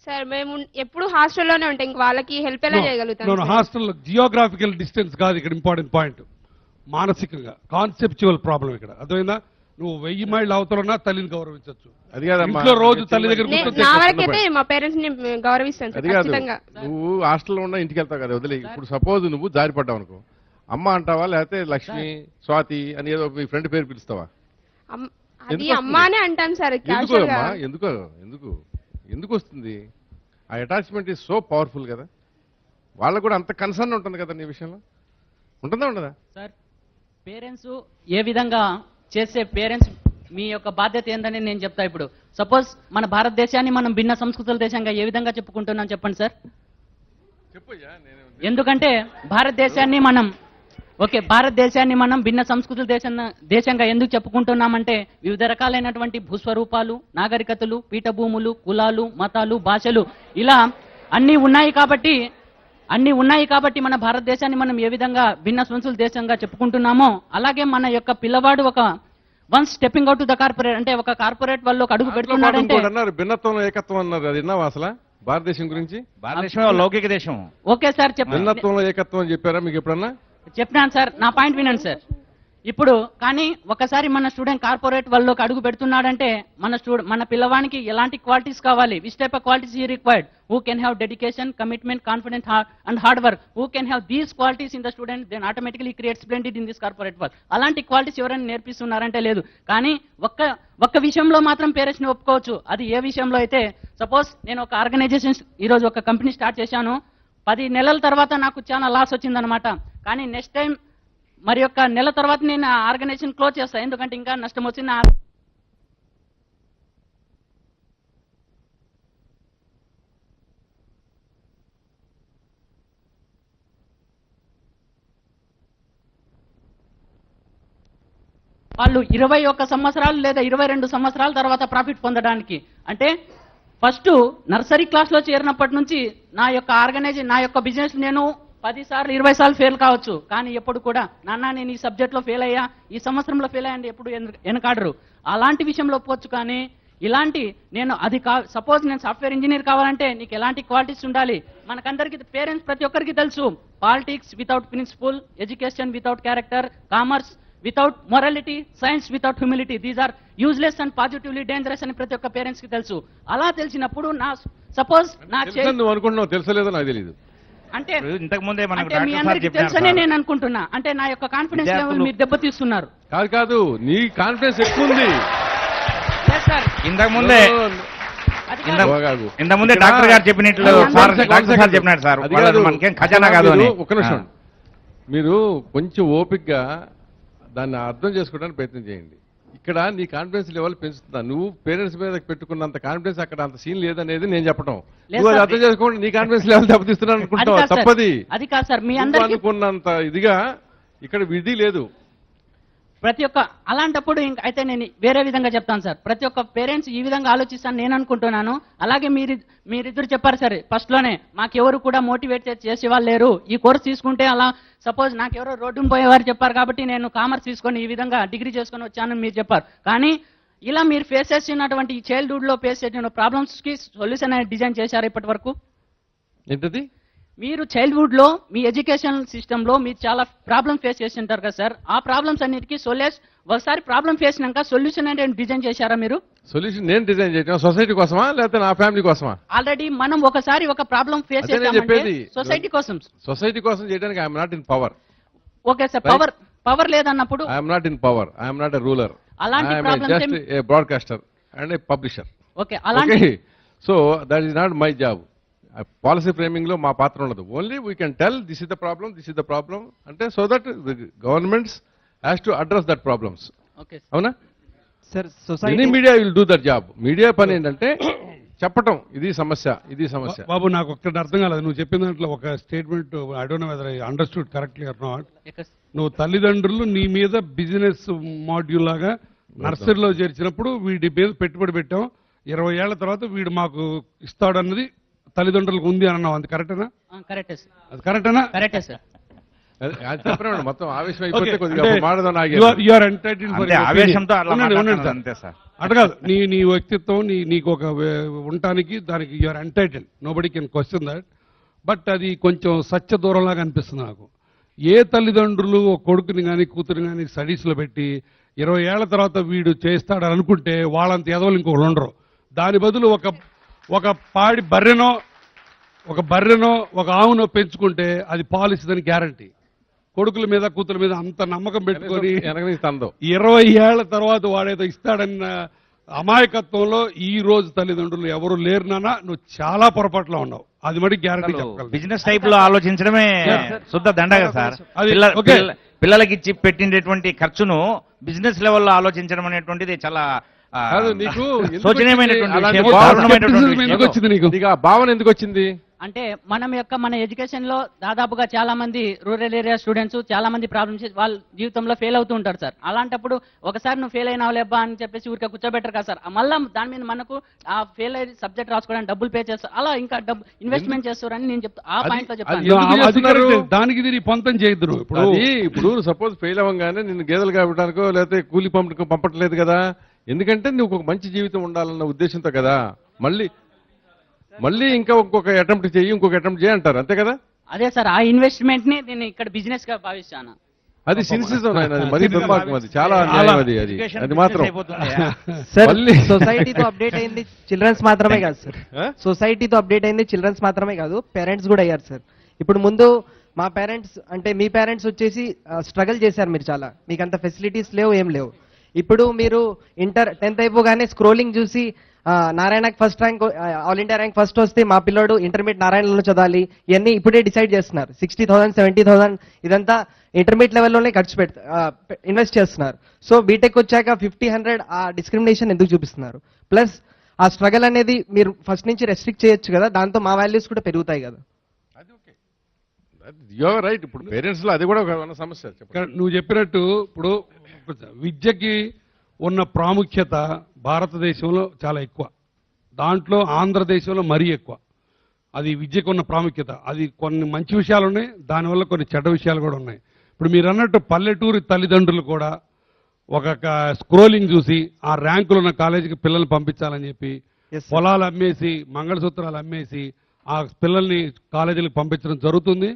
సార్ మేము ఎప్పుడు హాస్టల్లోనే ఉంటాం, ఇంక వాళ్ళకి హెల్ప్ ఎలా చేయగలుగుతాం? హాస్టల్ జియోగ్రాఫికల్ డిస్టెన్స్ కాదు ఇక్కడ ఇంపార్టెంట్ పాయింట్, మానసికంగా కాన్సెప్చువల్ ప్రాబ్లం ఇక్కడ. అర్థమైందా? నువ్వు 1000 మైళ్ళు అవతలన్నా తల్లిని గౌరవించవచ్చు. అది కాదమ్మా, ఇంట్లో రోజు తల్లి దగ్గర నా వరకైతే మా పేరెంట్స్ ని గౌరవిస్తాను. అది కాదు, నువ్వు హాస్టల్లో ఉన్నా ఇంటికి వెళ్తావు కదా, వదిలే. ఇప్పుడు సపోజ్ నువ్వు దారి పడ్డావు అనుకో, అమ్మ అంటావా లేకపోతే లక్ష్మి, స్వాతి అని ఏదో మీ ఫ్రెండ్ పేరు పిలుస్తావా? అది అమ్మానే అంటాను సార్. ఎందుకు ఎందుకు వస్తుంది? ఆ అటాచ్మెంట్ ఈజ్ సో పవర్ఫుల్ కదా. వాళ్ళకు కూడా అంత కన్సర్న్ ఉంటుంది కదా నీ విషయంలో, ఉంటుందా ఉండదా? సార్ పేరెంట్స్ ఏ విధంగా చేసే పేరెంట్స్ మీ యొక్క బాధ్యత ఏందని నేను చెప్తా. ఇప్పుడు సపోజ్ మన భారతదేశాన్ని మనం భిన్న సంస్కృతుల దేశంగా ఏ విధంగా చెప్పుకుంటున్నాం చెప్పండి సార్. ఎందుకంటే భారతదేశాన్ని మనం భిన్న సంస్కృతుల దేశంగా ఎందుకు చెప్పుకుంటున్నామంటే వివిధ రకాలైనటువంటి భూస్వరూపాలు, నాగరికతలు, పీఠభూములు, కులాలు, మతాలు, భాషలు ఇలా అన్నీ ఉన్నాయి కాబట్టి మన భారతదేశాన్ని మనం ఏ విధంగా భిన్న సంస్కృతుల దేశంగా చెప్పుకుంటున్నామో అలాగే మన యొక్క పిల్లవాడు ఒక once stepping out to the corporate అంటే ఒక కార్పొరేట్ వాళ్ళు అడుగు పెడుతున్నాడంటే అన్నారు భిన్నత్వం ఏకత్వం అన్నారు. అది విన్నావా అసలు భారతదేశం గురించి? భారతదేశం లౌకిక దేశం. ఓకే సార్ భిన్నత్వంలో ఏకత్వం అని చెప్పారా మీకు ఎప్పుడన్నా? చెప్పినాను సార్, నా పాయింట్ వినండి సార్. ఇప్పుడు కానీ ఒకసారి మన స్టూడెంట్ కార్పొరేట్ వాళ్ళకి అడుగు పెడుతున్నాడంటే మన పిల్లవానికి ఎలాంటి క్వాలిటీస్ కావాలి, which type of qualities he required, who can have dedication, commitment, confident and hard work, who can have these qualities in the student, then automatically create splendid in this corporate work. అలాంటి qualities ఎవరైనా నేర్పిస్తున్నారంటే లేదు. కానీ ఒక్క విషయంలో మాత్రం parents ని ఒప్పుకోవచ్చు. అది ఏ విషయంలో అయితే సపోజ్ నేను ఒక ఆర్గనైజేషన్ ఈరోజు ఒక కంపెనీ స్టార్ట్ చేశాను, 10 నెలల తర్వాత నాకు చాలా లాస్ వచ్చిందనమాట. కానీ నెక్స్ట్ టైం మరి యొక్క నెల తర్వాత నేను ఆ ఆర్గనైజేషన్ క్లోజ్ చేస్తాను, ఎందుకంటే ఇంకా నష్టం వచ్చింది. వాళ్ళు 21 సంవత్సరాలు లేదా 22 సంవత్సరాల తర్వాత ప్రాఫిట్ పొందడానికి. అంటే ఫస్ట్ నర్సరీ క్లాస్లో చేరినప్పటి నుంచి నా యొక్క బిజినెస్ నేను 10 సార్లు 20 సార్లు ఫెయిల్ కావచ్చు, కానీ ఎప్పుడు కూడా నాన్న నేను ఈ సబ్జెక్ట్లో ఫెయిల్ అయ్యా, ఈ సంవత్సరంలో ఫెయిల్ అయ్యా అంటే ఎప్పుడు వెనకాడరు. అలాంటి విషయంలో ఒప్పుకోవచ్చు. కానీ ఇలాంటి సపోజ్ నేను సాఫ్ట్వేర్ ఇంజనీర్ కావాలంటే నీకు ఎలాంటి క్వాలిటీస్ ఉండాలి, మనకందరికి పేరెంట్స్ ప్రతి ఒక్కరికి తెలుసు. Politics without principle, education without character, commerce without morality, science without humility, these are useless and positively dangerous అని ప్రతి ఒక్క పేరెంట్స్ కి తెలుసు. అలా తెలిసినప్పుడు సపోజ్ అనుకుంటున్నావు తెలుసలేదో నాకు తెలియదు అంటే ఇంతకు ముందే మీ అందరికి తెలుసనే నేను అనుకుంటున్నా. అంటే నా యొక్క కాన్ఫిడెన్స్ లెవెల్ మీరు దెబ్బతీస్తున్నారు. కాదు నీ కాన్ఫిడెన్స్ ఎక్కువ ఉంది. ఇంతకు ముందే డాక్టర్ గారు చెప్పినట్లు డాక్టర్ సార్ చెప్పినారు సార్, మనకేం ఖజానా కాదు అని. ఒక నిమిషం మీరు కొంచెం ఓపికగా దాన్ని అర్థం చేసుకోవడానికి ప్రయత్నం చేయండి. ఇక్కడ నీ కాన్ఫిడెన్స్ లెవెల్ పెంచుతున్నా, నువ్వు పేరెంట్స్ మీద పెట్టుకున్నంత కాన్ఫిడెన్స్ అక్కడ అంత సీన్ లేదనేది నేను చెప్పడం. నువ్వు అది అర్థం చేసుకోండి, నీ కాన్ఫిడెన్స్ లెవెల్ దెబ్బతీస్తున్నాను అనుకుంటావు, తప్పది. అది కాదు సార్, మీ అనుకున్నంత ఇదిగా ఇక్కడ విధి లేదు. ప్రతి ఒక్క అలాంటప్పుడు అయితే నేను వేరే విధంగా చెప్తాను సార్. ప్రతి ఒక్క పేరెంట్స్ ఈ విధంగా ఆలోచిస్తాను నేను అనుకుంటున్నాను. అలాగే మీరిద్దరు చెప్పారు సరే ఫస్ట్ లోనే, మాకెవరు కూడా మోటివేట్ చేసే వాళ్ళు లేరు, ఈ కోర్స్ తీసుకుంటే అలా సపోజ్ నాకెవరో రోడ్డును పోయేవారు చెప్పారు కాబట్టి నేను కామర్స్ తీసుకొని ఈ విధంగా డిగ్రీ చేసుకొని వచ్చానని మీరు చెప్పారు. కానీ ఇలా మీరు ఫేస్ చేసినటువంటి ఈ చైల్డ్హుడ్ లో ఫేస్ చేసిన ప్రాబ్లమ్స్ కి సొల్యూషన్ అనేది డిజైన్ చేశారు ఇప్పటి వరకు? ఏంటది? మీరు చైల్డ్హుడ్ లో మీ ఎడ్యుకేషన్ సిస్టమ్ లో మీరు చాలా ప్రాబ్లమ్ ఫేస్ చేసి ఉంటారు కదా సార్. ఆ ప్రాబ్లమ్స్ అన్నిటికీ ఒకసారి ప్రాబ్లం ఫేస్ అయినాక సొల్యూషన్ అంటే డిజైన్ చేశారా మీరు? సొల్యూషన్ నేను డిజైన్ చేయడం సొసైటీ కోసమా లేకపోతే నా ఫ్యామిలీ కోసమా? ఆల్రెడీ మనం ఒకసారి ఒక ప్రాబ్లం ఫేస్ చేసామంటే సొసైటీ కోసం. సొసైటీ కోసం చేయడానికి I'm not in power. Okay sir, power లేదన్నప్పుడు I'm not in power, I'm not a ruler, అలాంటి just a broadcaster and a publisher. Okay, అలాంటి so that is not my job. Policy framing లో మా పాత్ర ఉండదు. Only we can tell this is the problem, this is the problem అంటే so that governments has to address that problems. అవునా sir? Any media will do that job. Media పని ఏంటంటే చెప్పటం, ఇది సమస్య, ఇది సమస్య. బాబు నాకు ఒక్కటి అర్థం కాలేదు, నువ్వు చెప్పిన దాంట్లో ఒక statement, I don't know whether I understood correctly or not. నువ్వు తల్లిదండ్రులు నీ మీద బిజినెస్ మాడ్యూల్ లాగా నర్సరీలో చేర్చినప్పుడు వీడి మీద పెట్టుబడి పెట్టాం, 20 ఏళ్ల తర్వాత వీడు మాకు ఇస్తాడు అన్నది తల్లిదండ్రులకు ఉంది అని అన్నావు, అది కరెక్టేనా? అది కరెక్టేనా? కరెక్టే సార్. మొత్తం ఆవేశం అయిపోతే కొద్దిగా అడగదు నీ వ్యక్తిత్వం నీకు ఒక ఉండటానికి దానికి you're entitle, nobody can question that. But అది కొంచెం సత్య దూరంలాగా అనిపిస్తుంది నాకు. ఏ తల్లిదండ్రులు ఒక కొడుకుని కానీ కూతురుని కానీ స్టడీస్లో పెట్టి 20 ఏళ్ల తర్వాత వీడు చేస్తాడని అనుకుంటే వాళ్ళంత ఎదవలు ఇంకొకళ్ళు ఉండరు. దాని బదులు ఒక పాడి బర్రెనో ఒక ఆవునో పెంచుకుంటే అది పాలిస్తుందని గ్యారంటీ. కొడుకుల మీద కూతుల మీద అంత నమ్మకం పెట్టుకొని 20 ఏళ్ల తర్వాత వాడేదో ఇస్తాడన్న అమాయకత్వంలో ఈ రోజు తల్లిదండ్రులు ఎవరు లేరు నాన్న, నువ్వు చాలా పొరపాట్లో ఉన్నావు. అది మరి గ్యారంటీ చెప్పగలను. బిజినెస్ టైప్ లో ఆలోచించడమే శుద్ధ దండగా సార్. అది ఓకే. పిల్లలకి ఇచ్చి పెట్టిండేటువంటి ఖర్చును బిజినెస్ లెవెల్లో ఆలోచించడం అనేటువంటిది చాలా నీకు శోచనీయమైనటువంటి అలాంటి విషయం, దారుణమైనటువంటి విషయం. నీకు ఆ భావన ఎందుకు వచ్చింది? అంటే మన ఎడ్యుకేషన్ లో దాదాపుగా చాలా మంది రూరల్ ఏరియా స్టూడెంట్స్ చాలా మంది ప్రాబ్లమ్స్ వాళ్ళ జీవితంలో ఫెయిల్ అవుతూ ఉంటారు సార్. అలాంటప్పుడు ఒకసారి నువ్వు ఫెయిల్ అయినావు లేబ్బా అని చెప్పేసి ఊరికే కూర్చోబెట్టరు కదా సార్. మళ్ళీ దాని మీద మనకు ఆ ఫెయిల్ అయ్యి సబ్జెక్ట్ రాసుకోవడానికి డబ్బులు పే చేస్తారు, అలా ఇంకా డబ్బు ఇన్వెస్ట్మెంట్ చేస్తారని నేను చెప్తా ఆ పాయింట్ లో చెప్తాను. దానికి దీని పొంతం చేయద్దు. ఇప్పుడు సపోజ్ ఫెయిల్ అవ్వగానే నిన్ను గేదెలు కావడానికో లేకపోతే కూలి పంపట్లేదు కదా. ఎందుకంటే నువ్వు ఒక మంచి జీవితం ఉండాలన్న ఉద్దేశంతో కదా. మళ్ళీ ఇంకా ఇంకొక అటెంప్ట్ చేయి, ఇంకొక అటెంప్ట్ చేయి అంటారు, అంతే కదా. అదే సార్, ఆ ఇన్వెస్ట్మెంట్ ని నేను ఇక్కడ బిజినెస్ గా భావిస్తాను. అది సిన్సిజం, అది మరీ దుర్మార్గం, అది చాలా అన్యాయం. అది మాత్రం సార్ సొసైటీతో అప్డేట్ అయింది చిల్డ్రన్స్ మాత్రమే కాదు సార్. సొసైటీతో అప్డేట్ అయింది చిల్డ్రన్స్ మాత్రమే కాదు, పేరెంట్స్ కూడా అయ్యారు సార్. ఇప్పుడు ముందు మా పేరెంట్స్ అంటే మీ పేరెంట్స్ వచ్చేసి స్ట్రగుల్ చేశారు మీరు చాలా, మీకు అంత ఫెసిలిటీస్ లేవు, ఏం లేవు. ఇప్పుడు మీరు 10th అయిపోగానే స్క్రోలింగ్ చూసి నారాయణకి first rank, all India rank first వస్తే మా పిల్లోడు ఇంటర్మీడియట్ నారాయణలో చదవాలి, ఇవన్నీ ఇప్పుడే డిసైడ్ చేస్తున్నారు. 60,000 70,000 ఇదంతా ఇంటర్మీడియట్ లెవెల్లోనే ఇన్వెస్ట్ చేస్తున్నారు. సో బీటెక్ వచ్చాక 50-100 ఆ డిస్క్రిమినేషన్ ఎందుకు చూపిస్తున్నారు? ప్లస్ ఆ స్ట్రగల్ అనేది మీరు ఫస్ట్ నుంచి రెస్ట్రిక్ట్ చేయొచ్చు కదా, దాంతో మా వాల్యూస్ కూడా పెరుగుతాయి కదా. రైట్. ఇప్పుడు పేరెంట్స్ లో అది కూడా ఒక సమస్య. నువ్వు చెప్పినట్టు ఇప్పుడు విద్యకి ఉన్న ప్రాముఖ్యత భారతదేశంలో చాలా ఎక్కువ, దాంట్లో ఆంధ్రదేశంలో మరీ ఎక్కువ. అది విద్యకు ఉన్న ప్రాముఖ్యత. అది కొన్ని మంచి విషయాలు ఉన్నాయి, దానివల్ల కొన్ని చెడ్డ విషయాలు కూడా ఉన్నాయి. ఇప్పుడు మీరు అన్నట్టు పల్లెటూరి తల్లిదండ్రులు కూడా ఒక స్క్రోలింగ్ చూసి ఆ ర్యాంకులు ఉన్న కాలేజీకి పిల్లల్ని పంపించాలని చెప్పి పొలాలు అమ్మేసి మంగళసూత్రాలు అమ్మేసి ఆ పిల్లల్ని కాలేజీలకు పంపించడం జరుగుతుంది.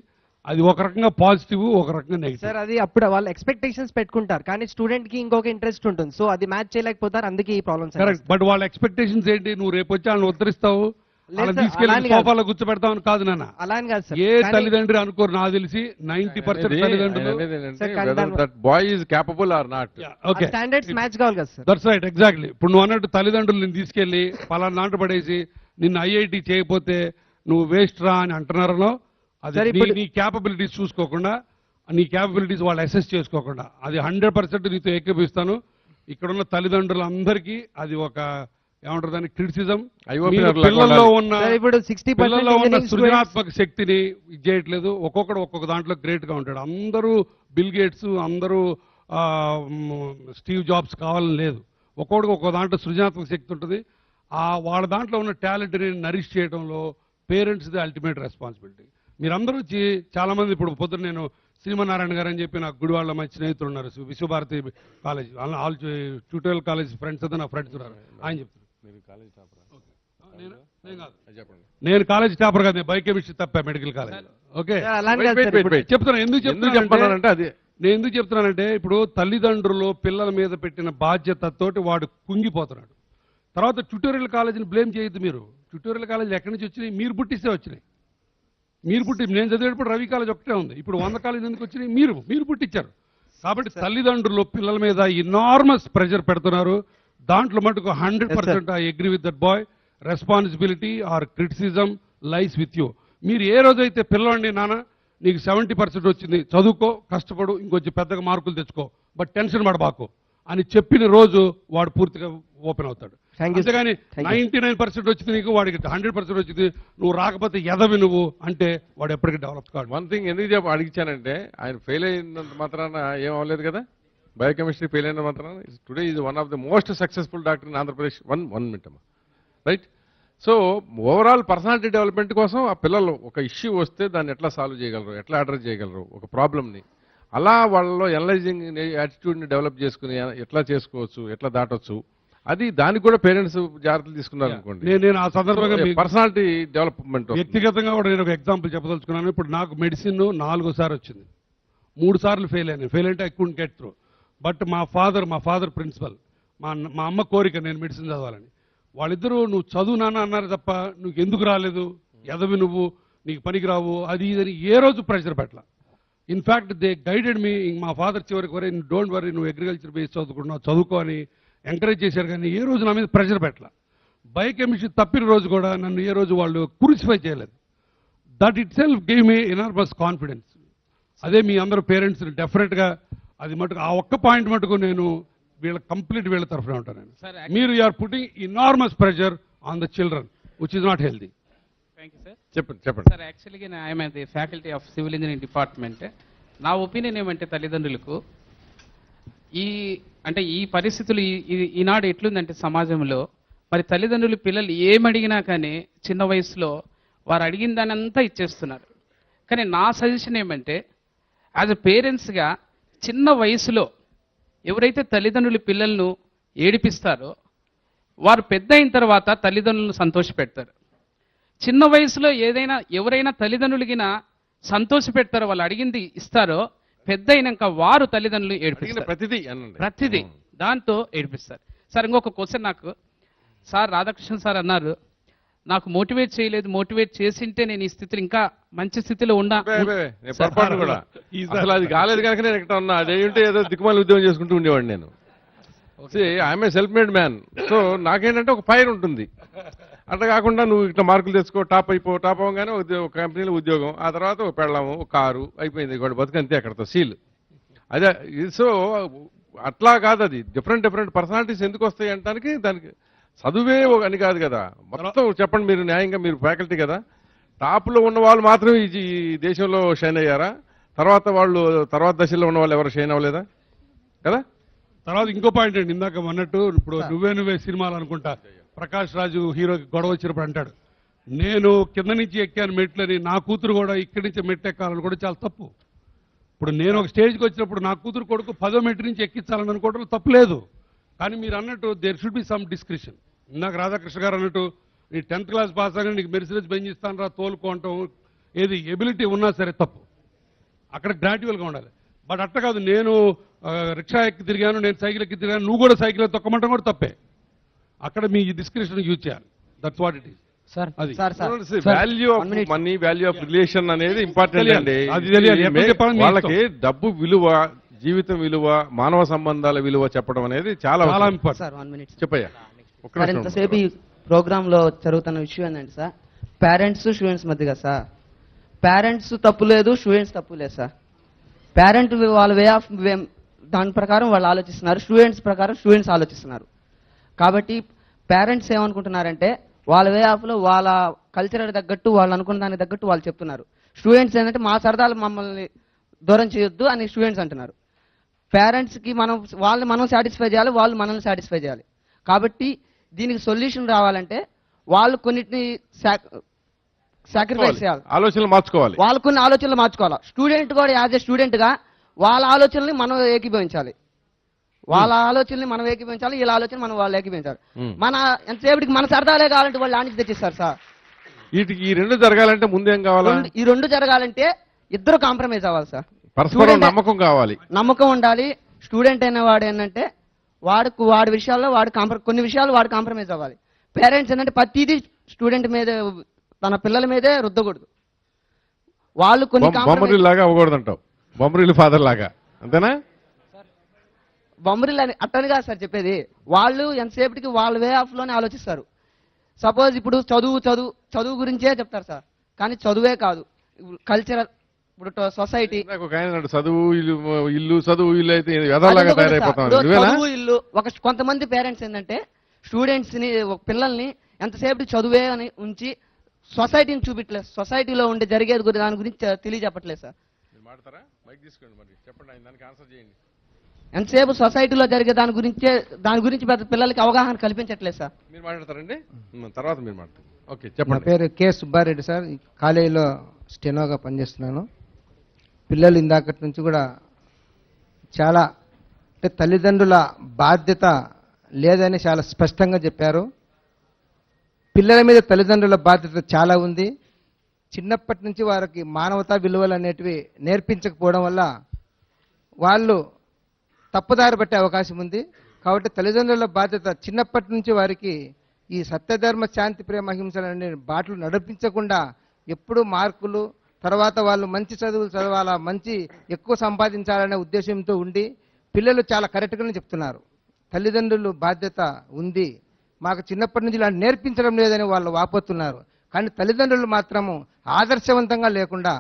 అది ఒక రకంగా పాజిటివ్, ఒక రకంగా నెగిటివ్. సార్ అది అప్పుడు వాళ్ళు ఎక్స్పెక్టేషన్స్ పెట్టుకుంటారు, కానీ స్టూడెంట్ కి ఇంకొక ఇంట్రెస్ట్ ఉంటుంది, సో అది మ్యాచ్ చేయలేకపోతారు, అందుకే ఈ ప్రాబ్లమ్స్. కరెక్ట్. బట్ వాళ్ళ ఎక్స్పెక్టేషన్స్ ఏంటి? నువ్వు రేపు వచ్చి వాళ్ళని ఉత్తరిస్తావు, వాళ్ళని తీసుకెళ్ళి సోఫాలో కూర్చోబెడతావు కాదు నాన్న. అలా అని కాదు సార్. ఏ తల్లిదండ్రి అనుకోరు, నాకు తెలిసి 90% తల్లిదండ్రులు స్టాండర్డ్స్ మ్యాచ్ కావాలి కదా సార్. That's right, exactly. ఇప్పుడు నువ్వు అన్నట్టు తల్లిదండ్రులు నేను తీసుకెళ్లి పలానా దాంట్లో పడేసి నిన్ను ఐఐటి చేయకపోతే నువ్వు వేస్ట్ రా అని అంటున్నారనో, అది నీ క్యాపబిలిటీస్ చూసుకోకుండా, నీ క్యాపబిలిటీస్ వాళ్ళు అసెస్ చేసుకోకుండా, అది 100% నీతో ఏకీపిస్తాను. ఇక్కడున్న తల్లిదండ్రులందరికీ అది ఒక ఏమంటారు దాన్ని క్రిటిసిజం. పిల్లల్లో ఉన్న సృజనాత్మక శక్తిని ఇది చేయట్లేదు. ఒక్కొక్కడు ఒక్కొక్క దాంట్లో గ్రేట్ గా ఉంటాడు. అందరూ బిల్ గేట్స్, అందరూ స్టీవ్ జాబ్స్ కావాలని లేదు. ఒక్కొక్కడికి ఒక్కొక్క దాంట్లో సృజనాత్మక శక్తి ఉంటుంది. వాళ్ళ దాంట్లో ఉన్న టాలెంట్ని నరిష్ చేయడంలో పేరెంట్స్ ది అల్టిమేట్ రెస్పాన్సిబిలిటీ. మీరందరూ వచ్చి చాలా మంది ఇప్పుడు పొద్దున్న నేను శ్రీమన్నారాయణ గారు అని చెప్పి నాకు గుడివాళ్ళ మంచి స్నేహితులు ఉన్నారు, Vishwabharati college, all tutorial college friends అయితే నా ఫ్రెండ్స్ ఉన్నారు. ఆయన చెప్తున్నారు నేను కాలేజ్ టాపర్ కాదు, బయోకెమిస్ట్రీ తప్ప మెడికల్ కాలేజ్. ఓకే చెప్తున్నా. ఎందుకు చెప్తున్నానంటే నేను ఎందుకు చెప్తున్నానంటే ఇప్పుడు తల్లిదండ్రులు పిల్లల మీద పెట్టిన బాధ్యతతోటి వాడు కుంగిపోతున్నాడు. తర్వాత ట్యూటోరియల్ కాలేజీని బ్లేమ్ చేయొద్దు మీరు. ట్యూటోరియల్ కాలేజీలు ఎక్కడి నుంచి వచ్చినాయి? మీరు పుట్టిస్తే వచ్చినాయి. నేను చదివేటప్పుడు రవి కాలేజ్ ఒకటే ఉంది, ఇప్పుడు 100 కాలేజ్ ఎందుకు వచ్చినాయి? మీరు పుట్టించారు. కాబట్టి తల్లిదండ్రులు పిల్లల మీద ఇనార్మస్ ప్రెషర్ పెడుతున్నారు. దాంట్లో మటుకు 100% I agree with that boy. Responsibility are criticism lies with you. మీరు ఏ రోజైతే పిల్లవాడిని నాన్న నీకు 70% వచ్చింది, చదువుకో, కష్టపడు, ఇంకొంచెం పెద్దగా మార్కులు తెచ్చుకో, బట్ టెన్షన్ పడబాకు అని చెప్పిన రోజు వాడు పూర్తిగా ఓపెన్ అవుతాడు. అంతేగాని 99% వచ్చింది నీకు, వాడికి 100% వచ్చింది, నువ్వు రాకపోతే ఎదవి నువ్వు అంటే వాడు ఎప్పటికీ డెవలప్ కాదు. వన్ థింగ్ ఎందుకు అడిగించానంటే, ఆయన ఫెయిల్ అయినంత మాత్రాన ఏం అవ్వలేదు కదా. బయోకెమిస్ట్రీ ఫెయిల్ అయిన మాత్రాన today is one of the most successful doctor in Andhra Pradesh. One minute అమ్మా, right. So overall personality development కోసం ఆ పిల్లలు ఒక ఇష్యూ వస్తే దాన్ని ఎట్లా సాల్వ్ చేయగలరు, ఎట్లా అడ్రస్ చేయగలరు ఒక ప్రాబ్లమ్ని, అలా వాళ్ళలో ఎనలైజింగ్ యాటిట్యూడ్ని డెవలప్ చేసుకుని ఎట్లా చేసుకోవచ్చు, ఎట్లా దాటొచ్చు, అది దానికి కూడా పేరెంట్స్ జాగ్రత్తలు తీసుకున్నారు అనుకోండి. నేను ఆ సందర్భంగా పర్సనాలిటీ డెవలప్మెంట్ వ్యక్తిగతంగా కూడా నేను ఒక ఎగ్జాంపుల్ చెప్పదలుచుకున్నాను. ఇప్పుడు నాకు మెడిసిన్ 4 సార్లు వచ్చింది, 3 సార్లు ఫెయిల్ అయ్యాను. ఫెయిల్ అంటే I couldn't get through. But మా ఫాదర్ ప్రిన్సిపల్, మా అమ్మ కోరిక నేను మెడిసిన్ చదవాలని. వాళ్ళిద్దరూ నువ్వు చదువు నాన్న అన్నారు తప్ప నువ్వు ఎందుకు రాలేదు, ఎదవి నువ్వు, నీకు పనికి రావు, అది ఇదని ఏ రోజు ప్రెషర్ పెట్టాల. In fact they guided me. మా ఫాదర్ చివరికి వరే డోంట్ వరీ, నువ్వు అగ్రికల్చర్ బేస్ చదువుకుంటున్నావు, చదువుకో అని ఎంకరేజ్ చేశారు కానీ ఏ రోజు నా మీద ప్రెషర్ పెట్టాల. బయోకెమిస్ట్రీ తప్పిన రోజు కూడా నన్ను ఏ రోజు వాళ్ళు క్రూసిఫై చేయలేదు. That it self gave me enormous confidence. అదే మీ అందరూ పేరెంట్స్ డెఫినెట్గా అది మటుకు ఆ ఒక్క పాయింట్ మటుకు నేను వీళ్ళ తరఫున ఉంటాను. మీరు you're putting enormous pressure on the children which is not healthy. Thank you sir. చెప్పండి సార్, యాక్చువల్గా I'm the faculty of civil engineering department. నా ఒపీనియన్ ఏమంటే తల్లిదండ్రులకు ఈ పరిస్థితులు ఈనాడు ఎట్లుందంటే సమాజంలో మరి తల్లిదండ్రులు పిల్లలు ఏమడిగినా కానీ చిన్న వయసులో వారు అడిగిన దాని అంతా ఇచ్చేస్తున్నారు. కానీ నా సజెషన్ ఏమంటే యాజ్ ఎ పేరెంట్స్గా చిన్న వయసులో ఎవరైతే తల్లిదండ్రులు పిల్లలను ఏడిపిస్తారో వారు పెద్ద అయిన తర్వాత తల్లిదండ్రులను సంతోషపెడతారు. చిన్న వయసులో ఎవరైనా తల్లిదండ్రులకిన సంతోషపెడతారో వాళ్ళు అడిగింది ఇస్తారో పెద్ద అయినాక వారు తల్లిదండ్రులు ఏడిపిస్తారు. ప్రతిదీ దాంతో ఏడిపిస్తారు. సార్ ఇంకొక క్వశ్చన్ నాకు సార్ రాధాకృష్ణ సార్ అన్నారు నాకు మోటివేట్ చేయలేదు, మోటివేట్ చేసింటే నేను ఈ స్థితిలో ఇంకా మంచి స్థితిలో ఉన్నా. పొరపాటు కూడా అసలు అది కాలేదు కనుక నేను ఎక్కడ ఉన్నా. అదేంటే ఏదో దిక్కుమాలి ఉద్యోగం చేసుకుంటూ ఉండేవాడిని నేను. I'm a self made man. So నాకేంటంటే ఒక ఫైర్ ఉంటుంది. అట్లా కాకుండా నువ్వు ఇట్లా మార్కులు తెచ్చుకో, టాప్ అవ్వగానే ఒక కంపెనీలో ఉద్యోగం, ఆ తర్వాత ఒక పెళ్ళాము, ఒక కారు, అయిపోయింది. వాడు బతుకంతే అక్కడతో సీల్. అదే సో అట్లా కాదు, అది డిఫరెంట్ పర్సనాలిటీస్ ఎందుకు వస్తాయి అంటానికి దానికి చదువే అని కాదు కదా. మొత్తం చెప్పండి మీరు న్యాయంగా, మీరు ఫ్యాకల్టీ కదా. టాప్లో ఉన్న వాళ్ళు మాత్రం ఈ దేశంలో షైన్ అయ్యారా? తర్వాత దశలో ఉన్న వాళ్ళు ఎవరు షైన్ అవ్వలేదా కదా? తర్వాత ఇంకో పాయింట్ అండి, ఇందాక అన్నట్టు ఇప్పుడు నువ్వే సినిమాలు అనుకుంటా ప్రకాష్ రాజు హీరోకి గొడవ వచ్చినప్పుడు అంటాడు నేను కింద నుంచి ఎక్కాను మెట్లని, నా కూతురు కూడా ఇక్కడి నుంచి మెట్లు ఎక్కాలని కూడా చాలా తప్పు. ఇప్పుడు నేను ఒక స్టేజ్కి వచ్చినప్పుడు నా కూతురు కొడుకు 10వ మెట్టు నుంచి ఎక్కించాలని అనుకోవడం తప్పు లేదు. కానీ మీరు అన్నట్టు there should be some discretion. ఇందాక రాధాకృష్ణ గారు అన్నట్టు నీ 10th క్లాస్ పాస్ అవ్వగానే నీకు మెర్సిడెస్ బెంజ్ ఇస్తాను రా తోలుకోవటం, ఏది ఎబిలిటీ ఉన్నా సరే తప్పు. అక్కడ గ్రాడ్యువల్గా ఉండాలి. బట్ అట్ట కాదు, నేను రిక్షా ఎక్కి తిరిగాను, నేను సైకిల్ ఎక్కి తిరిగాను, నువ్వు కూడా సైకిల్ తొక్కమంటాం కూడా తప్పే. అక్కడ మీ డిస్క్రిప్షన్ యూజ్ చేయాలి. That's what it is. Value of money, value of relation అనేది ఇంపార్టెంట్ అండి. వాళ్ళకి డబ్బు విలువ, జీవితం విలువ, మానవ సంబంధాల విలువ చెప్పడం అనేది చాలా ఇంపార్టెంట్. చెప్పయ్యా. సార్ ఇంతసేపు ఈ ప్రోగ్రామ్ లో జరుగుతున్న విషయం ఏంటంటే సార్, పేరెంట్స్ స్టూడెంట్స్ మధ్యగా సార్, పేరెంట్స్ తప్పు లేదు, స్టూడెంట్స్ తప్పు లేదు సార్. పేరెంట్ వాళ్ళ వే ఆఫ్ దాని ప్రకారం వాళ్ళు ఆలోచిస్తున్నారు, స్టూడెంట్స్ ప్రకారం స్టూడెంట్స్ ఆలోచిస్తున్నారు. కాబట్టి పేరెంట్స్ ఏమనుకుంటున్నారంటే వాళ్ళ వే ఆఫ్లో వాళ్ళ కల్చర్ తగ్గట్టు, వాళ్ళు అనుకున్న దానికి తగ్గట్టు వాళ్ళు చెప్తున్నారు. స్టూడెంట్స్ ఏంటంటే మా సరదాలు మమ్మల్ని దూరం చేయొద్దు అని స్టూడెంట్స్ అంటున్నారు. పేరెంట్స్కి మనం సాటిస్ఫై చేయాలి, వాళ్ళు మనల్ని సాటిస్ఫై చేయాలి. కాబట్టి దీనికి సొల్యూషన్ రావాలంటే వాళ్ళు కొన్నిటిని సాక్రిఫైస్ చేయాలి, ఆలోచనలు మార్చుకోవాలి, వాళ్ళు కొన్ని ఆలోచనలు మార్చుకోవాలి. స్టూడెంట్ కూడా యాజ్ ఏ స్టూడెంట్గా వాళ్ళ ఆలోచనల్ని మనం ఏకీభవించాలి, వాళ్ళ ఆలోచనల్ని మనం ఏకీభవించాలి, వీళ్ళ ఆలోచన మనం వాళ్ళు ఏకీభవించాలి. మన ఎంతసేపటికి మన సరదాలే కావాలంటే వాళ్ళు ఆనికి తెచ్చిస్తారు సార్. వీటికి ఈ రెండు జరగాలంటే ముందేం కావాలి? ఈ రెండు జరగాలంటే ఇద్దరు కాంప్రమైజ్ అవ్వాలి సార్. పరస్పరం నమ్మకం కావాలి, నమ్మకం ఉండాలి. స్టూడెంట్ అయిన వాడు ఏంటంటే వాడి విషయాల్లో కొన్ని విషయాలు వాడు కాంప్రమైజ్ అవ్వాలి. పేరెంట్స్ ఏంటంటే ప్రతిదీ స్టూడెంట్ మీద, తన పిల్లల మీదే రుద్దకూడదు. వాళ్ళు కొన్ని బొమ్మరిల్లు లాగా అవ్వకూడదు అంటావు, బొమ్మరిల్లు ఫాదర్ లాగా, అంతేనా? బొమ్మరిల్లు అని అట్టని కాదు సార్ చెప్పేది. వాళ్ళు ఎంతసేపటికి వాళ్ళ వే ఆఫ్ లోనే ఆలోచిస్తారు. సపోజ్ ఇప్పుడు చదువు గురించే చెప్తారు సార్, కానీ చదువే కాదు, కల్చరల్, ఇప్పుడు సొసైటీ, చదువు ఇల్లు, చదువు ఇల్లు అయితే ఎదలాగా తయారైపోతాం. చదువు ఇల్లు కొంతమంది పేరెంట్స్ ఏంటంటే స్టూడెంట్స్ ని, పిల్లల్ని ఎంతసేపు చదువే అని ఉంచి సొసైటీని చూపించలేదు, సొసైటీలో ఉండే జరిగేది దాని గురించి తెలియజెప్పట్లేదు సార్. ఎంతసేపు సొసైటీలో జరిగే దాని గురించి పిల్లలకి అవగాహన కల్పించట్లేదు సార్. మీరు మాట్లాడతారండి, తర్వాత మీరు మాట్లాడతారు. ఓకే చెప్పండి. నా పేరు కె సుబ్బారెడ్డి సార్, కాలేజీలో స్టెనోగా పనిచేస్తున్నాను. పిల్లలు ఇందాకటి నుంచి కూడా చాలా అంటే తల్లిదండ్రుల బాధ్యత లేదని చాలా స్పష్టంగా చెప్పారు. పిల్లల మీద తల్లిదండ్రుల బాధ్యత చాలా ఉంది. చిన్నప్పటి నుంచి వారికి మానవతా విలువలు అనేటివి నేర్పించకపోవడం వల్ల వాళ్ళు తప్పుదారి పట్టే అవకాశం ఉంది. కాబట్టి తల్లిదండ్రుల బాధ్యత చిన్నప్పటి నుంచి వారికి ఈ సత్యధర్మ శాంతి ప్రేమ అహింసలనే బాటలు నడిపించకుండా ఎప్పుడూ మార్కులు, తర్వాత వాళ్ళు మంచి చదువులు చదవాలా, మంచి ఎక్కువ సంపాదించాలనే ఉద్దేశంతో ఉండి పిల్లలు చాలా కరెక్ట్గానే చెప్తున్నారు. తల్లిదండ్రులు బాధ్యత ఉంది, మాకు చిన్నప్పటి నుంచి ఇలా నేర్పించడం లేదని వాళ్ళు వాపోతున్నారు. కానీ తల్లిదండ్రులు మాత్రము ఆదర్శవంతంగా లేకుండా,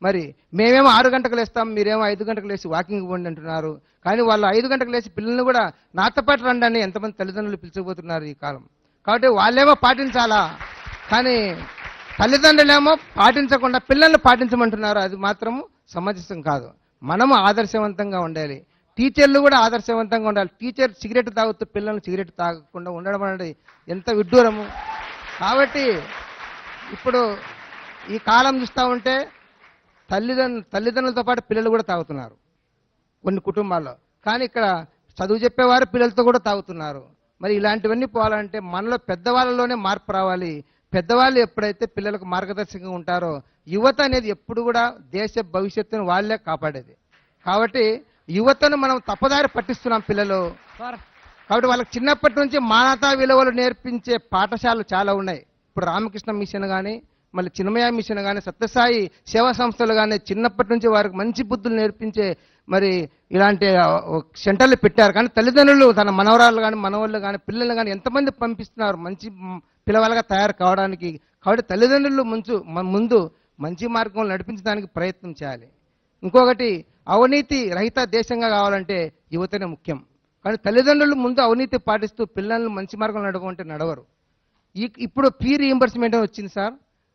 మరి మేమేమో 6 గంటలకు లేస్తాం, మీరేమో 5 గంటలకు లేచి వాకింగ్ పోండి అంటున్నారు. కానీ వాళ్ళు 5 గంటలకు లేచి పిల్లల్ని కూడా నాతో పాటు రండి అని ఎంతమంది తల్లిదండ్రులు పిలిచిపోతున్నారు ఈ కాలం. కాబట్టి వాళ్ళేమో పాటించాలా, కానీ తల్లిదండ్రులేమో పాటించకుండా పిల్లల్ని పాటించమంటున్నారు. అది మాత్రము సమంజసం కాదు. మనము ఆదర్శవంతంగా ఉండాలి, టీచర్లు కూడా ఆదర్శవంతంగా ఉండాలి. టీచర్ సిగరెట్ తాగుతూ పిల్లల్ని సిగరెట్ తాగకుండా ఉండడం అనేది ఎంత విడ్డూరము. కాబట్టి ఇప్పుడు ఈ కాలం చూస్తూ ఉంటే తల్లిదండ్రులతో పాటు పిల్లలు కూడా తాగుతున్నారు కొన్ని కుటుంబాల్లో. కానీ ఇక్కడ చదువు చెప్పేవారు పిల్లలతో కూడా తాగుతున్నారు. మరి ఇలాంటివన్నీ పోవాలంటే మనలో పెద్దవాళ్ళలోనే మార్పు రావాలి. పెద్దవాళ్ళు ఎప్పుడైతే పిల్లలకు మార్గదర్శకంగా ఉంటారో, యువత అనేది ఎప్పుడు కూడా దేశ భవిష్యత్తును వాళ్ళే కాపాడేది. కాబట్టి యువతను మనం తప్పుదారి పట్టిస్తున్నాం పిల్లలు. కాబట్టి వాళ్ళకి చిన్నప్పటి నుంచి మానవతా విలువలు నేర్పించే పాఠశాలలు చాలా ఉన్నాయి. ఇప్పుడు రామకృష్ణ మిషన్ కానీ, మళ్ళీ చిన్మయ మిషన్ కానీ, సత్యసాయి సేవా సంస్థలు కానీ చిన్నప్పటి నుంచి వారికి మంచి బుద్ధులు నేర్పించే మరి ఇలాంటి సెంటర్లు పెట్టారు. కానీ తల్లిదండ్రులు తన మనవరాలు కానీ మనవాళ్ళు కానీ పిల్లలు కానీ ఎంతమంది పంపిస్తున్నారు మంచి పిల్లవాళ్ళగా తయారు కావడానికి. కాబట్టి తల్లిదండ్రులు ముందు మంచి మార్గంలో నడిపించడానికి ప్రయత్నం చేయాలి. ఇంకొకటి, అవినీతి రహిత దేశంగా కావాలంటే యువతనే ముఖ్యం. కానీ తల్లిదండ్రులు ముందు అవినీతి పాటిస్తూ పిల్లలను మంచి మార్గంలో నడవమంటే నడవరు. ఇప్పుడు ఫీ రీయింబర్స్మెంట్ వచ్చింది సార్,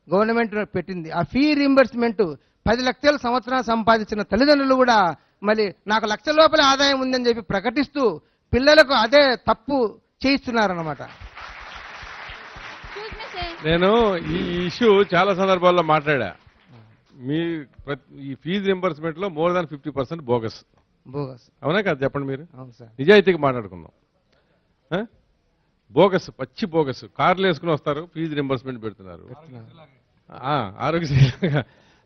గవర్నమెంట్ పెట్టింది. ఆ ఫీ రీయింబర్స్మెంట్ 10 లక్షలు సంవత్సరాలు సంపాదించిన తల్లిదండ్రులు కూడా మళ్ళీ నాకు 1 లక్షల లోపల ఆదాయం ఉందని చెప్పి ప్రకటిస్తూ పిల్లలకు అదే తప్పు చేయిస్తున్నారన్నమాట. నేను ఈ ఇష్యూ చాలా సందర్భాల్లో మాట్లాడా. ఈ ఫీజు రింబర్స్మెంట్ లో మోర్ దాన్ 50% బోగస్. అవునా కదా, చెప్పండి మీరు. నిజాయితీగా మాట్లాడుకుందాం. బోగస్, పచ్చి బోగస్. కార్లు వేసుకుని వస్తారు, ఫీజు రింబర్స్మెంట్ పెడుతున్నారు ఆరోగ్యశ్రీ.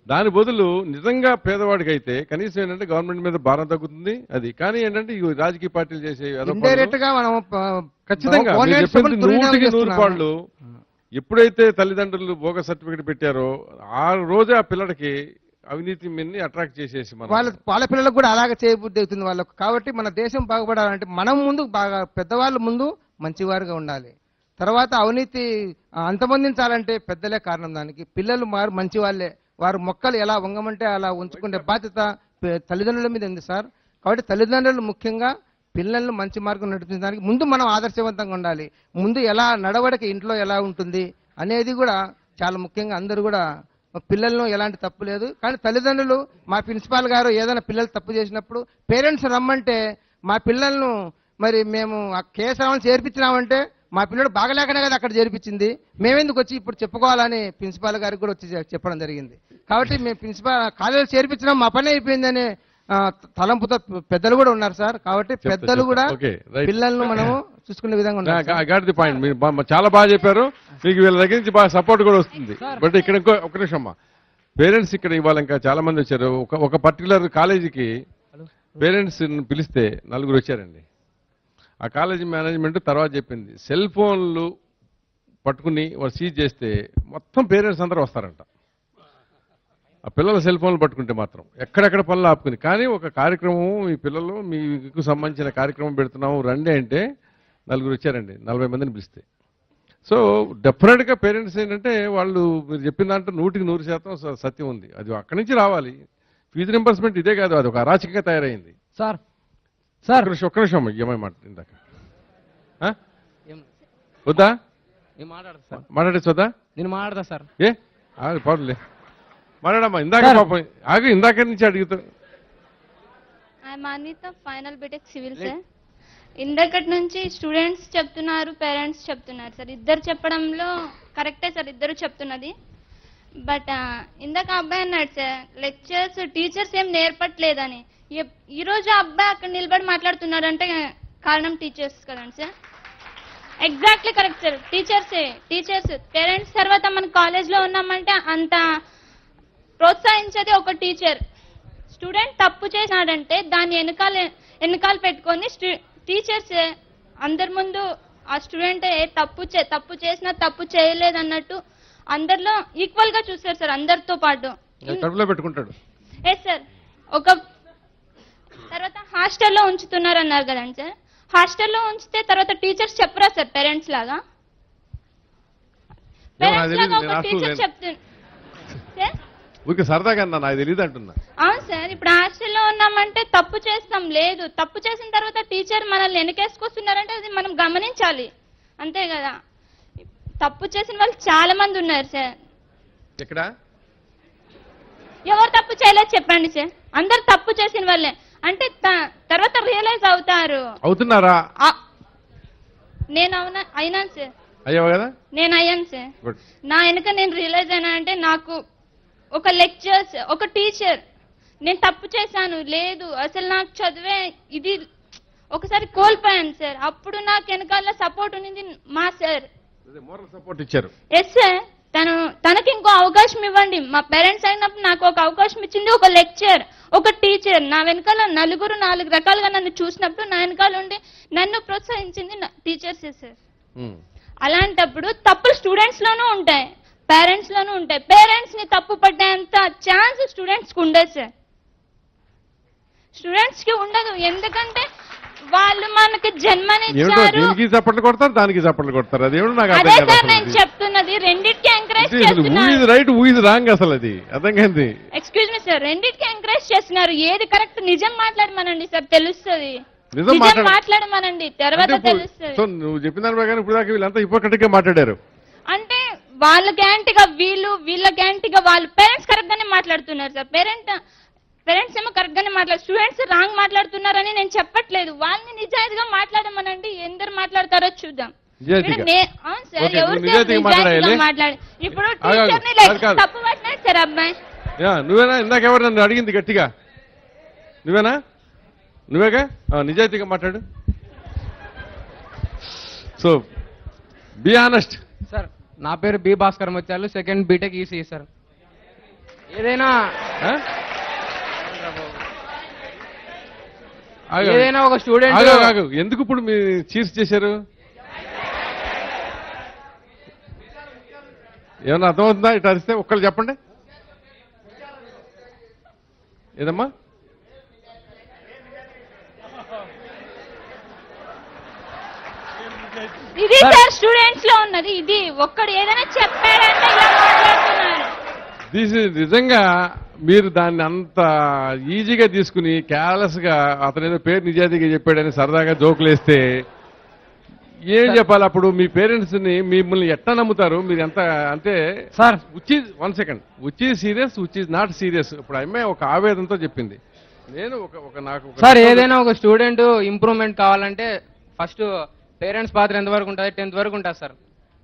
దాని బదులు నిజంగా పేదవాడికి అయితే కనీసం ఏంటంటే గవర్నమెంట్ మీద భారం తగ్గుతుంది. అది కానీ ఏంటంటే ఈ రాజకీయ పార్టీలు చేసే ఖచ్చితంగా 100% పాళ్ళు. ఎప్పుడైతే తల్లిదండ్రులు బోగస్ సర్టిఫికేట్ పెట్టారో ఆ రోజే ఆ పిల్లడికి అవినీతి మీద అట్రాక్ట్ చేసేసి వాళ్ళ పిల్లలకు కూడా అలాగే చేయబుద్ధి అవుతుంది వాళ్ళకు. కాబట్టి మన దేశం బాగుపడాలంటే మనం ముందు బాగా పెద్దవాళ్ళ ముందు మంచివారుగా ఉండాలి. తర్వాత అవినీతి అంతమొందించాలంటే పెద్దలే కారణం. దానికి పిల్లలు మంచి వాళ్ళే. వారు మొక్కలు ఎలా వంగమంటే అలా ఉంచుకునే బాధ్యత తల్లిదండ్రుల మీద ఉంది సార్. కాబట్టి తల్లిదండ్రులు ముఖ్యంగా పిల్లలను మంచి మార్గం నడిపించడానికి ముందు మనం ఆదర్శవంతంగా ఉండాలి. ముందు ఎలా నడవడిక ఇంట్లో ఎలా ఉంటుంది అనేది కూడా చాలా ముఖ్యంగా. అందరూ కూడా పిల్లలను ఎలాంటి తప్పు లేదు. కానీ తల్లిదండ్రులు, మా ప్రిన్సిపాల్ గారు ఏదైనా పిల్లలు తప్పు చేసినప్పుడు పేరెంట్స్ రమ్మంటే మా పిల్లలను మరి మేము కేసరావుని చేర్పించినామంటే మా పిల్లడు బాగలేకనే కదా అక్కడ చేర్పించింది, మేమెందుకు వచ్చి ఇప్పుడు చెప్పుకోవాలని ప్రిన్సిపాల్ గారికి కూడా వచ్చి చెప్పడం జరిగింది. కాబట్టి మేము ప్రిన్సిపాల్ కాలేజీలో చేర్పించినాం, మా పని అయిపోయిందనే తలంపుతో పెద్దలు కూడా ఉన్నారు సార్. కాబట్టి పెద్దలు కూడా పిల్లలను మనము చూసుకునే విధంగా ఉన్నారు. పాయింట్ మీరు చాలా బాగా చెప్పారు. మీకు వీళ్ళ దగ్గర నుంచి బాగా సపోర్ట్ కూడా వస్తుంది. బట్ ఇక్కడ ఒక నిమిషం అమ్మా, పేరెంట్స్ ఇక్కడ ఇవాళ ఇంకా చాలా మంది వచ్చారు. ఒక పర్టికులర్ కాలేజీకి పేరెంట్స్ పిలిస్తే 4 వచ్చారండి. ఆ కాలేజీ మేనేజ్మెంట్ తర్వాత చెప్పింది సెల్ ఫోన్లు పట్టుకుని వాళ్ళు సీజ్ చేస్తే మొత్తం పేరెంట్స్ అందరూ వస్తారంట. ఆ పిల్లల సెల్ ఫోన్లు పట్టుకుంటే మాత్రం ఎక్కడెక్కడ పనులు ఆపుకుని. కానీ ఒక కార్యక్రమం మీ పిల్లలు మీకు సంబంధించిన కార్యక్రమం పెడుతున్నాము రండి అంటే 4 వచ్చారండి, 40 మందిని పిలిస్తే. సో డెఫినెట్గా పేరెంట్స్ ఏంటంటే వాళ్ళు మీరు చెప్పిన దాంట్లో 100% సత్యం ఉంది. అది అక్కడి నుంచి రావాలి. ఫీజు రింబర్స్మెంట్ ఇదే కాదు, అది ఒక అరాచకంగా తయారైంది. సార్ ఒక్క నిమిషం ఏమై ఇందాక వద్దా మాట్లాడచ్చు వద్దా? నేను మాట్లాడతా సార్. పర్లే మాట్లాడమ్మా. ఇందాక పాపం ఇందాక నుంచి అడుగుతా. Final B Tech civil sir. ఇందకటి నుంచి స్టూడెంట్స్ చెప్తున్నారు, పేరెంట్స్ చెప్తున్నారు సార్. ఇద్దరు చెప్పడంలో కరెక్టే సార్, ఇద్దరు చెప్తున్నది. బట్ ఇందాక అబ్బాయి అన్నాడు సార్ లెక్చర్స్ టీచర్స్ ఏం నేర్పట్లేదని. ఈ రోజు అబ్బాయి అక్కడ నిలబడి మాట్లాడుతున్నాడంటే కారణం టీచర్స్ కదండి sir. Exactly correct sir. Teachers parents తర్వాత మన కాలేజ్లో ఉన్నామంటే అంత ప్రోత్సహించేది ఒక టీచర్. స్టూడెంట్ తప్పు చేసినాడంటే దాన్ని వెనకాల పెట్టుకొని టీచర్స్ అందరి ముందు ఆ స్టూడెంట్ తప్పు చేసినా తప్పు చేయలేదు అన్నట్టు అందరిలో ఈక్వల్ గా చూస్తారు సార్, అందరితో పాటు పెట్టుకుంటాడు. సార్ ఒక తర్వాత హాస్టల్లో ఉంచుతున్నారు అన్నారు కదండి సార్. హాస్టల్లో ఉంచితే తర్వాత టీచర్స్ చెప్పరా సార్ పేరెంట్స్ లాగా? పేరెంట్స్ లాగా ఒక టీచర్ చెప్తుంది సార్. ఊరికి సరదాగా అన్నా, నాకు తెలియదు అంటున్నా. అవును సార్, ఇప్పుడు హాస్టల్లో ఉన్నామంటే తప్పు చేస్తాం, లేదు తప్పు చేసిన తర్వాత టీచర్ మనల్ని వెనకేసుకొస్తున్నారంటే అది మనం గమనించాలి, అంతే కదా. తప్పు చేసిన వాళ్ళు చాలా మంది ఉన్నారు సార్. ఇక్కడ ఎవరు తప్పు చేయలేదు చెప్పండి సార్? అందరు తప్పు చేసిన వాళ్ళే, అంటే తర్వాత రియలైజ్ అవుతున్నారా? నేను అయినాను సార్. అయ్యావు కదా? నేను అయ్యాను సార్. నా వెనక నేను రియలైజ్ అయినా అంటే నాకు ఒక లెక్చర్స్, ఒక టీచర్ నేను తప్పు చేశాను, లేదు అసలు నాకు చదివే ఇది ఒకసారి కోల్పోయాను సార్. అప్పుడు నాకు వెనకాల సపోర్ట్ ఉంది మా సార్, మోరల్ సపోర్ట్ ఇచ్చారు. Yes sir. తనకి ఇంకో అవకాశం ఇవ్వండి. మా పేరెంట్స్ అయినప్పుడు నాకు ఒక అవకాశం ఇచ్చింది ఒక లెక్చర్, ఒక టీచర్. నా వెనకాల నలుగురు 4 రకాలుగా నన్ను చూసినప్పుడు నా వెనకాల ఉండి నన్ను ప్రోత్సహించింది టీచర్స్ సార్. అలాంటప్పుడు తప్పులు స్టూడెంట్స్ లోనూ ఉంటాయి, పేరెంట్స్ లోనూ ఉంటాయి. పేరెంట్స్ ని తప్పు పట్టేంత ఛాన్స్ స్టూడెంట్స్ కి ఉండదు సార్. స్టూడెంట్స్ కి ఉండదు, ఎందుకంటే వాళ్ళు మనకి జన్మనిచ్చారు. దీనికి చప్పట్లు కొడతారు, దానికి చప్పట్లు కొడతారు. అదేమిటో నాకు అదే సార్ నేను చెప్తున్నది, రెండింటికి ఎంకరేజ్ చేస్తున్నారు. రైట్ ఊ రాంగ్ అసలు అది అర్థం కాదు. ఎక్స్క్యూజ్ మీ సార్, రెండింటికి ఎంకరేజ్ చేస్తున్నారు. ఏది కరెక్ట్ నిజం మాట్లాడమనండి సార్, తెలుస్తుంది. నిజం మాట్లాడమనండి, తర్వాత తెలుస్తుంది. సో నువ్వు చెప్పిన దాని ప్రకారం ఇప్పుడు దాకా వీళ్ళంతా హిపోక్రటిక్ గా మాట్లాడారు. అంటే వాళ్ళ గ్యారంటీగా వీళ్ళ గ్యారంటీగా వాళ్ళు పేరెంట్స్ కరెక్ట్ గానే మాట్లాడుతున్నారు సార్. పేరెంట్స్ ఏమో కరెక్ట్ గానే మాట్లాడు, స్టూడెంట్స్ రాంగ్ మాట్లాడుతున్నారని నేను చెప్పట్లేదు. వాళ్ళని నిజాయితీగా మాట్లాడమనండి, ఎందరు మాట్లాడతారో చూద్దాం. మాట్లాడి ఇప్పుడు టీచర్ని తప్పు పట్టినాడు సార్ అబ్బాయి. నువ్వేనా ఇందాక ఎవరు నన్ను అడిగింది గట్టిగా? నువ్వేగా నిజాయితీగా మాట్లాడు. So be honest. సార్ నా పేరు బి భాస్కర్ ముత్యాలు, సెకండ్ బీటెక్ ఈసీ సార్. ఏదైనా ఒక స్టూడెంట్ ఎందుకు ఇప్పుడు మీరు చీర్స్ చేశారు? ఏమన్నా అర్థమవుతుందా? ఇటు అరిస్తే ఒక్కళ్ళు చెప్పండి. ఏదమ్మా? ఇది సార్ స్టూడెంట్స్ లో ఉన్నది. ఇది ఒక్కడు ఏదైనా చెప్పాడంటే ఇలా మాట్లాడుతున్నారు. నిజంగా మీరు దాన్ని అంత ఈజీగా తీసుకుని కేర్లెస్ గా అతనేదో పేరు నిజాయితీగా చెప్పాడని సరదాగా జోకులు వేస్తే ఏం చెప్పాలి? అప్పుడు మీ పేరెంట్స్ ని మిమ్మల్ని ఎట్లా నమ్ముతారు? మీరు ఎంత అంటే sir one second, which is serious, which is not serious. ఇప్పుడు అమ్మాయి ఒక ఆవేదనతో చెప్పింది. నేను నాకు సార్ ఏదైనా ఒక స్టూడెంట్ ఇంప్రూవ్మెంట్ కావాలంటే ఫస్ట్ పేరెంట్స్ పాత్ర ఎంతవరకు ఉంటుంది? 10th వరకు ఉంటుంది సార్.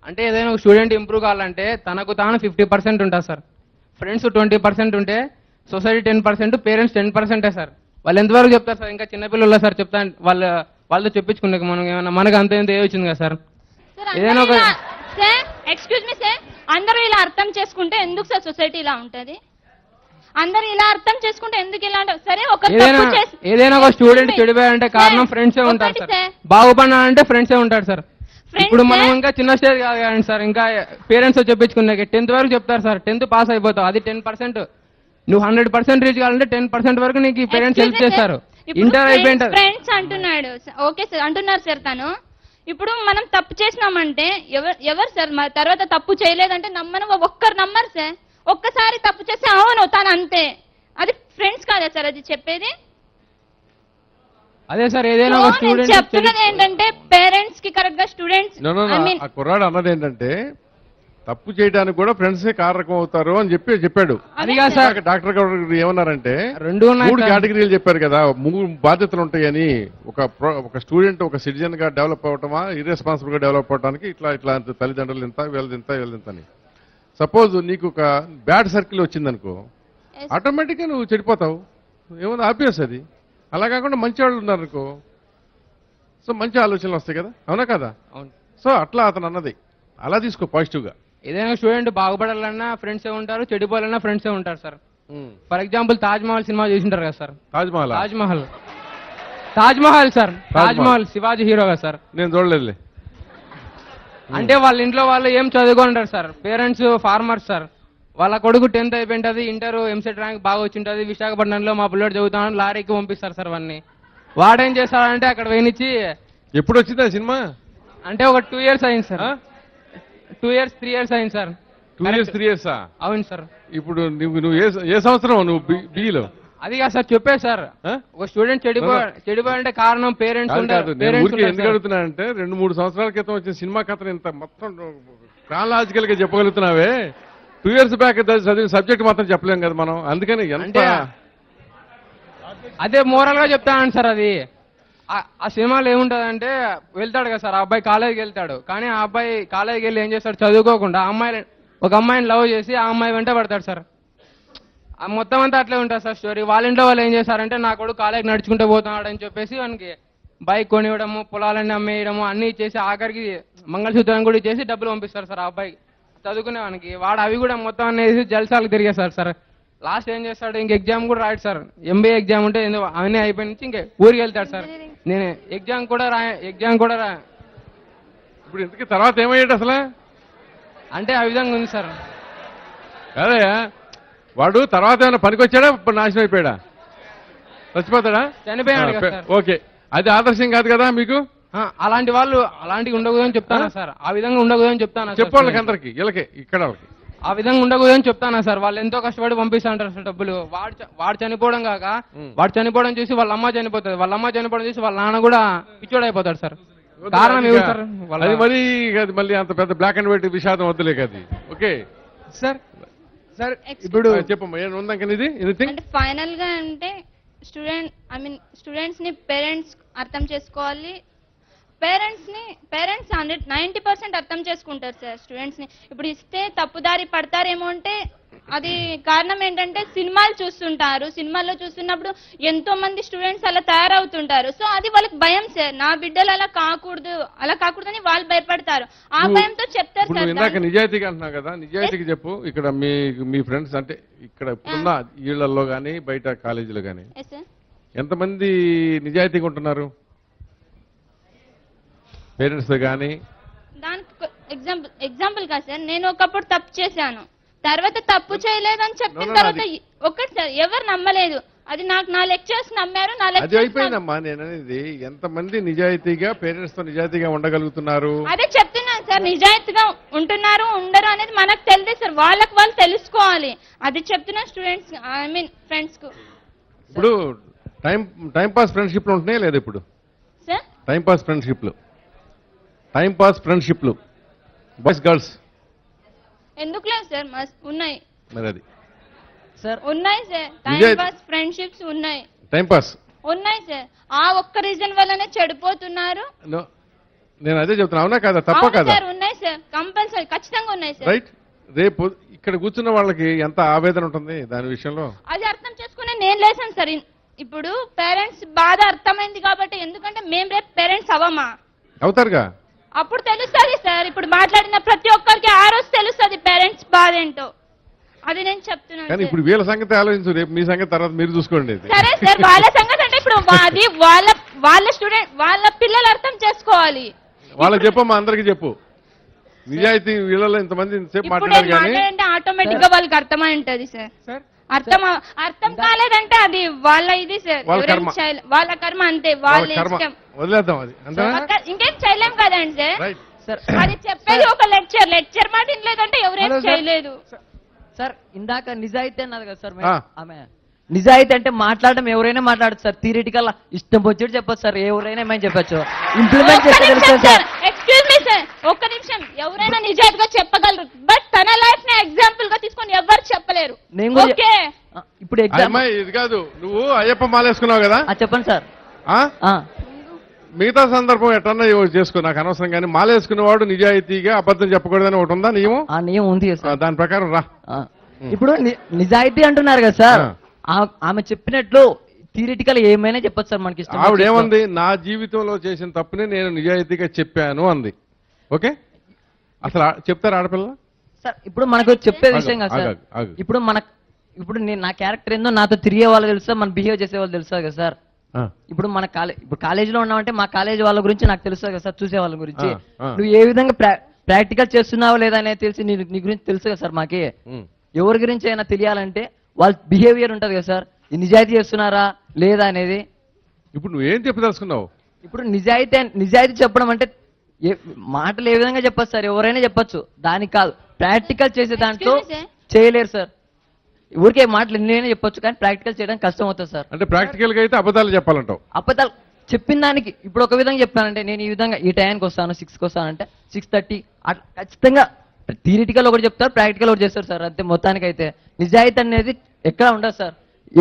అంటే ఏదైనా ఒక స్టూడెంట్ ఇంప్రూవ్ కావాలంటే తనకు తాను 50% ఉంటుంది సార్. ఫ్రెండ్స్ 20% ఉంటే సొసైటీ 10%, పేరెంట్స్ 10% సార్. వాళ్ళు ఎంతవరకు చెప్తారు సార్? ఇంకా చిన్నపిల్లలు సార్ చెప్తా వాళ్ళతో చెప్పించుకున్నాక మనం ఏమన్నా మనకు అంత ఎంత వచ్చింది కదా సార్. ఏదైనా ఒక ఎక్స్క్యూజ్ మీ సార్, అందరూ ఇలా అర్థం చేసుకుంటే ఎందుకు సార్ సొసైటీ ఇలా ఉంటది? అందరూ ఇలా అర్థం చేసుకుంటే ఎందుకు ఇలా ఉంటుంది? సరే ఏదైనా ఒక స్టూడెంట్ చెడిపోయారంటే కారణం ఫ్రెండ్సే ఉంటారు సార్. బాగుపడినారంటే ఫ్రెండ్సే ఉంటారు సార్. ఇప్పుడు మనం ఇంకా చిన్న స్టేజ్ కాదు సార్, ఇంకా పేరెంట్స్ చెప్పించుకున్నాక 10th వరకు చెప్తారు సార్. 10th పాస్ అయిపోతావు, అది 10%. నువ్వు 100% రీచ్ కావాలంటే 10% వరకు నీకు పేరెంట్స్ హెల్ప్ చేస్తారు. ఇంటర్ అయిపోయింటారు ఫ్రెండ్స్ అంటున్నాడు. ఓకే సార్ అంటున్నారు సార్. తను ఇప్పుడు మనం తప్పు చేసినామంటే ఎవరు సార్ తర్వాత తప్పు చేయలేదంటే ఒక్కరు నమ్మరు సార్. ఒక్కసారి తప్పు చేస్తే అవును తను అంతే, అది ఫ్రెండ్స్ కాదా సార్ అది చెప్పేది? అదే సార్ ఏదైనా ఒక స్టూడెంట్ చెప్తున్నది ఏంటంటే పేరెంట్స్ కి కరెక్ట్ గా స్టూడెంట్స్ ఆ కుర్రాడు అన్నది ఏంటంటే తప్పు చేయడానికి కూడా ఫ్రెండ్స్ కారకం అవుతారు అని చెప్పాడు. డాక్టర్ గారు ఏమన్నారంటే 3 కేటగిరీలు చెప్పారు కదా, 3 బాధ్యతలు ఉంటాయని. ఒక స్టూడెంట్ ఒక సిటిజన్ గా డెవలప్ అవటమా, ఇర్రెస్పాన్సిబుల్ గా డెవలప్ అవడానికి ఇట్లా తల్లిదండ్రులు ఇంత వీళ్ళది అని. సపోజ్ నీకు ఒక బ్యాడ్ సర్కిల్ వచ్చిందనుకో, ఆటోమేటిక్గా నువ్వు చెడిపోతావు. ఏమన్నా ఆబ్వియస్ అది. అలా కాకుండా మంచి వాళ్ళు ఉన్నారనుకో, సో మంచి ఆలోచనలు వస్తాయి కదా, అవునా కదా? సో అట్లా అతను అన్నది అలా తీసుకో పాజిటివ్గా. ఏదైనా స్టూడెంట్ బాగుపడాలన్నా ఫ్రెండ్సే ఉంటారు, చెడిపోవాలన్నా ఫ్రెండ్సే ఉంటారు sir. For example Taj Mahal cinema చూసింటారు కదా సార్. తాజ్ మహల్ సార్, తాజ్ మహల్ శివాజీ హీరోగా సార్. నేను చూడలేదులే. అంటే వాళ్ళ ఇంట్లో వాళ్ళు ఏం చదువుకుంటారు సార్, పేరెంట్స్ ఫార్మర్స్ సార్. వాళ్ళ కొడుకు 10th అయిపోయింటది, ఇంటర్ ఎంసెట్ ర్యాంక్ బాగా వచ్చింటది, విశాఖపట్నంలో మా పిల్లడు చదువుతామని లారీకి పంపిస్తారు సార్. వాడిని వాడేం చేస్తాడంటే అక్కడ వేయించి ఎప్పుడు వచ్చింది ఆ సినిమా? అంటే ఒక 2 years అయింది సార్. 2 years 3 years అయింది సార్. 2 years 3 years? అవును సార్. ఇప్పుడు నువ్వు ఏ సంవత్సరం నువ్వు బిఈలో? అది కాదు సార్, చెప్పారు సార్. ఒక స్టూడెంట్ చెడిపోయాలంటే కారణం పేరెంట్స్ కాదు. నేను ఊరికి ఎందుకు అడుగుతున్నానంటే 2-3 సంవత్సరాల క్రితం వచ్చిన సినిమా కథను ఇంత మొత్తం క్రానలాజికల్ గా చెప్పగలుగుతున్నావే. 2 years బ్యాక్ చదివిన సబ్జెక్ట్ మాత్రం చెప్పలేం కదా మనం. అందుకని ఎంత అదే మోరల్ గా చెప్తానండి సార్. అది ఆ సినిమాలో ఏముంటదంటే వెళ్తాడు కదా సార్, ఆ అబ్బాయి కాలేజీకి వెళ్తాడు. కానీ ఆ అబ్బాయి కాలేజీకి వెళ్ళి ఏం చేస్తాడు, చదువుకోకుండా ఒక అమ్మాయిని లవ్ చేసి ఆ అమ్మాయి వెంట పడతాడు సార్. మొత్తం అంతా అట్లే ఉంటుంది సార్ స్టోరీ. వాళ్ళ ఇంట్లో వాళ్ళు ఏం చేశారంటే నా కొడుకు కాలేజీ నడుచుకుంటూ పోతున్నాడు అని చెప్పేసి వానికి బైక్ కొనివ్వడము, పొలాలన్నీ అమ్మేయడము అన్ని ఇచ్చేసి ఆఖరికి మంగళసూత్రం కూడా ఇచ్చేసి డబ్బులు పంపిస్తారు సార్ ఆ అబ్బాయి చదువుకునే వానికి. వాడు అవి కూడా మొత్తం అనేది జల్సాలకు తిరిగేస్తారు సార్. లాస్ట్ ఏం చేస్తాడు, ఇంక ఎగ్జామ్ కూడా రాయడు సార్. ఎంబీఏ ఎగ్జామ్ ఉంటే అవన్నీ అయిపోయి నుంచి ఇంకే ఊరికి వెళ్తాడు సార్. నేను ఎగ్జామ్ కూడా ఇప్పుడు ఇంతకీ తర్వాత ఏమయ్యాడు అసలు? అంటే ఆ విధంగా ఉంది సార్. అదే వాడు తర్వాత ఏమైనా పనికొచ్చాడా, నాశనం అయిపోయాడా, చచ్చిపోతాడా? చనిపోయాడు కదా సార్. ఓకే, అది ఆదర్శం కాదు కదా మీకు? అలాంటి వాళ్ళు అలాంటివి ఉండకూడదని చెప్తానా సార్. ఆ విధంగా ఉండకూడదని చెప్తానా చెప్పు వాళ్ళకి, అందరికి వీళ్ళకి ఇక్కడ వాళ్ళకి ఆ విధంగా ఉండకూడదని చెప్తానా సార్. వాళ్ళు ఎంతో కష్టపడి పంపిస్తా ఉంటారు సార్ డబ్బులు. వాడు చనిపోవడం కాక వాడు చనిపోవడం చూసి వాళ్ళ అమ్మ చనిపోతుంది, వాళ్ళ అమ్మ చనిపోవడం చూసి వాళ్ళ నాన్న కూడా పిచ్చోడు అయిపోతాడు సార్. కారణం ఏమి సార్? అది మళ్ళీ అంత పెద్ద బ్లాక్ అండ్ వైట్ విషాదం వద్దులే కదా. ఓకే సార్ సార్ ఇప్పుడు చెప్పమ్మా ఏముందా ఇది ఎనీథింగ్? అంటే ఫైనల్ గా అంటే స్టూడెంట్స్ ని పేరెంట్స్ అర్థం చేసుకోవాలి. పేరెంట్స్ 90% అర్థం చేసుకుంటారు సార్ స్టూడెంట్స్ ని. ఇప్పుడు ఇస్తే తప్పుదారి పడతారేమో అంటే అది కారణం ఏంటంటే సినిమాలు చూస్తుంటారు. సినిమాల్లో చూస్తున్నప్పుడు ఎంతో మంది స్టూడెంట్స్ అలా తయారవుతుంటారు. సో అది వాళ్ళకి భయం సార్, నా బిడ్డలు అలా కాకూడదని వాళ్ళు భయపడతారు. ఆ భయంతో చెప్తారు సార్. ఇందాక నిజాయితీగా అంటున్నావు కదా, నిజాయితీగా చెప్పు. ఇక్కడ మీ ఫ్రెండ్స్ అంటే ఇక్కడ ఇప్పుడున్న ఇళ్లలో కానీ బయట కాలేజీలో కానీ ఎంతమంది నిజాయితీగా ఉంటున్నారు పేరెంట్స్ కానీ? దానికి ఎగ్జాంపుల్ కాదు సార్, నేను ఒకప్పుడు తప్పు చేశాను, తర్వాత తప్పు చేయలేదని చెప్పిన తర్వాత ఒకటి సార్ ఎవరు నమ్మలేదు. అది నా లెక్చర్స్ నమ్మారు. అది అయిపోయిందమ్మా. నేను అనేది ఎంతమంది నిజాయితీగా పేరెంట్స్ తో నిజాయితీగా ఉండగలుగుతున్నారు అదే చెప్తున్నాను సార్. నిజాయితీగా ఉంటున్నారు ఉండరు అనేది మనకు తెలియదు సార్, వాళ్ళకి వాళ్ళు తెలుసుకోవాలి. అది చెప్తున్నా స్టూడెంట్స్ ఫ్రెండ్స్ కు. ఇప్పుడు టైం పాస్ ఫ్రెండ్షిప్లు ఉంటున్నాయి లేదా? ఇప్పుడు సార్ టైం పాస్ ఫ్రెండ్షిప్లు బాయ్స్ గర్ల్స్ ఎందుకు లేదు సార్? ఉన్నాయి మరి అది సార్, ఉన్నాయి సార్. టైం పాస్ ఫ్రెండ్షిప్స్ ఉన్నాయి, టైం పాస్ ఉన్నాయి సార్. ఆ ఒక్క రీజన్ వల్లనే చెడిపోతున్నారు. నేను అదే చెప్తున్నా, అవునా కాదా? తప్ప కదా? ఉన్నాయి సార్, కంపల్సరీ ఖచ్చితంగా ఉన్నాయి సార్. రైట్. రేపు ఇక్కడ కూర్చున్న వాళ్ళకి ఎంత ఆవేదన ఉంటుంది దాని విషయంలో, అది అర్థం చేసుకునే నేను లేసాను సార్. ఇప్పుడు పేరెంట్స్ బాధ అర్థమైంది కాబట్టి, ఎందుకంటే మేము రేపు పేరెంట్స్ అవమా? అవుతారుగా, అప్పుడు తెలుస్తుంది సార్. ఇప్పుడు మాట్లాడిన ప్రతి ఒక్కరికి ఆ రోజు తెలుస్తుంది పేరెంట్స్ బాధ ఏంటో. అది నేను చెప్తున్నాను. కానీ ఇప్పుడు వీళ్ళ సంగతి ఆలోచించు, రేపు మీ సంగతి తర్వాత మీరు చూసుకోండి. సరే సార్, వాళ్ళ సంగతి అంటే ఇప్పుడు అది వాళ్ళ స్టూడెంట్ వాళ్ళ పిల్లలు అర్థం చేసుకోవాలి. వాళ్ళకి చెప్పమ్మా, అందరికి చెప్పు. నిజాయితీ వీళ్ళలో ఇంతమంది సేపు మాట్లాడారు కానీ ఆటోమేటిక్ గా వాళ్ళకి అర్థమై ఉంటది సార్. అర్థం కాలేదంటే అది వాళ్ళ ఇది సార్, వాళ్ళ కర్మ అంతే, వాళ్ళ ఇష్టం. వదిలేద్దాం అది, ఇంకేం చేయలేం కదండి సార్. అది చెప్పేది ఒక లెక్చర్ మాట వినలేదంటే ఎవరేం చేయలేదు సార్. ఇందాక నిజాయితీ అన్నది కదా సార్ ఆమె. నిజాయితీ అంటే మాట్లాడడం ఎవరైనా మాట్లాడచ్చు సార్. థియరిటికల్ ఇష్టం వచ్చేది చెప్పచ్చు సార్, ఎవరైనా ఏమైనా చెప్పచ్చు. ఇంప్లిమెంట్ చేస్తే సార్. ఎక్స్క్యూజ్ మీ సార్, ఒక్క నిమిషం. ఎవరైనా నిజాయితీగా చెప్పగలరు, బట్ తన లైఫ్ ని ఎగ్జాంపుల్ గా తీసుకొని ఎవరు చెప్పలేరు. ఓకే, ఇప్పుడు ఇది కాదు, నువ్వు అయ్యప్ప మాలేసుకున్నావు కదా, చెప్పండి సార్. మిగతా సందర్భం ఎట్టన్నా చేసుకో, నాకు అనవసరం. కానీ మాలేసుకున్నవాడు నిజాయితీగా అబద్ధం చెప్పకూడదని ఒకటి ఉందా నియమం? ఆ నియమం ఉంది దాని ప్రకారం రా. ఇప్పుడు నిజాయితీ అంటున్నారు కదా సార్, ఆమె చెప్పినట్లు థియరిటికల్ ఏమైనా చెప్పచ్చు సార్ మనకి ఇష్టం. ఆవిడ ఏమంది, నా జీవితంలో చేసిన తప్పుని నేను నిజాయితీగా చెప్పాను అంది. ఓకే, అసలు చెప్తారు ఆడపిల్ల సార్? ఇప్పుడు మనకు చెప్పే విషయం కదా సార్. ఇప్పుడు నా క్యారెక్టర్ ఏందో నాతో తిరిగే వాళ్ళు తెలుసా, మన బిహేవ్ చేసే వాళ్ళు తెలుసా కదా సార్. ఇప్పుడు మన ఇప్పుడు కాలేజీలో ఉన్నామంటే మా కాలేజీ వాళ్ళ గురించి నాకు తెలుసా కదా సార్, చూసే వాళ్ళ గురించి. నువ్వు ఏ విధంగా ప్రాక్టికల్ చేస్తున్నావో లేదా అనేది తెలిసి నీ గురించి తెలుసు కదా సార్. మాకి ఎవరి గురించి అయినా తెలియాలంటే వాళ్ళ బిహేవియర్ ఉంటది కదా సార్, నిజాయితీ చేస్తున్నారా లేదా అనేది. ఇప్పుడు నువ్వేం చెప్పదలుచుకున్నావు? ఇప్పుడు నిజాయితీ చెప్పడం అంటే మాటలు ఏ విధంగా చెప్పచ్చు సార్, ఎవరైనా చెప్పొచ్చు, దానికి కాదు. ప్రాక్టికల్ చేసే దాంట్లో చేయలేరు సార్. ఊరికే మాటలు ఎన్నైనా చెప్పొచ్చు కానీ ప్రాక్టికల్ చేయడానికి కష్టం అవుతుంది సార్. అంటే ప్రాక్టికల్ గా అయితే అబద్ధాలు చెప్పాలంటావు. అబద్ధాలు చెప్పిన దానికి ఇప్పుడు ఒక విధంగా చెప్తానంటే, నేను ఈ విధంగా ఈ టైంకి వస్తాను 6కి వస్తానంటే 6:30 అట్లా ఖచ్చితంగా థియరిటికల్ ఒకటి చెప్తారు, ప్రాక్టికల్ ఒకటి చేస్తారు సార్. అంతే. మొత్తానికి అయితే నిజాయితీ అనేది ఎక్కడ ఉండదు సార్,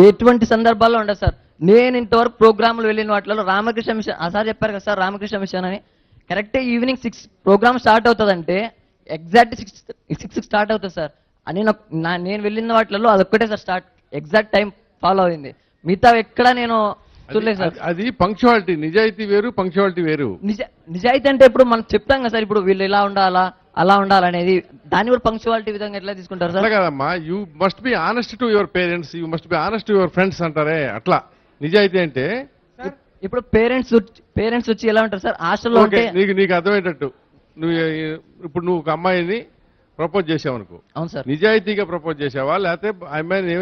ఎటువంటి సందర్భాల్లో ఉండదు సార్. నేను ఇంతవరకు ప్రోగ్రాములు వెళ్ళిన వాటిలో రామకృష్ణ మిషన్ సార్ చెప్పారు కదా సార్, రామకృష్ణ మిషన్ అని కరెక్టే ఈవినింగ్ 6 ప్రోగ్రామ్ స్టార్ట్ అవుతుందంటే ఎగ్జాక్ట్ 6 స్టార్ట్ అవుతుంది సార్. అని నేను వెళ్ళిన వాటిలో అదొక్కటే sir start, exact time follow అయింది. మిగతా ఎక్కడ నేను చూడలేదు సార్. అది పంక్చువాలిటీ. నిజాయితీ వేరు, పంక్చువాలిటీ వేరు. నిజాయితీ అంటే ఇప్పుడు మనం చెప్తాం కదా సార్, ఇప్పుడు వీళ్ళు ఇలా ఉండాలా అలా ఉండాలనేది, దాన్ని కూడా పంక్చువాలిటీ విధంగా ఎట్లా తీసుకుంటారు సార్? కదమ్మా, you must be honest to your parents, you must be honest to your friends అంటారే, అట్లా నిజాయితీ అంటే. ఇప్పుడు పేరెంట్స్ వచ్చి ఎలా ఉంటారు సార్ హాస్టల్లో ఉంటే? నీకు అర్థమయ్యేటట్టు, నువ్వు ఒక అమ్మాయిని ప్రపోజ్ చేసావు అనుకో. అవును సార్. నిజాయితీగా ప్రపోజ్ చేసావా లేకపోతే అమ్మాయిని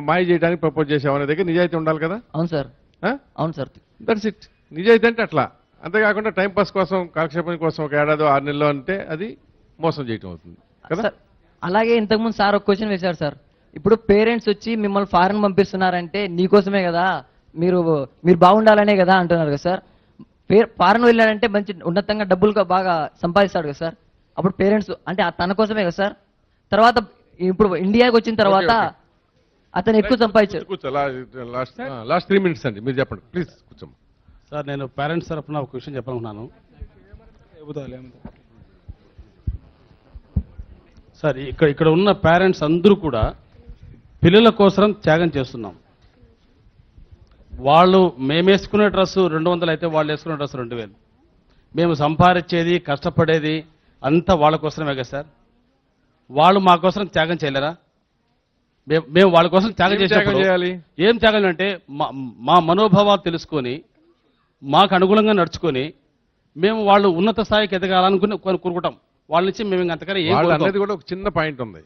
మాయ చేయడానికి ప్రపోజ్ చేసావా అనే దగ్గర నిజాయితీ ఉండాలి కదా. అవును సార్. అవును సార్. That's it. నిజాయితీ అంటే అట్లా. అంతేకాకుండా టైంపాస్ కోసం, కాలక్షేపం కోసం ఒక ఏడాదో 6 నెలలో అంటే అది మోసం చేయటం అవుతుంది కదా. అలాగే ఇంతకుముందు సార్ ఒక క్వశ్చన్ వేశారు సార్. ఇప్పుడు పేరెంట్స్ వచ్చి మిమ్మల్ని ఫారెన్ పంపిస్తున్నారంటే నీకోసమే కదా, మీరు బాగుండాలనే కదా అంటున్నారు కదా సార్. ఫారెన్ వెళ్ళాడంటే మంచి ఉన్నతంగా డబ్బులు బాగా సంపాదిస్తాడు కదా సార్. అప్పుడు పేరెంట్స్ అంటే తన కోసమే కదా సార్. తర్వాత ఇప్పుడు ఇండియాకి వచ్చిన తర్వాత అతను ఎక్కువ సంపాదించారు. లాస్ట్ 3 minutes అండి, మీరు చెప్పండి ప్లీజ్. కూర్చోండి సార్. నేను పేరెంట్స్ తరఫున ఒక విషయం చెప్పాలనుకున్నాను సార్. ఇక్కడ ఉన్న పేరెంట్స్ అందరూ కూడా పిల్లల కోసం త్యాగం చేస్తున్నాం. వాళ్ళు మేము వేసుకునే డ్రెస్సు 200 అయితే వాళ్ళు వేసుకునే డ్రెస్సు 2000. మేము సంపాదించేది కష్టపడేది అంతా వాళ్ళ కోసమే కదా సార్. వాళ్ళు మా కోసం త్యాగం చేయలేరా? మేము వాళ్ళ కోసం త్యాగం చేయాలి. ఏం త్యాగం అంటే మా మనోభావాలు తెలుసుకొని మాకు అనుగుణంగా నడుచుకొని మేము వాళ్ళు ఉన్నత స్థాయికి ఎదగాలనుకుని కోరుకుంటాం. వాళ్ళ నుంచి మేము అంతకన్నా అనేది కూడా ఒక చిన్న పాయింట్ ఉంది.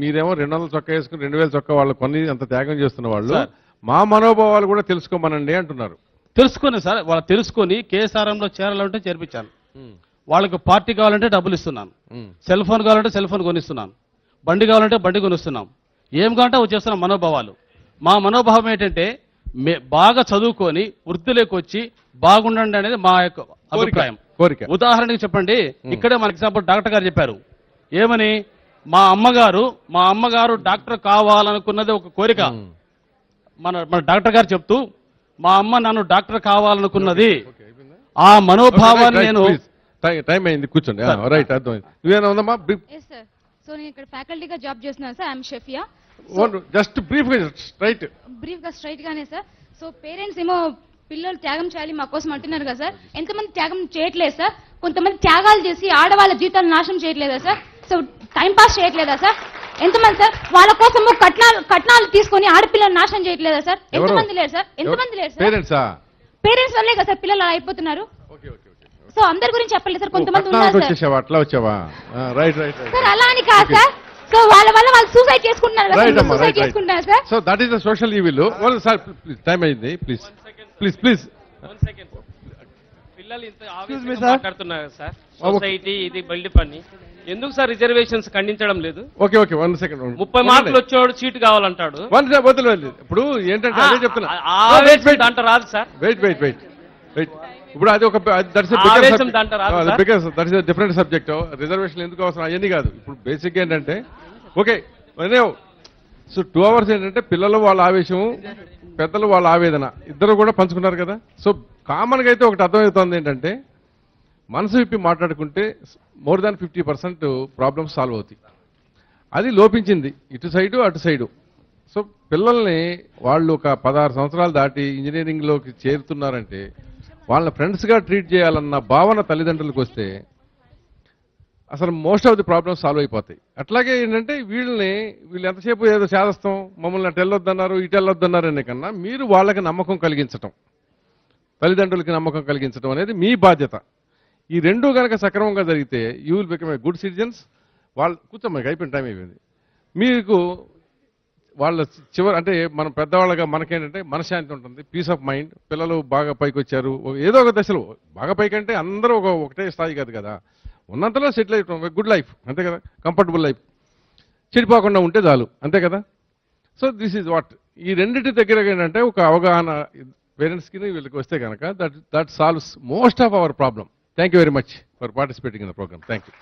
మీరేమో 200 చొక్కా వేసుకుని 2000 చొక్కా వాళ్ళు కొన్ని అంత త్యాగం చేస్తున్న వాళ్ళు మా మనోభావాలు కూడా తెలుసుకోమనండి అంటున్నారు. తెలుసుకొని సార్, వాళ్ళు తెలుసుకొని కేఎస్ఆర్ఎంలో చేరాలంటే చేర్పించాను. వాళ్ళకి పార్టీ కావాలంటే డబ్బులు ఇస్తున్నాను, సెల్ ఫోన్ కావాలంటే సెల్ ఫోన్ కొనిస్తున్నాను, బండి కావాలంటే బండి కొనిస్తున్నాం. ఏం కావాలంటే అవి చేస్తున్నాం. మనోభావాలు, మా మనోభావం ఏంటంటే బాగా చదువుకొని వృద్ధిలోకి వచ్చి బాగుండండి అనేది మా యొక్క అభిప్రాయం, కోరిక. ఉదాహరణకి చెప్పండి, ఇక్కడే మన ఎగ్జాంపుల్ డాక్టర్ గారు చెప్పారు ఏమని, మా అమ్మగారు డాక్టర్ కావాలనుకున్నది ఒక కోరిక. మన డాక్టర్ గారు చెప్తూ మా అమ్మ నన్ను డాక్టర్ కావాలనుకున్నది, ఆ మనోభావాన్ని నేను. టైం అయింది, కూర్చోండి. రైట్, అర్థమైంది. నువ్వేనా ఉందమ్మా? సో నేను ఇక్కడ ఫ్యాకల్టీగా జాబ్ చేస్తున్నాను సార్. ఐఎమ్ షెఫియా. జస్ట్ బ్రీఫ్ గా స్ట్రైట్ గానే సార్. సో పేరెంట్స్ ఏమో పిల్లలు త్యాగం చేయాలి మా కోసం అంటున్నారు కదా సార్. ఎంతమంది త్యాగం చేయట్లేదు సార్? కొంతమంది త్యాగాలు చేసి ఆడవాళ్ళ జీవితాలు నాశనం చేయట్లేదా సార్? సో టైం పాస్ చేయట్లేదా సార్? ఎంతమంది సార్ వాళ్ళ కోసం కట్నాలు తీసుకొని ఆడపిల్లలు నాశనం చేయట్లేదా సార్? ఎంతమంది లేరు సార్? పేరెంట్స్ వల్లే కదా సార్ పిల్లలు అలా అయిపోతున్నారు. సో అందరి గురించి చెప్పలేదు సార్, కొంతమంది ఉన్నారు సార్. అట్లా వచ్చావా? Right sir. అలా అని కాదు సార్. సో వాళ్ళ వల్ల వాళ్ళు సూసైడ్ చేసుకుంటున్నారు sir. So that is the social evil. Sir time అయింది, ప్లీజ్ ప్లీజ్ ప్లీజ్. పిల్లలు ఇంత ఆవేశంగా మాట్లాడుతున్నారు సార్. సొసైటీ ఇది బల్డి పని. ఎందుకు సార్ రిజర్వేషన్స్ ఖండించడం లేదు? Okay 1 second. 30 మార్కులు వచ్చేవాడు సీట్ కావాలంటాడు. ఇప్పుడు ఏంటంటే అదే చెప్తున్నా, దాంట్లో రాదు సార్. వెయిట్. ఇప్పుడు అది ఒక డిఫరెంట్ సబ్జెక్ట్. రిజర్వేషన్ ఎందుకు అవసరం అవన్నీ కాదు. ఇప్పుడు బేసిక్ ఏంటంటే ఓకే సో 2 hours ఏంటంటే పిల్లలు వాళ్ళ ఆవేశం, పెద్దలు వాళ్ళ ఆవేదన ఇద్దరు కూడా పంచుకున్నారు కదా. సో కామన్గా అయితే ఒకటి అర్థమవుతుంది ఏంటంటే, మనసు విప్పి మాట్లాడుకుంటే మోర్ దాన్ 50% ప్రాబ్లమ్స్ సాల్వ్ అవుతాయి. అది లోపించింది ఇటు సైడు అటు సైడు. సో పిల్లల్ని వాళ్ళు ఒక 16 సంవత్సరాలు దాటి ఇంజనీరింగ్లోకి చేరుతున్నారంటే వాళ్ళ ఫ్రెండ్స్గా ట్రీట్ చేయాలన్న భావన తల్లిదండ్రులకు వస్తే అసలు most of the problems solve అయిపోతాయి. అట్లాగే ఏంటంటే వీళ్ళు ఎంతసేపు ఏదో చేదస్తాం, మమ్మల్ని అటు వెళ్ళొద్దన్నారు ఇటు వెళ్ళొద్దన్నారు అనే కన్నా మీరు వాళ్ళకి నమ్మకం కలిగించటం, తల్లిదండ్రులకి నమ్మకం కలిగించడం అనేది మీ బాధ్యత. ఈ రెండు కనుక సక్రమంగా జరిగితే you will become a good citizens. వాళ్ళు కూర్చోమ్మా, అయిపోయిన టైం అయిపోయింది. మీకు వాళ్ళ చివరి అంటే మనం పెద్దవాళ్ళగా మనకేంటంటే మనశ్శాంతి ఉంటుంది, పీస్ ఆఫ్ మైండ్. పిల్లలు బాగా పైకి వచ్చారు, ఏదో ఒక దశలో బాగా పైకి అంటే అందరూ ఒకటే స్థాయి కాదు కదా, ఉన్నంతలో సెటిల్ అయిపోవడం, గుడ్ లైఫ్ అంతే కదా, కంఫర్టబుల్ లైఫ్, చెడిపోకుండా ఉంటే చాలు అంతే కదా. సో దిస్ ఈజ్ వాట్ ఈ రెండింటి దగ్గర ఏంటంటే ఒక అవగాహన పేరెంట్స్కి వీళ్ళకి వస్తే కనుక that solves most of our problem. Thank you very much for participating in the programme. Thank you.